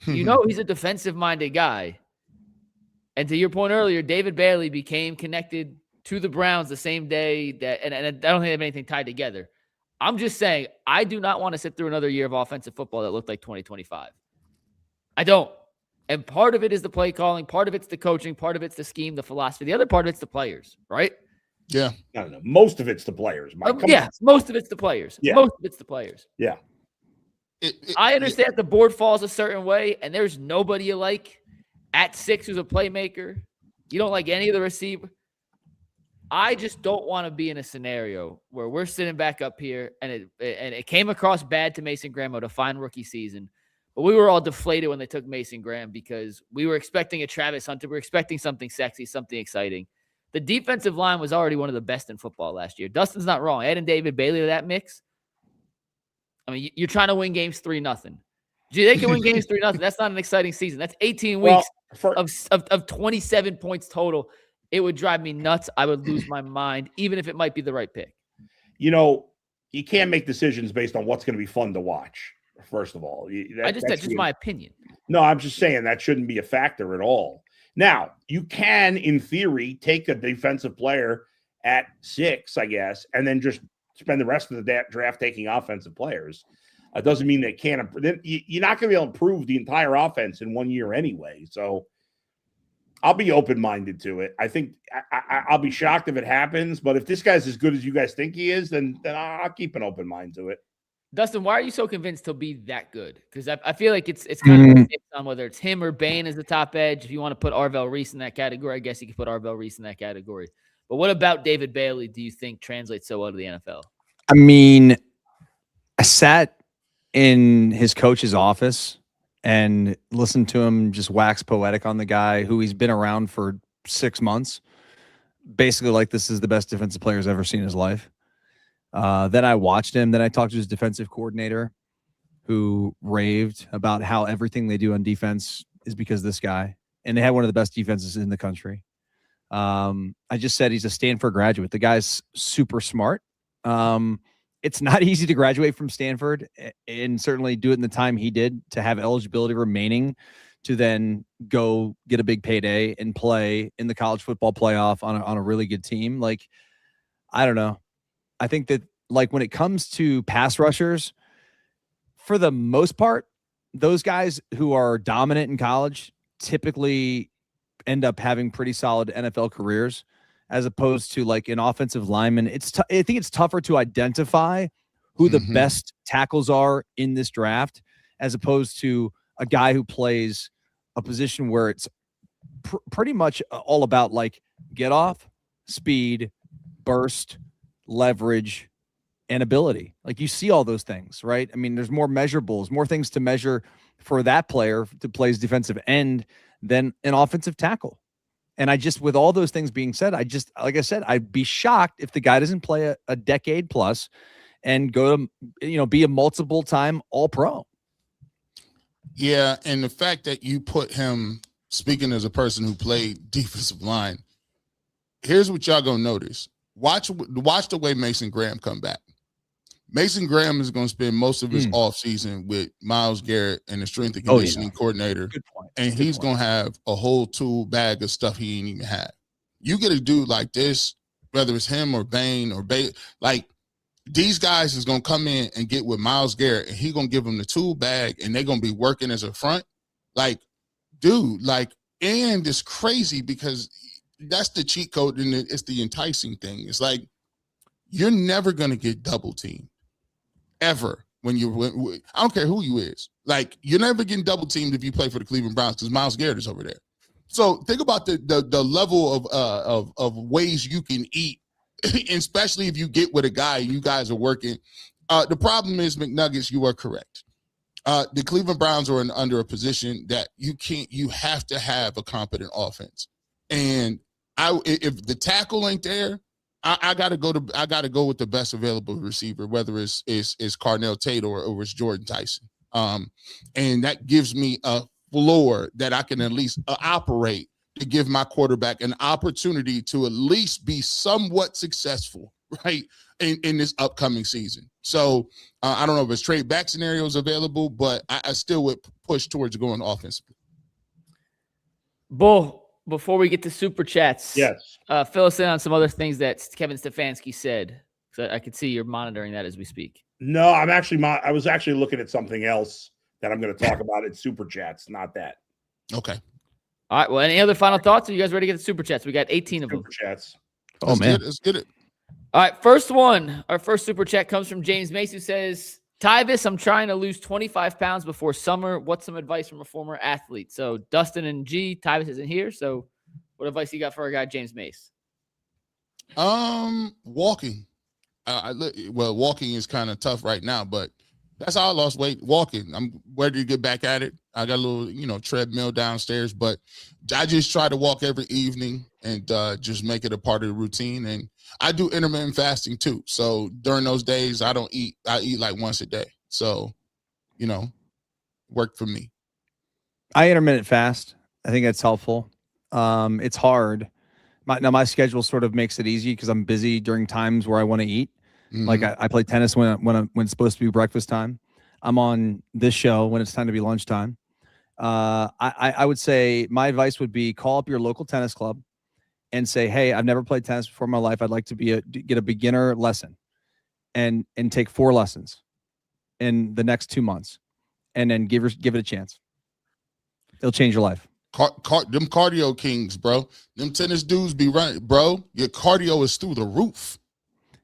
you know he's a defensive-minded guy. And to your point earlier, David Bailey became connected to the Browns the same day that, and I don't think they have anything tied together. I'm just saying, I do not want to sit through another year of offensive football that looked like 2025. I don't. And part of it is the play calling, part of it's the coaching, part of it's the scheme, the philosophy. The other part of it's the players, right? Yeah. No. Most of it's the players, Mike. Most of it's the players. Yeah. Most of it's the players. Yeah. I understand the board falls a certain way, and there's nobody you like at 6 who's a playmaker. You don't like any of the receiver. I just don't want to be in a scenario where we're sitting back up here and it came across bad to Mason Graham to find rookie season. But we were all deflated when they took Mason Graham because we were expecting a Travis Hunter. We were expecting something sexy, something exciting. The defensive line was already one of the best in football last year. Dustin's not wrong. Adding David Bailey to that mix. I mean, you're trying to win games 3-0. Gee, they can win games 3-0. That's not an exciting season. That's 18 weeks of 27 points total. It would drive me nuts. I would lose my mind, even if it might be the right pick. You know, you can't make decisions based on what's going to be fun to watch First of all, That's just my opinion. No, I'm just saying that shouldn't be a factor at all. Now, you can, in theory, take a defensive player at 6, I guess, and then just spend the rest of the draft taking offensive players. It doesn't mean they can't. You're not going to be able to improve the entire offense in 1 year anyway. So I'll be open-minded to it. I think I'll be shocked if it happens, but if this guy's as good as you guys think he is, then I'll keep an open mind to it. Dustin, why are you so convinced he'll be that good? Because I feel like it's kind of on whether it's him or Bain as the top edge. If you want to put Arvell Reese in that category, I guess you could put Arvell Reese in that category. But what about David Bailey do you think translates so well to the NFL? I mean, I sat in his coach's office and listened to him just wax poetic on the guy who he's been around for 6 months. Basically like this is the best defensive player he's ever seen in his life. Then I watched him. Then I talked to his defensive coordinator who raved about how everything they do on defense is because of this guy. And they had one of the best defenses in the country. I just said he's a Stanford graduate. The guy's super smart. It's not easy to graduate from Stanford and certainly do it in the time he did to have eligibility remaining to then go get a big payday and play in the college football playoff on a really good team. Like, I don't know. I think that like when it comes to pass rushers, for the most part, those guys who are dominant in college typically end up having pretty solid NFL careers, as opposed to like an offensive lineman. I think it's tougher to identify who the best tackles are in this draft, as opposed to a guy who plays a position where it's pretty much all about like get off, speed, burst, leverage, and ability. Like you see all those things, right? I mean, there's more measurables, more things to measure for that player to play as defensive end than an offensive tackle. And I just, with all those things being said, like I said, I'd be shocked if the guy doesn't play a decade plus and go to, be a multiple time All-Pro. Yeah. And the fact that you put him, speaking as a person who played defensive line, here's what y'all gonna notice. Watch the way Mason Graham come back. Mason Graham is going to spend most of his offseason with Myles Garrett and the strength and conditioning coordinator. Good point. And he's going to have a whole tool bag of stuff he ain't even had. You get a dude like this, whether it's him or Bain or like these guys is going to come in and get with Myles Garrett and he's going to give them the tool bag and they're going to be working as a front. Like, dude, like, and it's crazy because that's the cheat code and it's the enticing thing. It's like, you're never going to get double teamed. Ever when I don't care who you is, like you're never getting double teamed if you play for the Cleveland Browns because Myles Garrett is over there. So think about the level of ways you can eat, especially if you get with a guy and you guys are working. The problem is McNuggets, you are correct. The Cleveland Browns are under a position that you have to have a competent offense. And if the tackle ain't there, I gotta go with the best available receiver, whether it's Carnell Tate or it's Jordan Tyson. And that gives me a floor that I can at least operate to give my quarterback an opportunity to at least be somewhat successful, right, in this upcoming season. So I don't know if it's trade back scenarios available, but I still would push towards going offensively. Bull. Before we get to super chats, yes, fill us in on some other things that Kevin Stefanski said. So I could see you're monitoring that as we speak. No, I was actually looking at something else that I'm going to talk about at super chats, not that. Okay. All right. Well, any other final thoughts? Are you guys ready to get the super chats? We got 18 of them. Super chats. Oh, man. Let's get it. All right. First one. Our first super chat comes from James Mace, who says, Tyvis, I'm trying to lose 25 pounds before summer. What's some advice from a former athlete? So Dustin and G, Tyvis isn't here. So what advice you got for our guy, James Mace? Walking. Walking is kind of tough right now, but that's how I lost weight, walking. I'm ready to get back at it. I got a little, treadmill downstairs, but I just try to walk every evening and just make it a part of the routine. And I do intermittent fasting too. So during those days, I don't eat. I eat like once a day. So, worked for me. I intermittent fast. I think that's helpful. It's hard. My schedule sort of makes it easy because I'm busy during times where I want to eat. Mm-hmm. Like I play tennis when it's supposed to be breakfast time. I'm on this show when it's time to be lunchtime. I would say my advice would be call up your local tennis club and say, hey, I've never played tennis before in my life. I'd like to get a beginner lesson and take 4 lessons in the next 2 months, and then give it a chance. It'll change your life. Them cardio kings, bro. Them tennis dudes be running, bro. Your cardio is through the roof.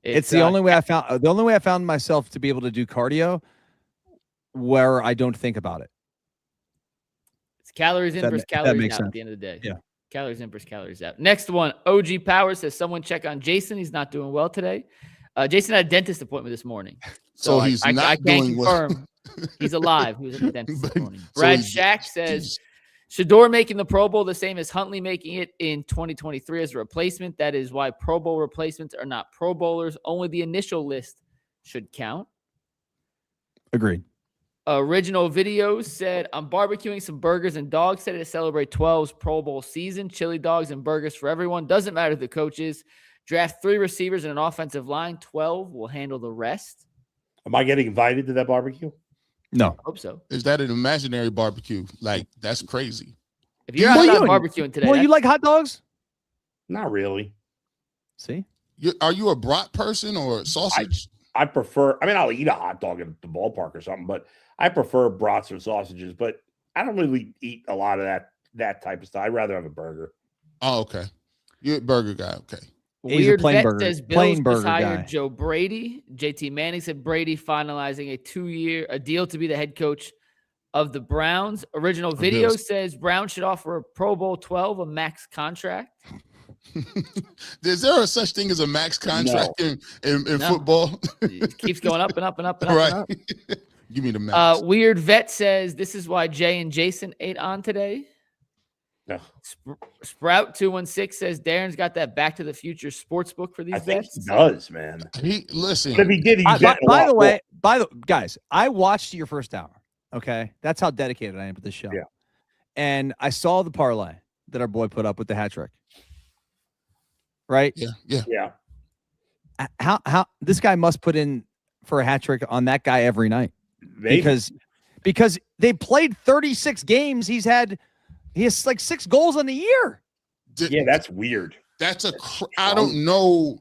It's the only way I found. The only way I found myself to be able to do cardio where I don't think about it. It's calories in versus calories out at the end of the day. Yeah. Calories in versus calories out. Next one, OG Power says, someone check on Jason. He's not doing well today. Jason had a dentist appointment this morning. So he's not I can't doing confirm he's alive. He was at the dentist this morning. So Brad Shack says, Shedeur making the Pro Bowl the same as Huntley making it in 2023 as a replacement. That is why Pro Bowl replacements are not Pro Bowlers. Only the initial list should count. Agreed. Original Video said, I'm barbecuing some burgers and dogs today to celebrate 12's Pro Bowl season. Chili dogs and burgers for everyone. Doesn't matter who the coach is. Draft 3 receivers and an offensive line. 12 will handle the rest. Am I getting invited to that barbecue? No. I hope so. Is that an imaginary barbecue? Like, that's crazy. If you're outside barbecuing today. Well, you like hot dogs? Not really. See? Are you a brat person or sausage? I prefer, I mean, I'll eat a hot dog at the ballpark or something, but I prefer brats or sausages, but I don't really eat a lot of that type of stuff. I'd rather have a burger. Oh, okay. You're a burger guy. Okay. Weird plain Vet burger- says plain Bills just burger hired guy. Joe Brady. JT Manning said Brady finalizing a 2-year deal to be the head coach of the Browns. Original Video Bills. says Browns should offer a Pro Bowl 12 a max contract. Is there a such thing as a max contract in No. football? It keeps going up and up and up and up. Right. And up. Give me the max. Weird Vet says this is why Jay and Jason ate on today. No. Sprout 216 says Darren's got that Back to the Future sports book for these I think vets. he does, man. Listen. But if he did, he's By the way, guys, I watched your first hour. Okay, that's how dedicated I am to this show. Yeah. And I saw the parlay that our boy put up with the hat trick. Right? Yeah. How this guy must put in for a hat trick on that guy every night. Maybe. Because they played 36 games. He has like 6 goals on the year. Yeah, that's weird. I don't know.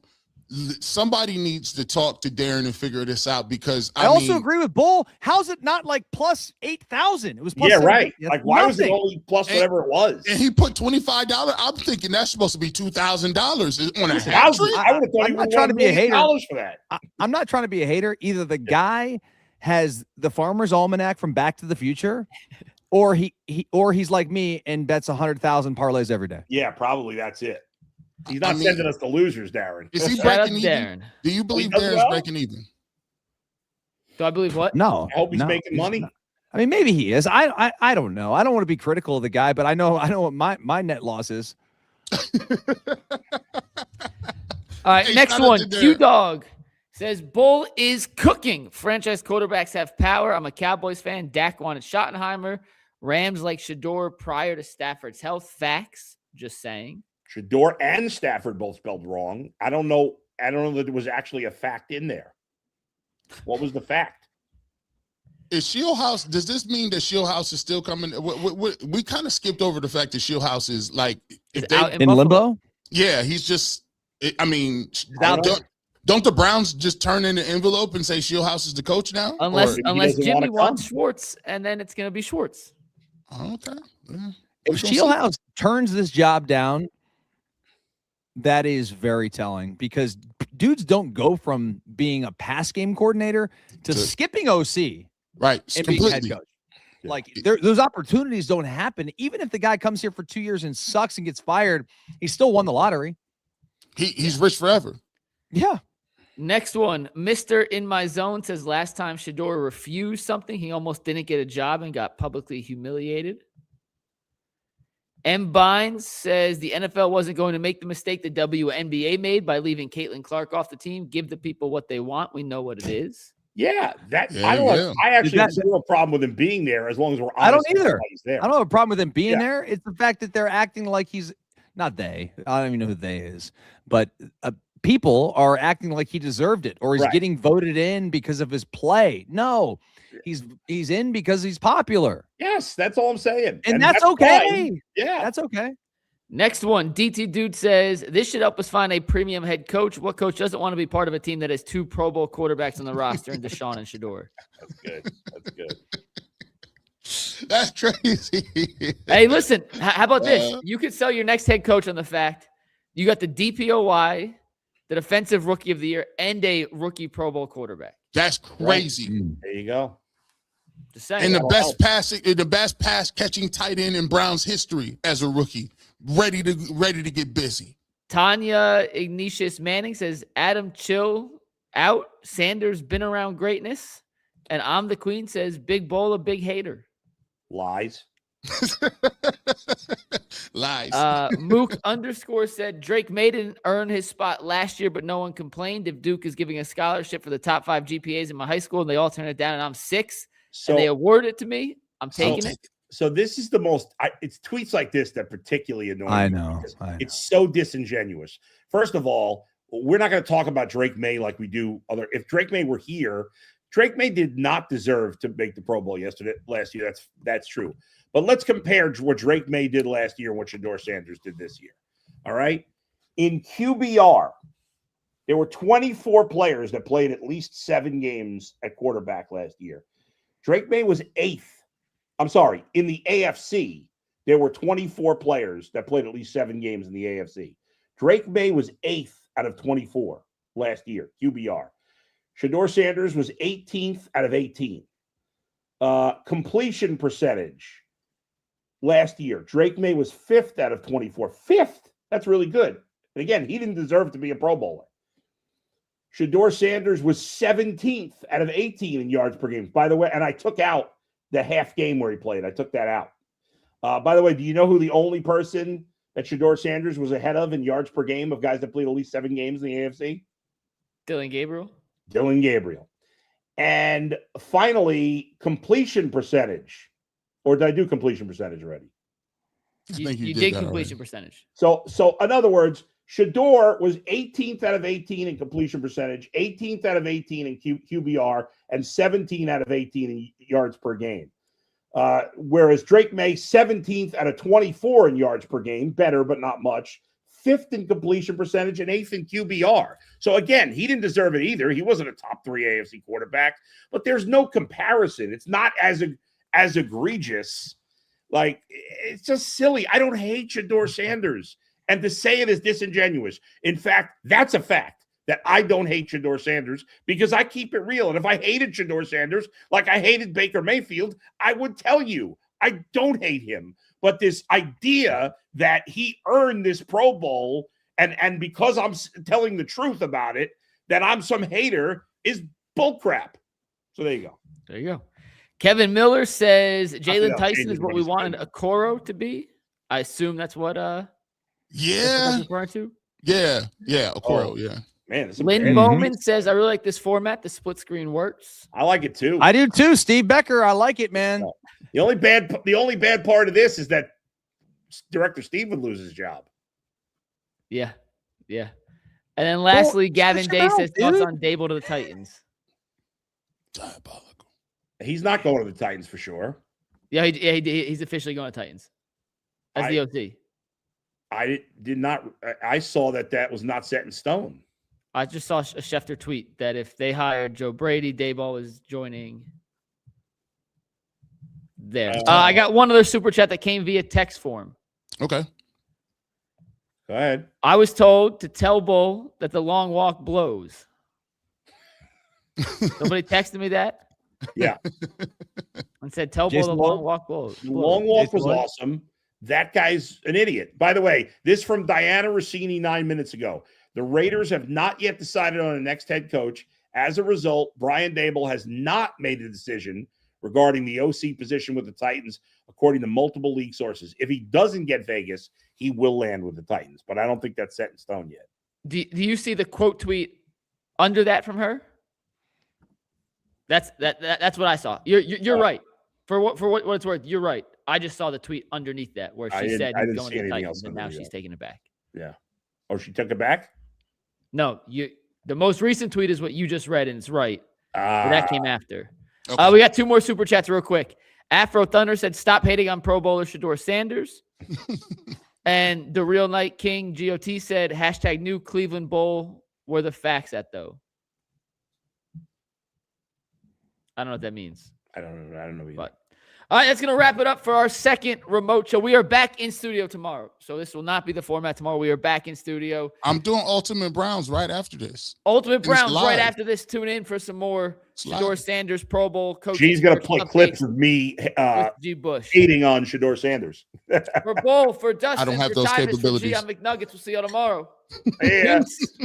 Somebody needs to talk to Darren and figure this out because I also agree with Bull. How's it not like plus 8,000? It was plus 7,000. Right. That's Like, why was it nothing. only plus whatever it was? And he put $25. I'm thinking that's supposed to be $2,000 on a hat I trick. would have thought he I'm not would trying to be a hater. $1 for that. I'm not trying to be a hater. Either the guy has the Farmer's Almanac from Back to the Future, or he's like me and bets 100,000 parlays every day. Yeah, probably that's it. He's not sending us the losers, Darren. Is he Shout out breaking to even? Darren. Do you believe does Darren's well? breaking even? Do I believe what? No, I hope he's no, making money. not. I mean, maybe he is. I don't know. I don't want to be critical of the guy, but I know what my net loss is. All right, Hey, next shout out one. to Darren. Q Dog says Bull is cooking. Franchise quarterbacks have power. I'm a Cowboys fan. Dak wanted Schottenheimer. Rams like Shedeur prior to Stafford's health. Facts. Just saying. Shedeur and Stafford both spelled wrong. I don't know that there was actually a fact in there. What was the fact? Is Scheelhaase? Does this mean that Scheelhaase is still coming? We kind of skipped over the fact that Scheelhaase is like, if they, Out In Buffalo. limbo? yeah, he's just. I mean, out don't the Browns just turn in the envelope and say Scheelhaase is the coach now? Unless Or maybe he doesn't Jimmy wanna wants come. Schwartz, and then it's going to be Schwartz. Okay. Yeah. If Scheelhaase turns this job down, that is very telling because dudes don't go from being a pass game coordinator to skipping OC Right, and being head completely. coach. Like those opportunities don't happen. Even if the guy comes here for 2 years and sucks and gets fired, he still won the lottery. He's rich forever. Yeah. Next one. Mr. In My Zone says last time Shedeur refused something, he almost didn't get a job and got publicly humiliated. M. Bynes says the NFL wasn't going to make the mistake the WNBA made by leaving Caitlin Clark off the team. Give the people what they want. We know what it is. Yeah, Yeah, I don't. yeah. I actually have That- zero problem with him being there as long as we're honest. I don't about either. why he's there. I don't have a problem with him being Yeah. there. It's the fact that they're acting like he's not they. I don't even know who they is, but people are acting like he deserved it or he's Right. getting voted in because of his play. No, he's in because he's popular. Yes, that's all I'm saying. And that's okay. Fine. Yeah. That's okay. Next one, DT Dude says, this should help us find a premium head coach. What coach doesn't want to be part of a team that has 2 Pro Bowl quarterbacks on the roster and Deshaun and Shedeur? That's good. That's good. That's crazy. Hey, listen, how about this? You could sell your next head coach on the fact you got the DPOY, the defensive rookie of the year, and a rookie Pro Bowl quarterback. That's crazy. There you go. Just saying. And the best pass catching tight end in Browns history as a rookie, ready to get busy. Tanya Ignatius Manning says, Adam chill out. Sanders been around greatness. And I'm the Queen says, Big Bowl, a big hater. Lies. Lies. Mook _ said Drake May didn't earn his spot last year, but no one complained. If Duke is giving a scholarship for the top 5 GPAs in my high school and they all turn it down and I'm 6 So and they award it to me, I'm taking it. So this is the most. It's tweets like this that particularly annoy me. I know. It's so disingenuous. First of all, we're not going to talk about Drake May like we do other. If Drake May were here, Drake May did not deserve to make the Pro Bowl last year. That's true. But let's compare what Drake May did last year and what Shedeur Sanders did this year. All right. In QBR, there were 24 players that played at least 7 games at quarterback last year. Drake May was 8th. I'm sorry. In the AFC, there were 24 players that played at least 7 games in the AFC. Drake May was 8th out of 24 last year, QBR. Shedeur Sanders was 18th out of 18. Completion percentage last year, Drake May was 5th out of 24. 5th. That's really good. And again, he didn't deserve to be a Pro Bowler. Shedeur Sanders was 17th out of 18 in yards per game. By the way, and I took out the half game where he played. I took that out. By the way, do you know who the only person that Shedeur Sanders was ahead of in yards per game of guys that played at least 7 games in the AFC? Dylan Gabriel. Dylan Gabriel. And finally, completion percentage. Or did I do completion percentage already? You did completion percentage. So in other words, Shedeur was 18th out of 18 in completion percentage, 18th out of 18 in QBR, and 17 out of 18 in yards per game. Whereas Drake May, 17th out of 24 in yards per game, better but not much, 5th in completion percentage, and 8th in QBR. So again, he didn't deserve it either. He wasn't a top 3 AFC quarterback, but there's no comparison. It's not as egregious. Like, it's just silly. I don't hate Shedeur Sanders. And to say it is disingenuous. In fact, that's a fact that I don't hate Shedeur Sanders because I keep it real. And if I hated Shedeur Sanders like I hated Baker Mayfield, I would tell you I don't hate him. But this idea that he earned this Pro Bowl and because I'm telling the truth about it, that I'm some hater is bullcrap. So there you go. There you go. Kevin Miller says Jaylon Tyson is what we wanted Okoro to be. I assume that's what referring to. Yeah, Okoro, yeah. Man, Lynn Bowman says, I really like this format. The split screen works. I like it too. I do too, Steve Becker. I like it, man. The only bad part of this is that Director Steve would lose his job. Yeah. And then lastly, Gavin Day says thoughts on Dable to the Titans. Diabolical. He's not going to the Titans for sure. Yeah, he's officially going to Titans as the OC. I did not. I saw that was not set in stone. I just saw a Schefter tweet that if they hired Joe Brady, Dayball is joining there. I got one other super chat that came via text form. Okay. Go ahead. I was told to tell Bull that the long walk blows. Nobody texted me that? Yeah. And said, tell Bull the long walk blows. The long walk was awesome. That guy's an idiot. By the way, this from Diana Rossini 9 minutes ago. The Raiders have not yet decided on a next head coach. As a result, Brian Daboll has not made a decision regarding the OC position with the Titans, according to multiple league sources. If he doesn't get Vegas, he will land with the Titans, but I don't think that's set in stone yet. Do you see the quote tweet under that from her? That's what I saw. You're right. For what it's worth, you're right. I just saw the tweet underneath that where she said he's going to the Titans, and now she's taking it back. Yeah. Oh, she took it back? No, the most recent tweet is what you just read, and it's right. But that came after. Okay. We got 2 more super chats real quick. Afro Thunder said, "Stop hating on Pro Bowler Shedeur Sanders." And the Real Night King GOT said, "New Cleveland Bowl. Where the facts at though?" I don't know what that means. I don't know either. But all right, that's going to wrap it up for our second remote show. We are back in studio tomorrow. So this will not be the format tomorrow. We are back in studio. I'm doing Ultimate Browns right after this. Ultimate Browns live. right after this. Tune in for some more Shedeur Sanders Pro Bowl coaching. She's going to play clips of me with G. Bush. hating on Shedeur Sanders. For Bull, for Dustin, I don't have for those Tyvis, capabilities. for G on McNuggets. We'll see you tomorrow. Yeah. Peace.